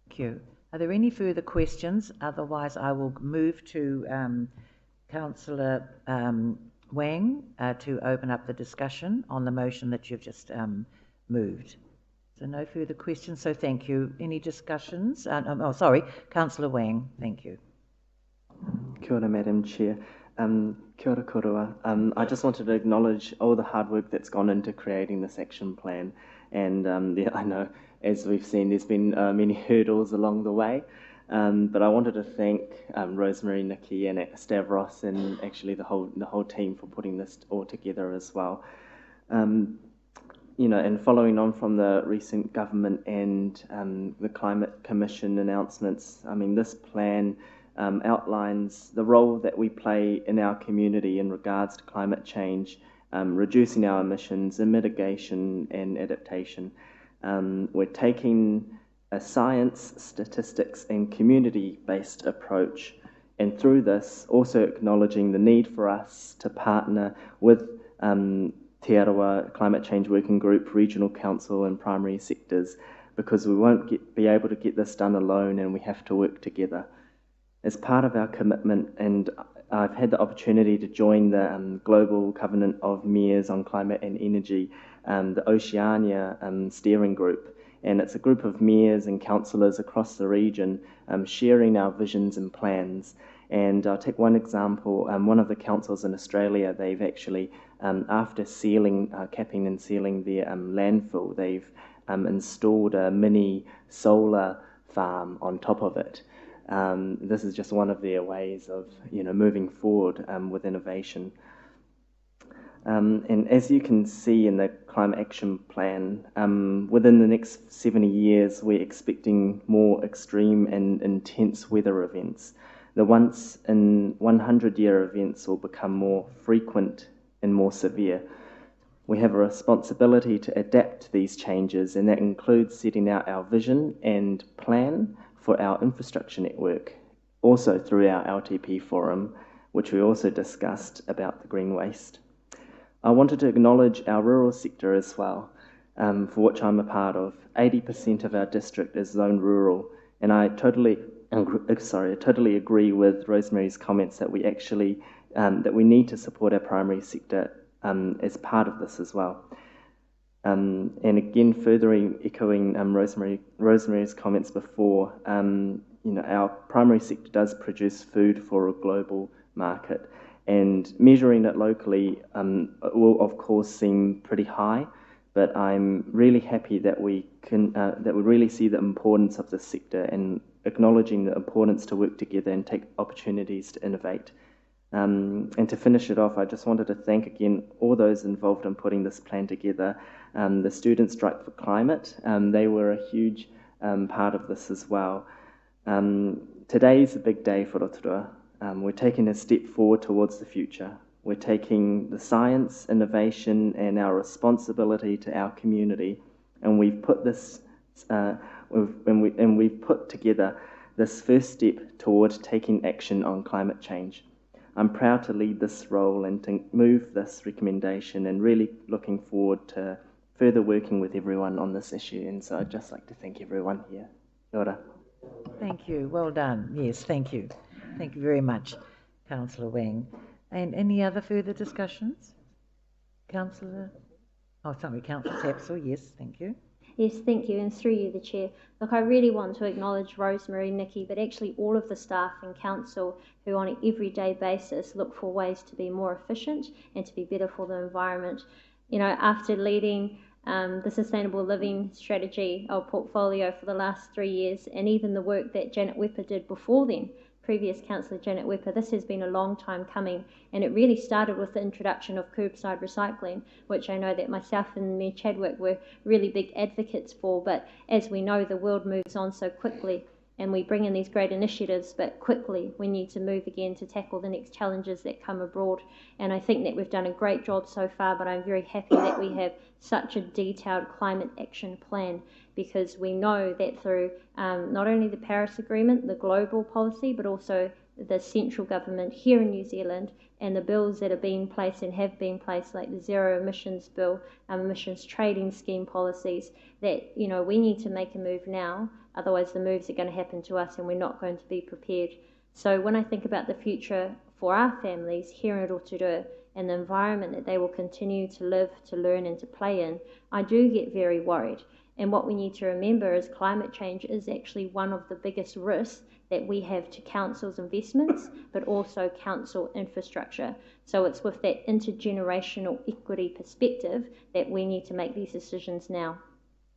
Thank you. Are there any further questions? Otherwise, I will move to Councillor Wang to open up the discussion on the motion that you've just moved. So no further questions, so thank you. Any discussions? Councillor Wang, thank you. Kia ora, Madam Chair. Kia ora korua. I just wanted to acknowledge all the hard work that's gone into creating this action plan, and I know, as we've seen, there's been many hurdles along the way. But I wanted to thank Rosemary, Nikki, and Stavros, and actually the whole team for putting this all together as well. And following on from the recent government and the Climate Commission announcements, I mean, this plan outlines the role that we play in our community in regards to climate change, reducing our emissions, and mitigation and adaptation. We're taking a science, statistics, and community-based approach, and through this also acknowledging the need for us to partner with Te Arawa Climate Change Working Group, Regional Council, and primary sectors, because we won't be able to get this done alone, and we have to work together. As part of our commitment, and I've had the opportunity to join the Global Covenant of Mayors on Climate and Energy, the Oceania Steering Group, and it's a group of mayors and councillors across the region sharing our visions and plans. And I'll take one example. One of the councils in Australia, they've actually, after capping and sealing their landfill, they've installed a mini solar farm on top of it. This is just one of their ways of moving forward with innovation. And as you can see in the Climate Action Plan, within the next 70 years, we're expecting more extreme and intense weather events. The once in 100-year events will become more frequent and more severe. We have a responsibility to adapt to these changes, and that includes setting out our vision and plan for our infrastructure network, also through our LTP forum, which we also discussed about the green waste. I wanted to acknowledge our rural sector as well, for which I'm a part of. 80% of our district is zoned rural, and I totally agree with Rosemary's comments that we actually that we need to support our primary sector as part of this as well. And again, further echoing Rosemary's comments before, our primary sector does produce food for a global market, and measuring it locally will of course seem pretty high, but I'm really happy that we really see the importance of this sector and acknowledging the importance to work together and take opportunities to innovate. And to finish it off, I just wanted to thank again all those involved in putting this plan together. The Student Strike for Climate, they were a huge part of this as well. Today is a big day for Rotorua. We're taking a step forward towards the future. We're taking the science, innovation, and our responsibility to our community, and we've put this, we've put together this first step toward taking action on climate change. I'm proud to lead this role and to move this recommendation, and really looking forward to further working with everyone on this issue. And so I'd just like to thank everyone here. Kia ora. Thank you. Well done. Yes, thank you. Thank you very much, Councillor Wang. And any other further discussions? Councillor Tapsell, yes, thank you. Yes, thank you, and through you, the Chair. Look, I really want to acknowledge Rosemary, Nikki, but actually all of the staff and council who on an everyday basis look for ways to be more efficient and to be better for the environment. You know, after leading the Sustainable Living Strategy or portfolio for the last 3 years, and even the work that Janet Wepper did before then, previous Councillor Janet Wepper, this has been a long time coming, and it really started with the introduction of curbside recycling, which I know that myself and Mayor Chadwick were really big advocates for. But as we know, the world moves on so quickly, and we bring in these great initiatives, but quickly we need to move again to tackle the next challenges that come abroad. And I think that we've done a great job so far, but I'm very happy that we have such a detailed climate action plan, because we know that through not only the Paris Agreement, the global policy, but also the central government here in New Zealand, and the bills that are being placed and have been placed, like the Zero Emissions Bill, emissions trading scheme policies, that, you know, we need to make a move now, otherwise the moves are going to happen to us and we're not going to be prepared. So when I think about the future for our families here in Rotorua and the environment that they will continue to live, to learn and to play in, I do get very worried. And what we need to remember is climate change is actually one of the biggest risks that we have to council's investments, but also council infrastructure. So it's with that intergenerational equity perspective that we need to make these decisions now.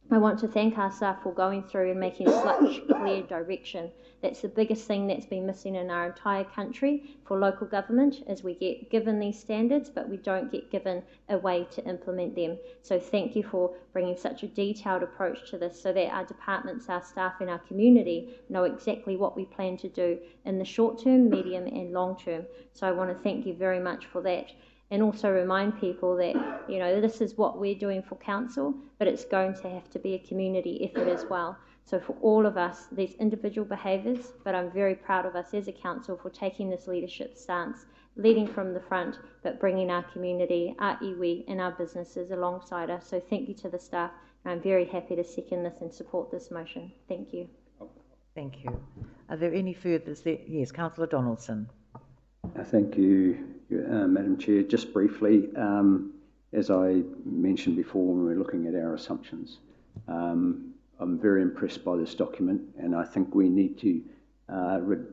I want to thank our staff for going through and making such clear direction. That's the biggest thing that's been missing in our entire country for local government, is we get given these standards, but we don't get given a way to implement them. So thank you for bringing such a detailed approach to this, so that our departments, our staff and our community know exactly what we plan to do in the short term, medium and long term. So I want to thank you very much for that. And also remind people that, you know, this is what we're doing for council, but it's going to have to be a community effort as well. So for all of us, there's individual behaviours, but I'm very proud of us as a council for taking this leadership stance, leading from the front, but bringing our community, our iwi and our businesses alongside us. So thank you to the staff, and I'm very happy to second this and support this motion. Thank you. Thank you. Are there any further? Yes, Councillor Donaldson. Thank you, Madam Chair. Just briefly, as I mentioned before when we were looking at our assumptions, I'm very impressed by this document, and I think we need to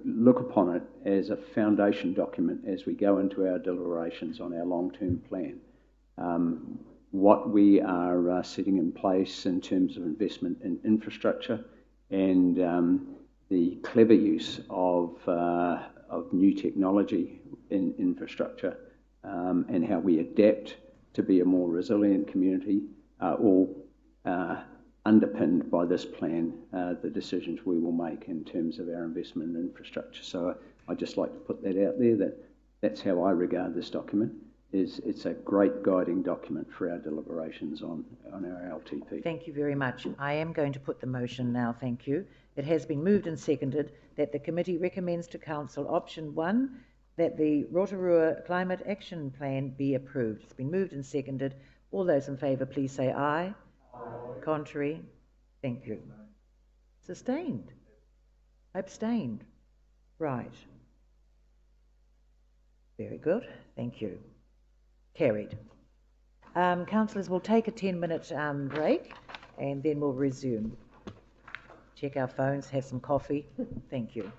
look upon it as a foundation document as we go into our deliberations on our long-term plan. What we are setting in place in terms of investment in infrastructure and the clever use of new technology in infrastructure and how we adapt to be a more resilient community are all underpinned by this plan, the decisions we will make in terms of our investment in infrastructure. So I'd just like to put that out there, that's how I regard this document. It's a great guiding document for our deliberations on our LTP. Thank you very much. I am going to put the motion now, thank you. It has been moved and seconded that the committee recommends to Council option 1 that the Rotorua Climate Action Plan be approved. It's been moved and seconded. All those in favour, please say aye. Aye. Contrary? Thank you. Sustained? Abstained? Right. Very good. Thank you. Carried. Councillors, we'll take a 10-minute break and then we'll resume. Check our phones, have some coffee. Thank you.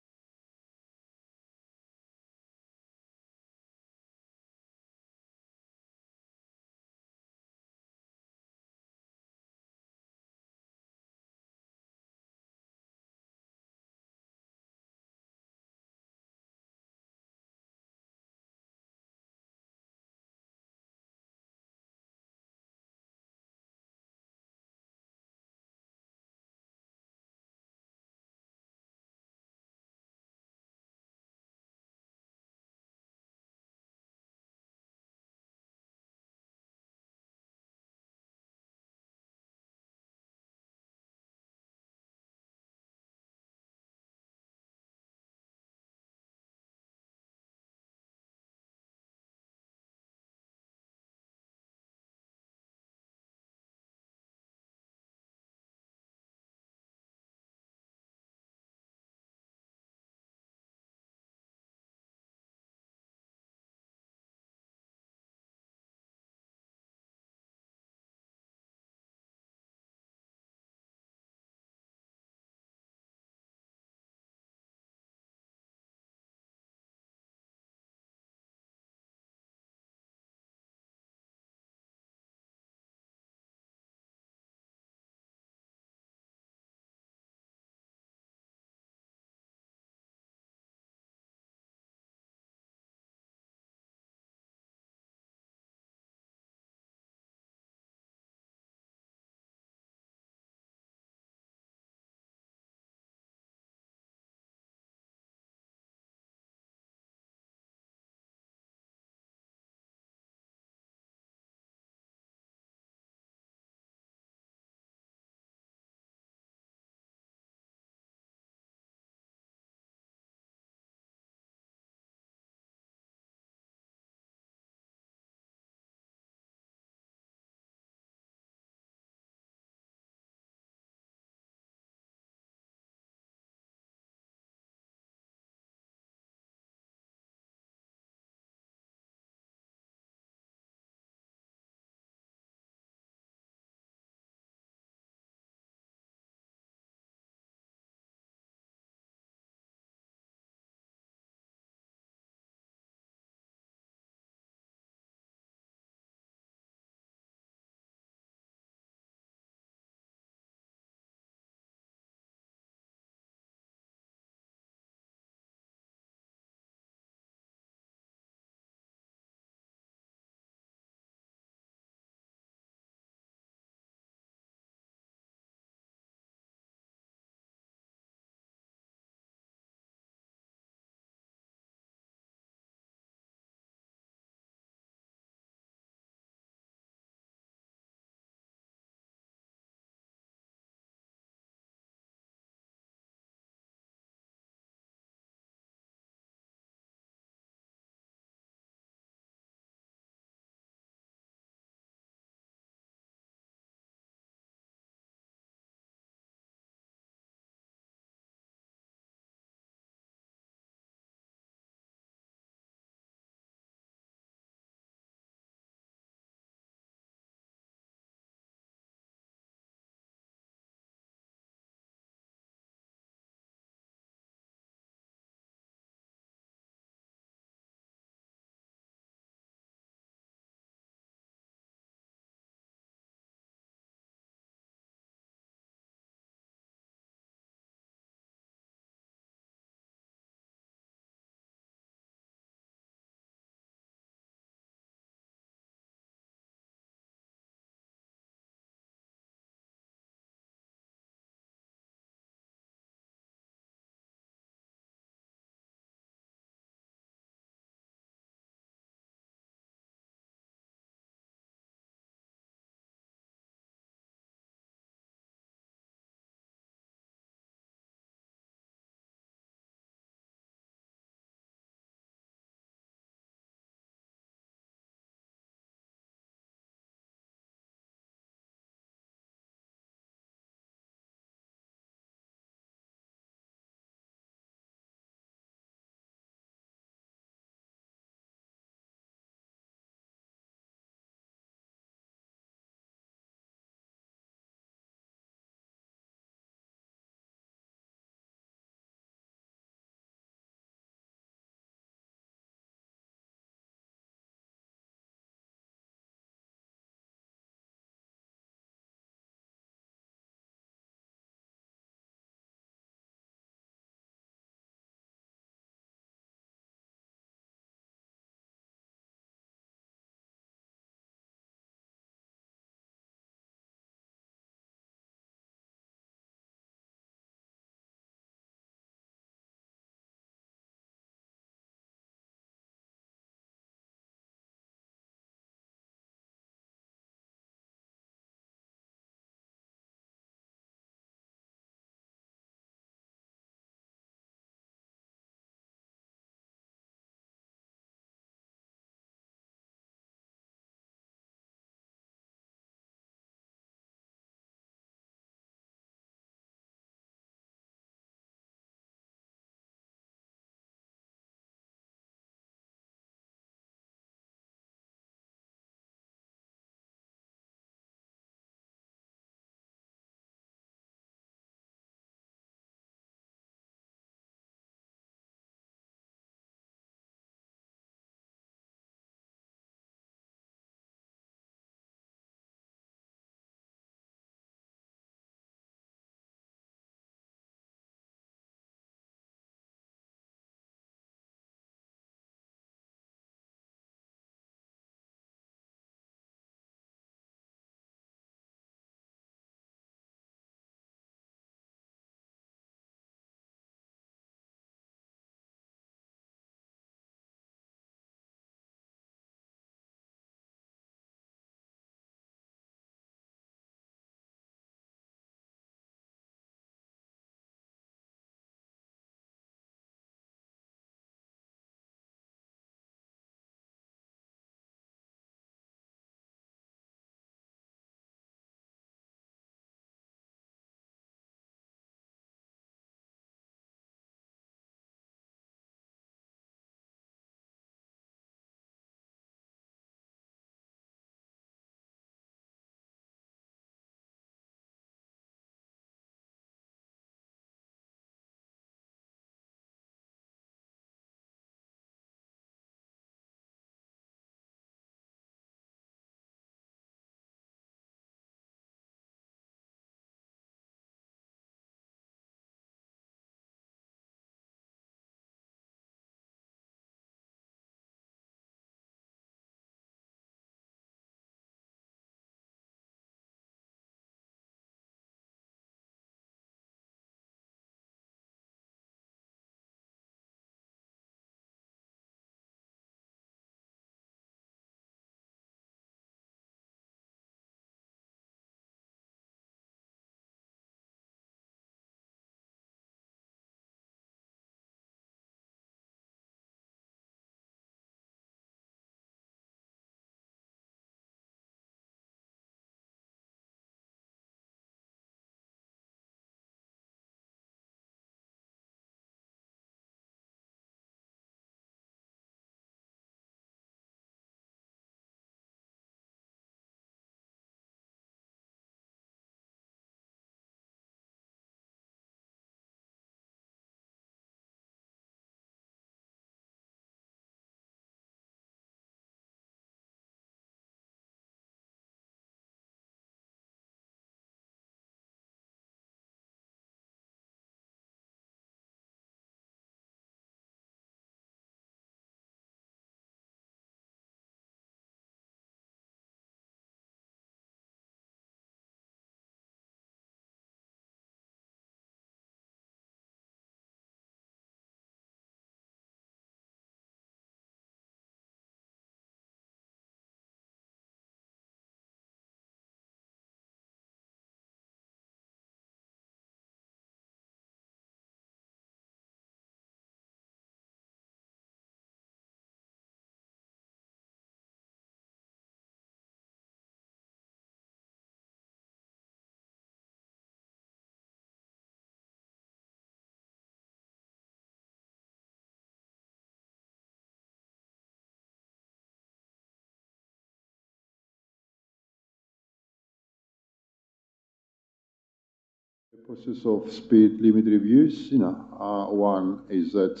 process of speed limit reviews. One is that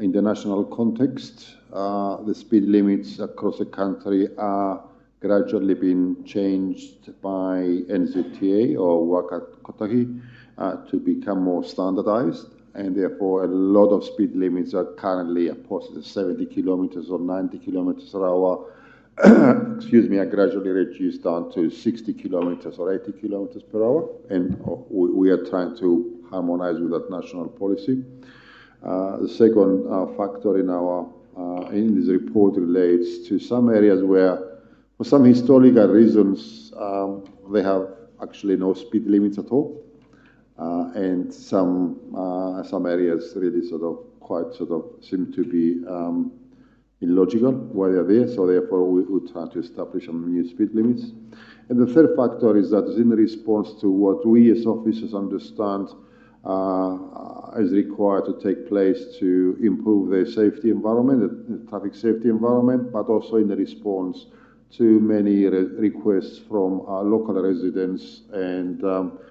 in the national context, the speed limits across the country are gradually being changed by NZTA or Waka Kotahi to become more standardized, and therefore a lot of speed limits are currently opposed 70 kilometers or 90 kilometers per hour excuse me, are gradually reduced down to 60 kilometers or 80 kilometers per hour, and we are trying to harmonize with that national policy. The second factor in this report relates to some areas where, for some historical reasons, they have actually no speed limits at all, and some areas really seem to be illogical why they're there, so therefore we try to establish some new speed limits. And the third factor is that in response to what we as officers understand is required to take place to improve the safety environment, the traffic safety environment, but also in the response to many requests from local residents and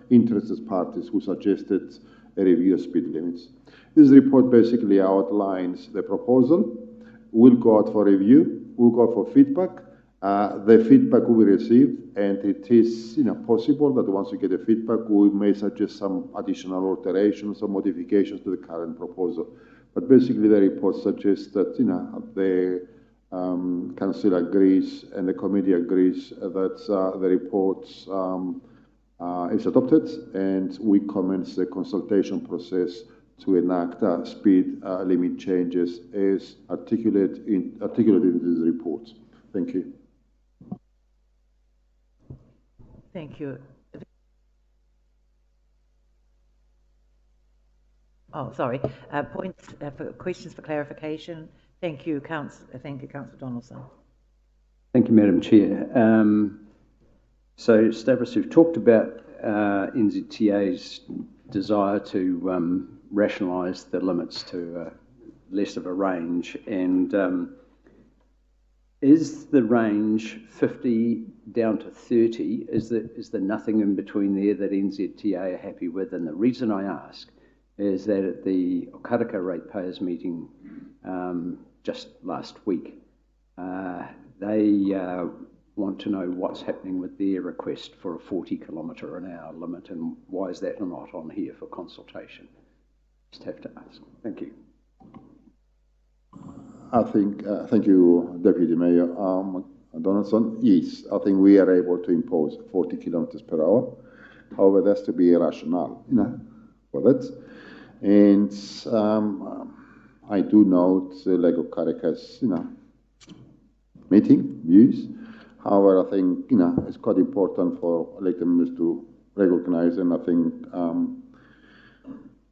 interested parties who suggested a review of speed limits. This report basically outlines the proposal. We'll go out for review, we'll go out for feedback. The feedback we received, and it is possible that once we get the feedback, we may suggest some additional alterations or modifications to the current proposal. But basically, the report suggests that the Council agrees and the committee agrees that the report is adopted, and we commence the consultation process to enact speed limit changes as articulated in this report. Thank you. Thank you. Oh, sorry. Points for questions for clarification. Thank you, Councillor Donaldson. Thank you, Madam Chair. So, Stavros, you've talked about NZTA's desire to rationalise the limits to less of a range, and is the range 50 down to 30? Is there nothing in between there that NZTA are happy with? And the reason I ask is that at the Okaraka ratepayers meeting just last week, they want to know what's happening with their request for a 40km/h limit, and why is that not on here for consultation? Just have to ask. Thank you. I think, thank you, Deputy Mayor Donaldson. Yes, I think we are able to impose 40 km/h. However, there has to be a rationale, for that. And I do note Lake Okaraka's, meeting views. However, I think, it's quite important for elected members to recognise, and I think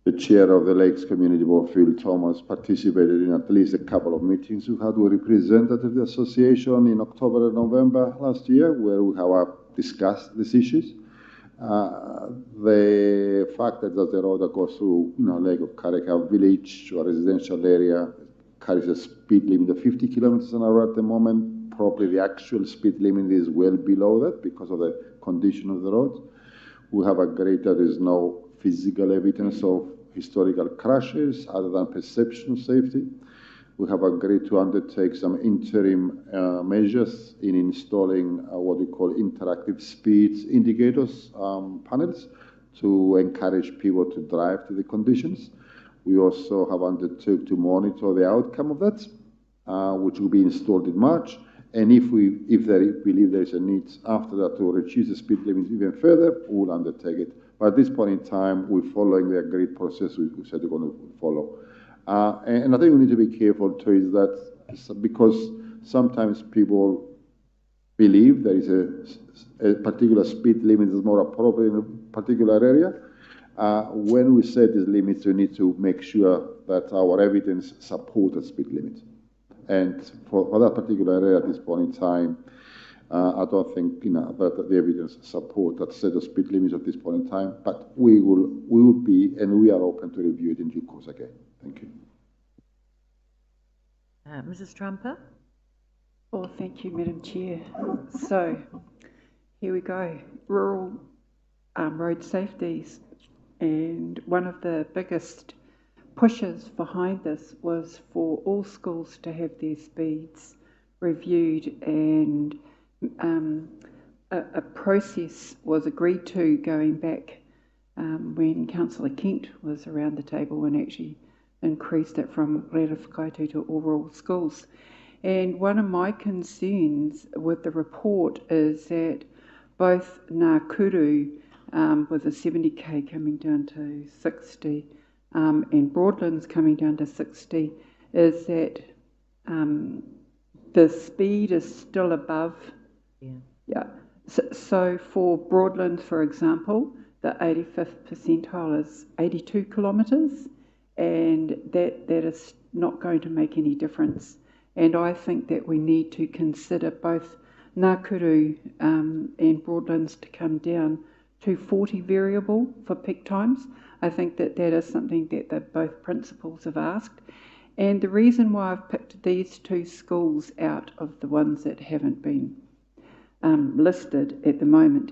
the chair of the Lakes Community Board, Phil Thomas, participated in at least a couple of meetings we had with representatives of the association in October and November last year, where we have discussed these issues. The fact that the road that goes through, Lake Okaraka village or residential area carries a speed limit of 50 km/h at the moment. Probably the actual speed limit is well below that because of the condition of the road. We have agreed that there is no physical evidence of historical crashes other than perception of safety. We have agreed to undertake some interim measures in installing what we call interactive speed indicators panels to encourage people to drive to the conditions. We also have undertook to monitor the outcome of that, which will be installed in March. And if we believe there is a need after that to reduce the speed limit even further, we will undertake it. But at this point in time, we're following the agreed process we said we're going to follow. And I think we need to be careful too, is that because sometimes people believe there is a particular speed limit is more appropriate in a particular area. When we set these limits, we need to make sure that our evidence supports the speed limit. And for that particular area at this point in time, I don't think that the evidence support that set of speed limits at this point in time. But we will be, and we are open to review it in due course again. Thank you. Mrs. Trumper. Oh, thank you, Madam Chair. So, here we go. Rural road safety and one of the biggest pushes behind this was for all schools to have their speeds reviewed, and a process was agreed to going back when Councillor Kent was around the table and actually increased it from rere whakaitu to overall schools. And one of my concerns with the report is that both Ngākuru with a 70k coming down to 60 and Broadlands coming down to 60 is that the speed is still above. Yeah. So for Broadlands, for example, the 85th percentile is 82 kilometres, and that is not going to make any difference. And I think that we need to consider both Ngākuru and Broadlands to come down to 40 variable for peak times. I think that is something that both principals have asked. And the reason why I've picked these two schools out of the ones that haven't been listed at the moment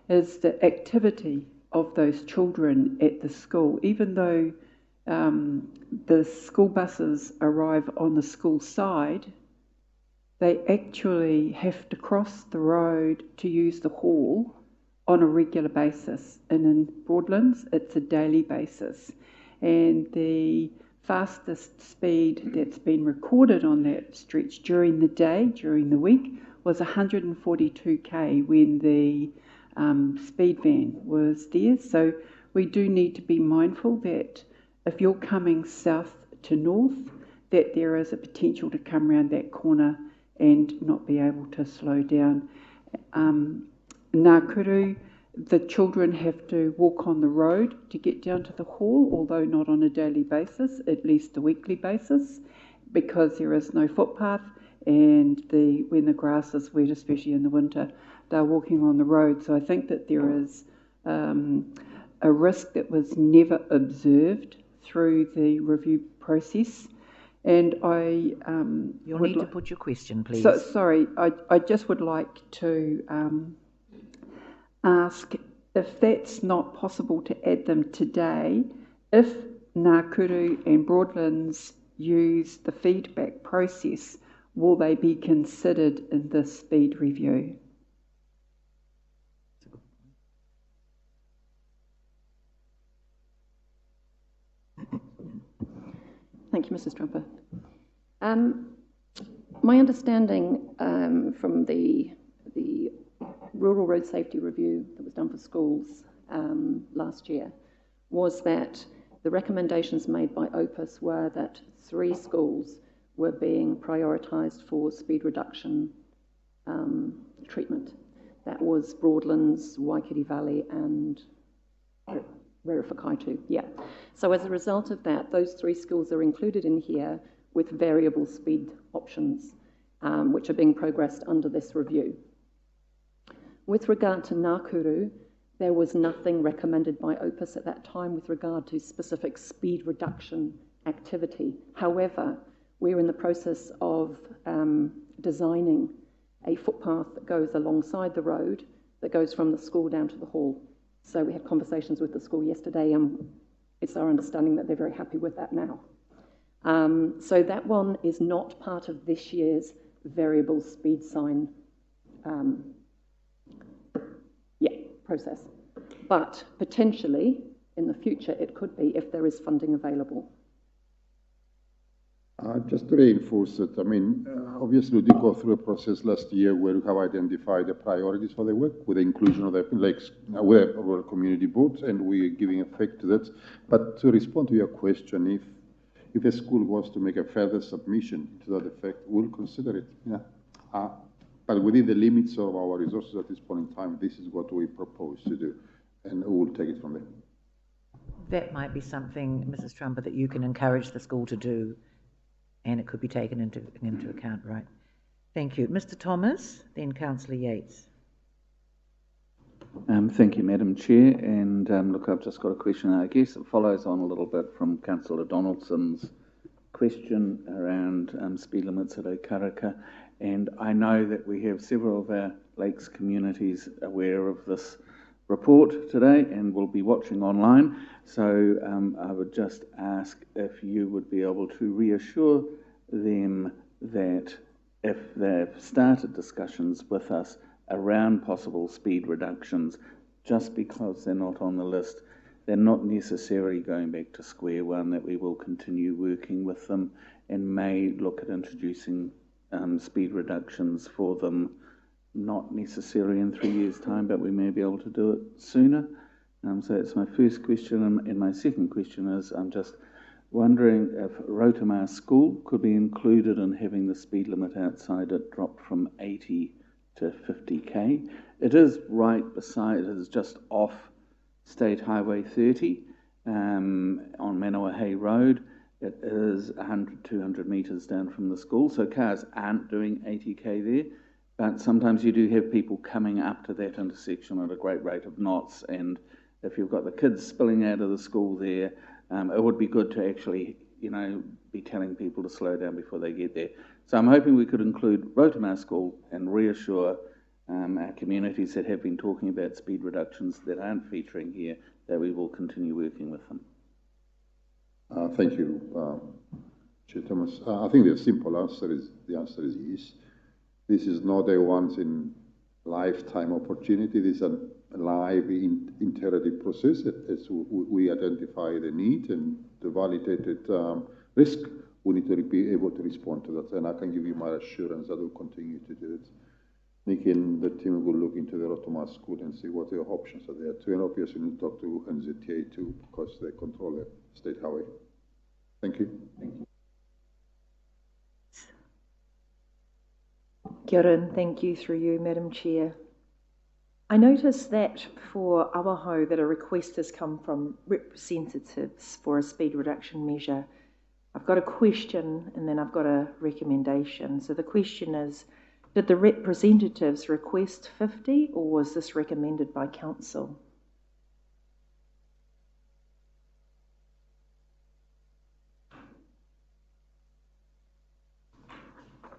is the activity of those children at the school. Even though the school buses arrive on the school side, they actually have to cross the road to use the hall on a regular basis. And in Broadlands, it's a daily basis. And the fastest speed that's been recorded on that stretch during the day, during the week, was 142k when the speed van was there. So we do need to be mindful that if you're coming south to north, that there is a potential to come around that corner and not be able to slow down. Ngākuru, the children have to walk on the road to get down to the hall, although not on a daily basis, at least a weekly basis, because there is no footpath, and when the grass is wet, especially in the winter, they're walking on the road. So I think that there is a risk that was never observed through the review process. And You'll need to put your question, please. So, sorry, I just would like to ask if that's not possible to add them today, if Ngākuru and Broadlands use the feedback process, will they be considered in this speed review? Thank you, Mrs. Trumper. My understanding from the Rural Road Safety Review that was done for schools last year was that the recommendations made by Opus were that 3 schools were being prioritised for speed reduction treatment. That was Broadlands, Waikiri Valley and rere whakaitu. Yeah. So as a result of that, those 3 schools are included in here with variable speed options, which are being progressed under this review. With regard to Ngākuru, there was nothing recommended by Opus at that time with regard to specific speed reduction activity. However, we're in the process of designing a footpath that goes alongside the road that goes from the school down to the hall. So we had conversations with the school yesterday, and it's our understanding that they're very happy with that now. So that one is not part of this year's variable speed sign process. But potentially, in the future, it could be if there is funding available. Just to reinforce it, I mean, obviously we did go through a process last year where we have identified the priorities for the work with the inclusion of the lakes, our community boards, and we're giving effect to that. But to respond to your question, if a school was to make a further submission to that effect, we'll consider it. Yeah. But within the limits of our resources at this point in time, this is what we propose to do, and we'll take it from there. That might be something, Mrs. Trumper, that you can encourage the school to do, and it could be taken into account, right? Thank you. Mr. Thomas, then Councillor Yates. Thank you, Madam Chair. And look, I've just got a question. I guess it follows on a little bit from Councillor Donaldson's question around speed limits at Okaraka. And I know that we have several of our lakes communities aware of this report today and will be watching online. So I would just ask if you would be able to reassure them that if they've started discussions with us around possible speed reductions, just because they're not on the list, they're not necessarily going back to square one, that we will continue working with them and may look at introducing speed reductions for them, not necessarily in 3 years' time, but we may be able to do it sooner. So that's my first question. And my second question is, I'm just wondering if Rotorua School could be included in having the speed limit outside it dropped from 80 to 50k. It is right beside, it is just off State Highway 30 on Manawahei Road. It is 100, 200 metres down from the school, so cars aren't doing 80k there, but sometimes you do have people coming up to that intersection at a great rate of knots, and if you've got the kids spilling out of the school there, it would be good to actually, be telling people to slow down before they get there. So I'm hoping we could include Rotorua School and reassure our communities that have been talking about speed reductions that aren't featuring here, that we will continue working with them. Thank you, Chair Thomas. I think the simple answer is yes. This is not a once in lifetime opportunity. This is a live iterative process. As we identify the need and the validated risk, we need to be able to respond to that. And I can give you my assurance that we'll continue to do it. Nick and the team will look into the Rotorua School and see what the options are there too. And obviously we'll talk to NZTA too, because they control the state highway. Thank you. Thank you. Kia ora, and thank you through you, Madam Chair. I notice that for Awaho that a request has come from representatives for a speed reduction measure. I've got a question and then I've got a recommendation. So the question is, did the representatives request 50 or was this recommended by council?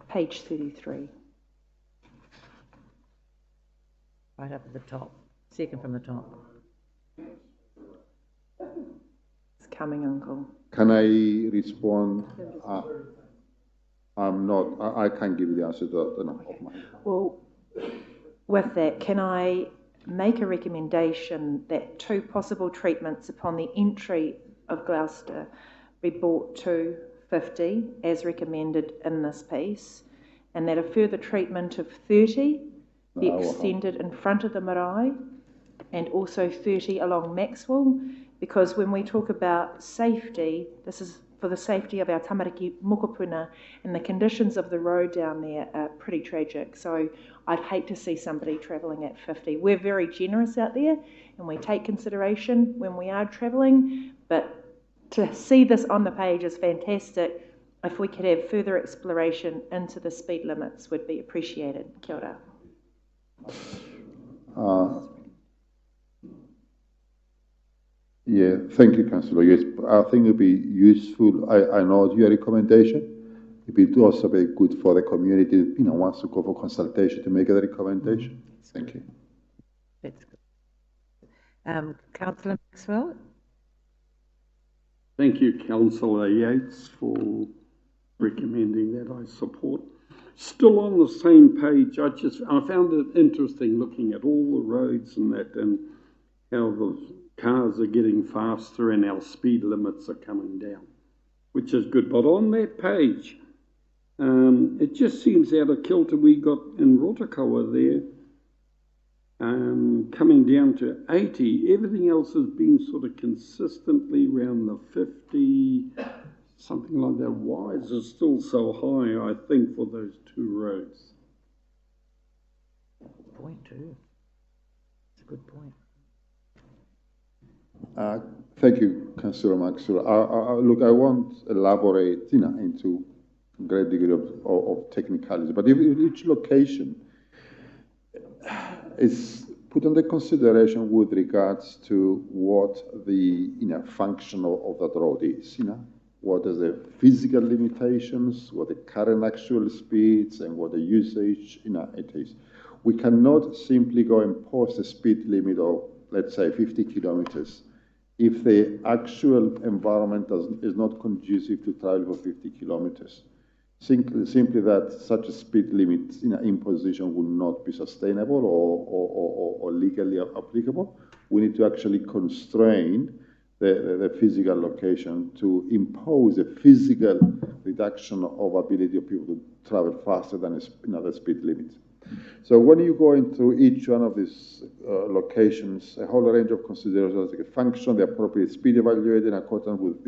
Page 33. Right up at the top, second from the top. It's coming, Uncle. Can I respond? I can't give you the answer to that. Well, with that, can I make a recommendation that 2 possible treatments upon the entry of Gloucester be brought to 50 as recommended in this piece, and that a further treatment of 30 be extended in front of the marae and also 30 along Maxwell, because when we talk about safety, this is for the safety of our tamariki mokopuna, and the conditions of the road down there are pretty tragic. So I'd hate to see somebody travelling at 50. We're very generous out there and we take consideration when we are travelling, but to see this on the page is fantastic. If we could have further exploration into the speed limits would be appreciated. Kia ora. Yeah, thank you, Councillor. Yes, I think it would be useful. I know your recommendation. It would also be good for the community, wants to go for consultation to make a recommendation. Thank you. That's good. Councillor Maxwell. Thank you, Councillor Yates, for recommending that. I support. Still on the same page, I found it interesting looking at all the roads and that, and how the cars are getting faster and our speed limits are coming down, which is good. But on that page, it just seems out of kilter. We got in Rotorua there, coming down to 80. Everything else has been sort of consistently around the 50, something like that. Why is it still so high, I think, for those 2 roads? Point too. It's a good point. Thank you, Councillor Maxwell. Look, I won't elaborate, into a great degree of technicality, but each location is put under consideration with regards to what the function of that road is. What is the physical limitations, what the current actual speeds, and what the usage it is. We cannot simply go and post a speed limit of, let's say 50 kilometers, if the actual environment is not conducive to travel for 50 kilometers. Simply that such a speed limit imposition will not be sustainable or legally applicable. We need to actually constrain the physical location to impose a physical reduction of ability of people to travel faster than the speed limit. So when you go into each one of these locations, a whole range of considerations like a function, the appropriate speed evaluated in accordance with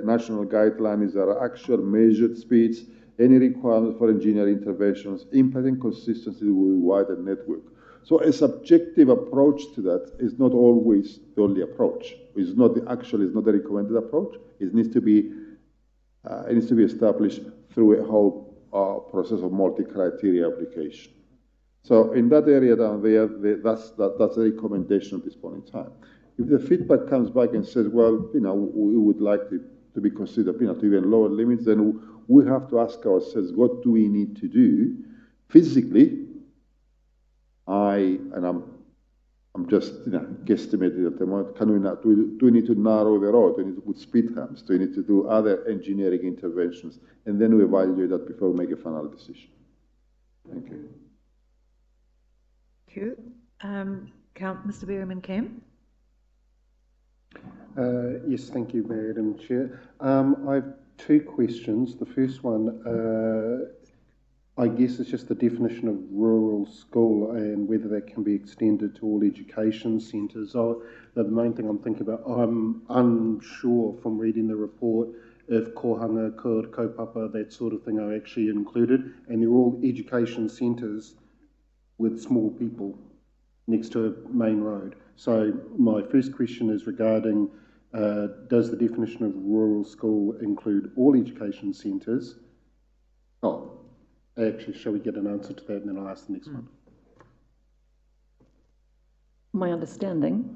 national guidelines, there are actual measured speeds, any requirements for engineering interventions, impact and consistency with wider network. So a subjective approach to that is not always the only approach. It's not the recommended approach. It needs to be established through a whole process of multi-criteria application. So in that area down there, that's a recommendation at this point in time. If the feedback comes back and says, well, we would like to be considered, to even lower limits, then we have to ask ourselves, what do we need to do physically? I'm just guesstimating at the moment. Do we need to narrow the road? Do we need to put speed humps? Do we need to do other engineering interventions? And then we evaluate that before we make a final decision. Thank you. Thank you. Mr. Berriman-Kemp. Yes, thank you, Madam Chair. I have two questions. The first one, I guess, is just the definition of rural school and whether that can be extended to all education centres. The main thing I'm thinking about, I'm unsure from reading the report if kohanga, kaupapa, that sort of thing are actually included, and they're all education centres with small people next to a main road. So my first question is regarding, does the definition of rural school include all education centres? Actually, shall we get an answer to that and then I'll ask the next one? My understanding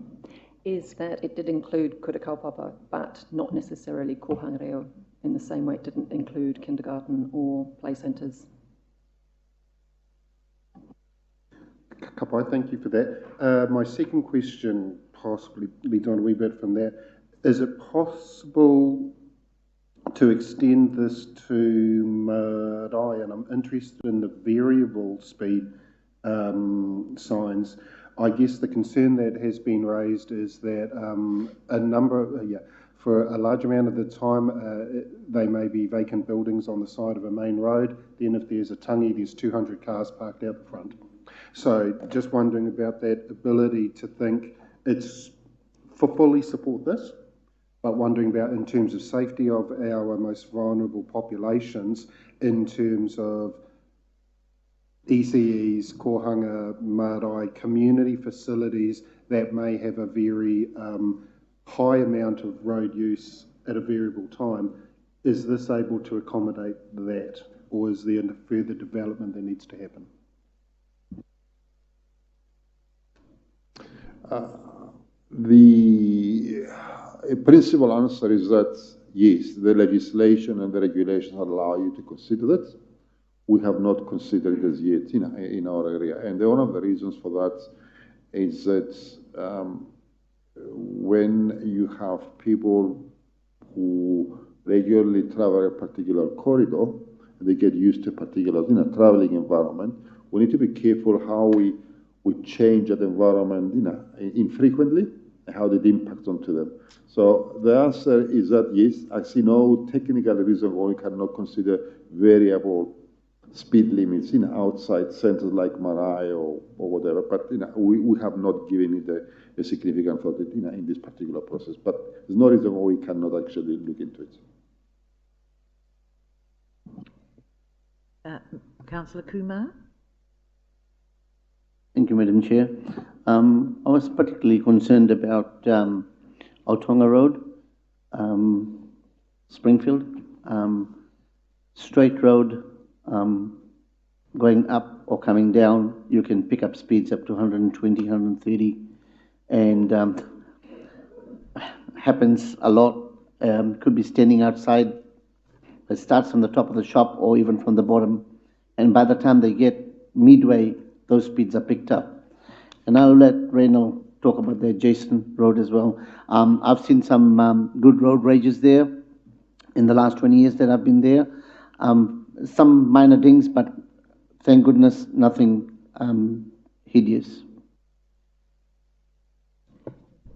is that it did include kura kaupapa, but not necessarily kohanga reo, in the same way it didn't include kindergarten or play centres. Kapai, thank you for that. My second question possibly leads on a wee bit from that. Is it possible to extend this to marae? And I'm interested in the variable speed signs. I guess the concern that has been raised is that for a large amount of the time, they may be vacant buildings on the side of a main road. Then if there's a tangi, there's 200 cars parked out the front. So just wondering about that ability to think it's fully support this, but wondering about in terms of safety of our most vulnerable populations, in terms of ECEs, kohanga, marae, community facilities that may have a very high amount of road use at a variable time. Is this able to accommodate that, or is there further development that needs to happen? The principal answer is that yes, the legislation and the regulations allow you to consider that. We have not considered it as yet in our area, and one of the reasons for that is that when you have people who regularly travel a particular corridor, they get used to a particular traveling environment. We need to be careful how we change that environment infrequently and how that impacts onto them. So the answer is that yes, I see no technical reason why we cannot consider variable speed limits outside centres like marae or whatever, but we have not given it a significant thought in this particular process. But there's no reason why we cannot actually look into it. Councillor Kumar. Thank you, Madam Chair. I was particularly concerned about Autonga Road, Springfield, straight road, going up or coming down, you can pick up speeds up to 120, 130, and happens a lot. Could be standing outside. It starts from the top of the shop or even from the bottom, and by the time they get midway, those speeds are picked up. And I'll let Reno talk about the adjacent road as well. I've seen some good road rages there in the last 20 years that I've been there. Some minor things, but thank goodness nothing hideous.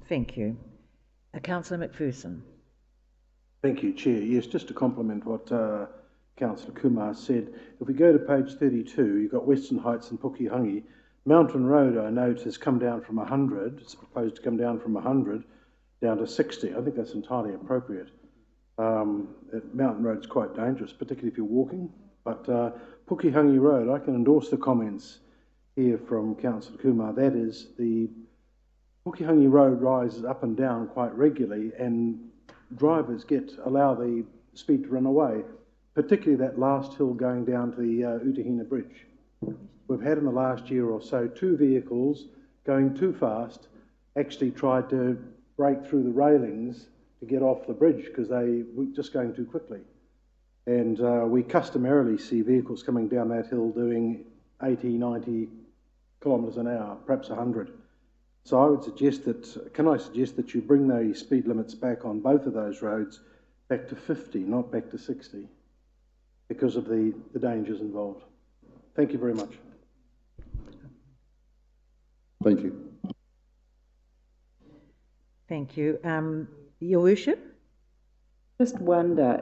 Thank you. Councillor McPherson. Thank you, Chair. Yes, just to complement what Councillor Kumar said, if we go to page 32, you've got Western Heights and Pukehangi. Mountain Road, I note, has come down from 100. It's proposed to come down from 100 down to 60. I think that's entirely appropriate. Mountain Road's quite dangerous, particularly if you're walking. But Pukehangi Road, I can endorse the comments here from Councillor Kumar. That is, the Pukehangi Road rises up and down quite regularly, and drivers allow the speed to run away, particularly that last hill going down to the Utahina Bridge. We've had in the last year or so 2 vehicles going too fast actually tried to break through the railings to get off the bridge because they were just going too quickly. And we customarily see vehicles coming down that hill doing 80, 90 kilometres an hour, perhaps 100. So I would suggest that you bring those speed limits back on both of those roads back to 50, not back to 60, because of the dangers involved. Thank you very much. Thank you. Thank you. Your Worship? Just wonder,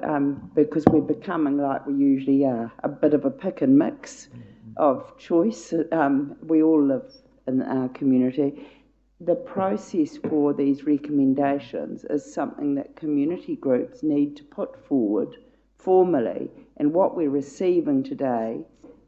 because we're becoming, like we usually are, a bit of a pick and mix of choice. We all live in our community. The process for these recommendations is something that community groups need to put forward formally, and what we're receiving today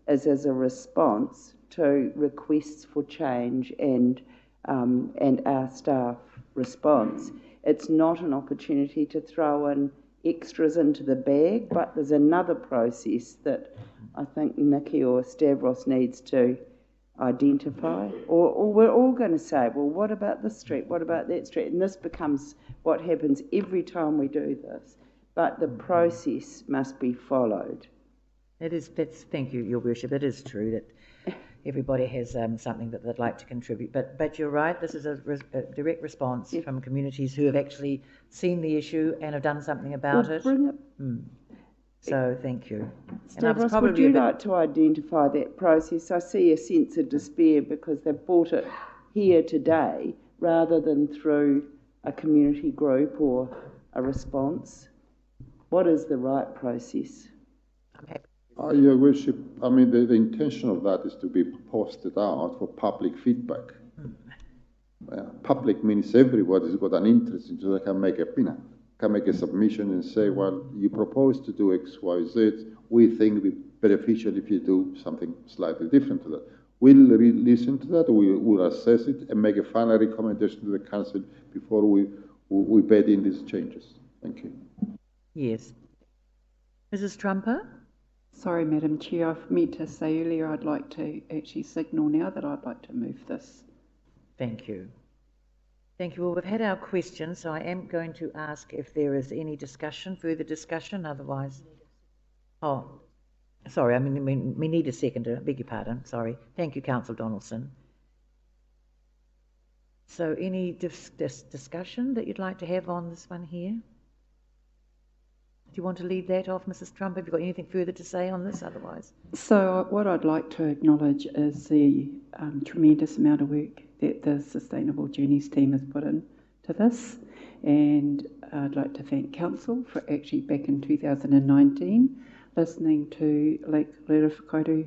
is as a response to requests for change and our staff response. It's not an opportunity to throw in extras into the bag, but there's another process that I think Nikki or Stavros needs to identify, or we're all going to say, well, what about this street, what about that street? And this becomes what happens every time we do this, but the process must be followed. Thank you, Your Worship. It is true that everybody has something that they'd like to contribute, but you're right, this is a direct response from communities who have actually seen the issue and have done something about it. Bring it. So thank you. Stavros, would you like to identify that process? I see a sense of despair because they've brought it here today rather than through a community group or a response. What is the right process? Your Worship, I mean, the intention of that is to be posted out for public feedback. Public means everybody's got an interest in, so they can make a submission and say, well, you propose to do X, Y, Z. We think it would be beneficial if you do something slightly different to that. We'll listen to that, we'll assess it and make a final recommendation to the Council before we bed in these changes. Thank you. Yes. Mrs. Trumper? Sorry, Madam Chair, I've meant to say earlier I'd like to actually signal now that I'd like to move this. Thank you. Thank you. Well, we've had our questions, so I am going to ask if there is any further discussion, otherwise... Oh, sorry, I mean, we need a seconder. I beg your pardon, sorry. Thank you, Councillor Donaldson. So any discussion that you'd like to have on this one here? Do you want to lead that off, Mrs. Trump? Have you got anything further to say on this otherwise? So what I'd like to acknowledge is the tremendous amount of work that the Sustainable Journeys team has put into this, and I'd like to thank Council for actually back in 2019 listening to Lake Lerewhakauru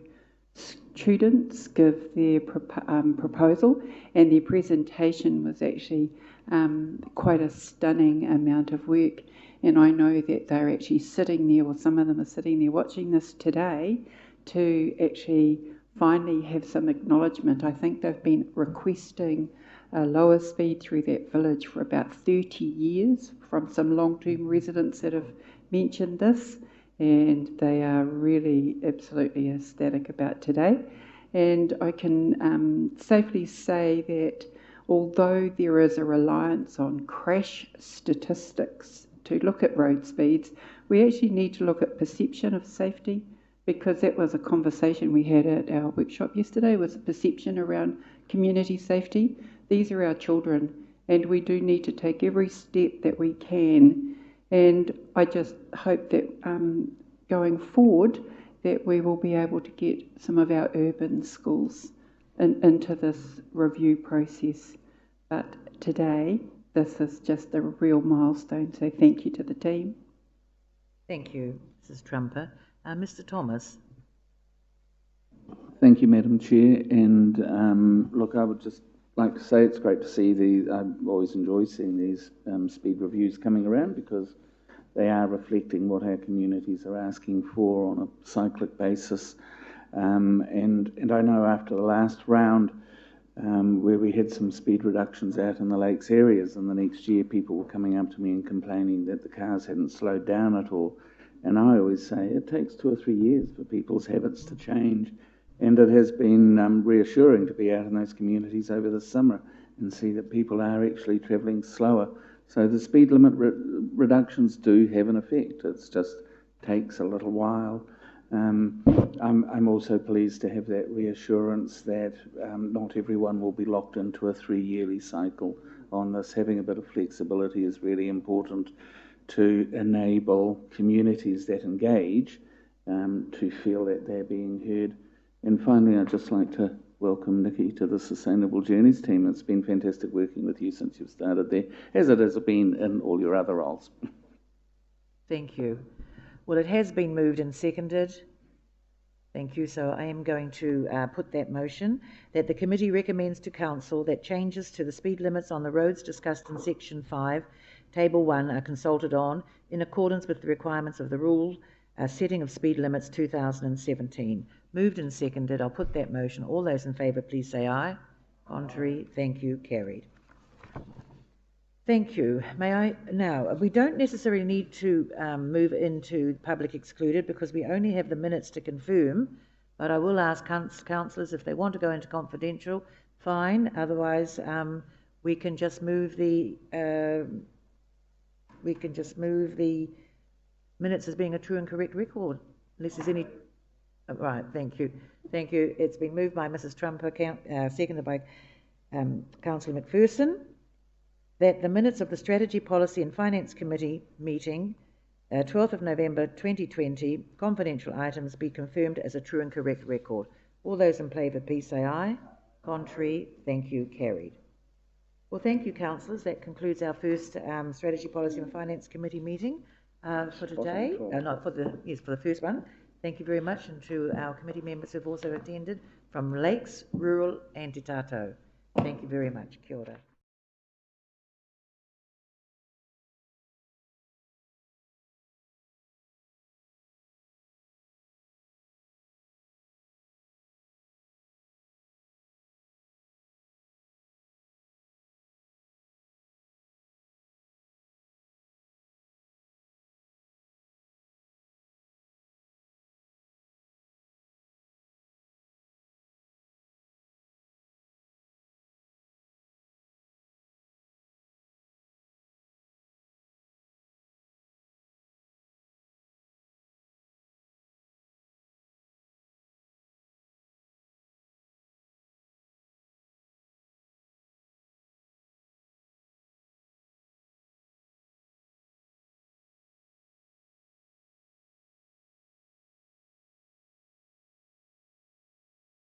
students give their proposal, and their presentation was actually quite a stunning amount of work. And I know that they're actually sitting there, or some of them are sitting there watching this today to actually finally have some acknowledgement. I think they've been requesting a lower speed through that village for about 30 years from some long-term residents that have mentioned this, and they are really absolutely ecstatic about today. And I can safely say that although there is a reliance on crash statistics to look at road speeds, we actually need to look at perception of safety, because that was a conversation we had at our workshop yesterday, was perception around community safety. These are our children, and we do need to take every step that we can. And I just hope that going forward, that we will be able to get some of our urban schools into this review process. But today, this is just a real milestone, so thank you to the team. Thank you, Mrs. Trumper. Mr. Thomas. Thank you, Madam Chair. And look, I would just like to say it's great to see I always enjoy seeing these speed reviews coming around, because they are reflecting what our communities are asking for on a cyclic basis. And I know after the last round, where we had some speed reductions out in the lakes areas, and the next year people were coming up to me and complaining that the cars hadn't slowed down at all. And I always say it takes 2 or 3 years for people's habits to change. And it has been reassuring to be out in those communities over the summer and see that people are actually travelling slower. So the speed limit reductions do have an effect. It just takes a little while. I'm also pleased to have that reassurance that not everyone will be locked into a 3-yearly cycle on this. Having a bit of flexibility is really important to enable communities that engage to feel that they're being heard. And finally, I'd just like to welcome Nikki to the Sustainable Journeys team. It's been fantastic working with you since you've started there, as it has been in all your other roles. Thank you. Well, it has been moved and seconded. Thank you. So I am going to put that motion that the committee recommends to Council that changes to the speed limits on the roads discussed in Section 5, Table 1 are consulted on in accordance with the requirements of the rule setting of speed limits 2017. Moved and seconded. I'll put that motion. All those in favour, please say aye. Contrary. Thank you. Carried. Thank you. May I now? We don't necessarily need to move into public excluded because we only have the minutes to confirm. But I will ask councillors if they want to go into confidential. Fine. Otherwise, we can just move the minutes as being a true and correct record, unless there's any. Right. Thank you. Thank you. It's been moved by Mrs. Trumper, seconded by Councillor McPherson, that the minutes of the Strategy, Policy and Finance Committee meeting, 12th of November 2020, confidential items be confirmed as a true and correct record. All those in favour, please say aye. Contrary. Thank you. Carried. Well, thank you, councillors. That concludes our first Strategy, Policy and Finance Committee meeting for today. For the first one. Thank you very much, and to our committee members who have also attended from Lakes, Rural and Te Tatou. Thank you very much. Kia ora.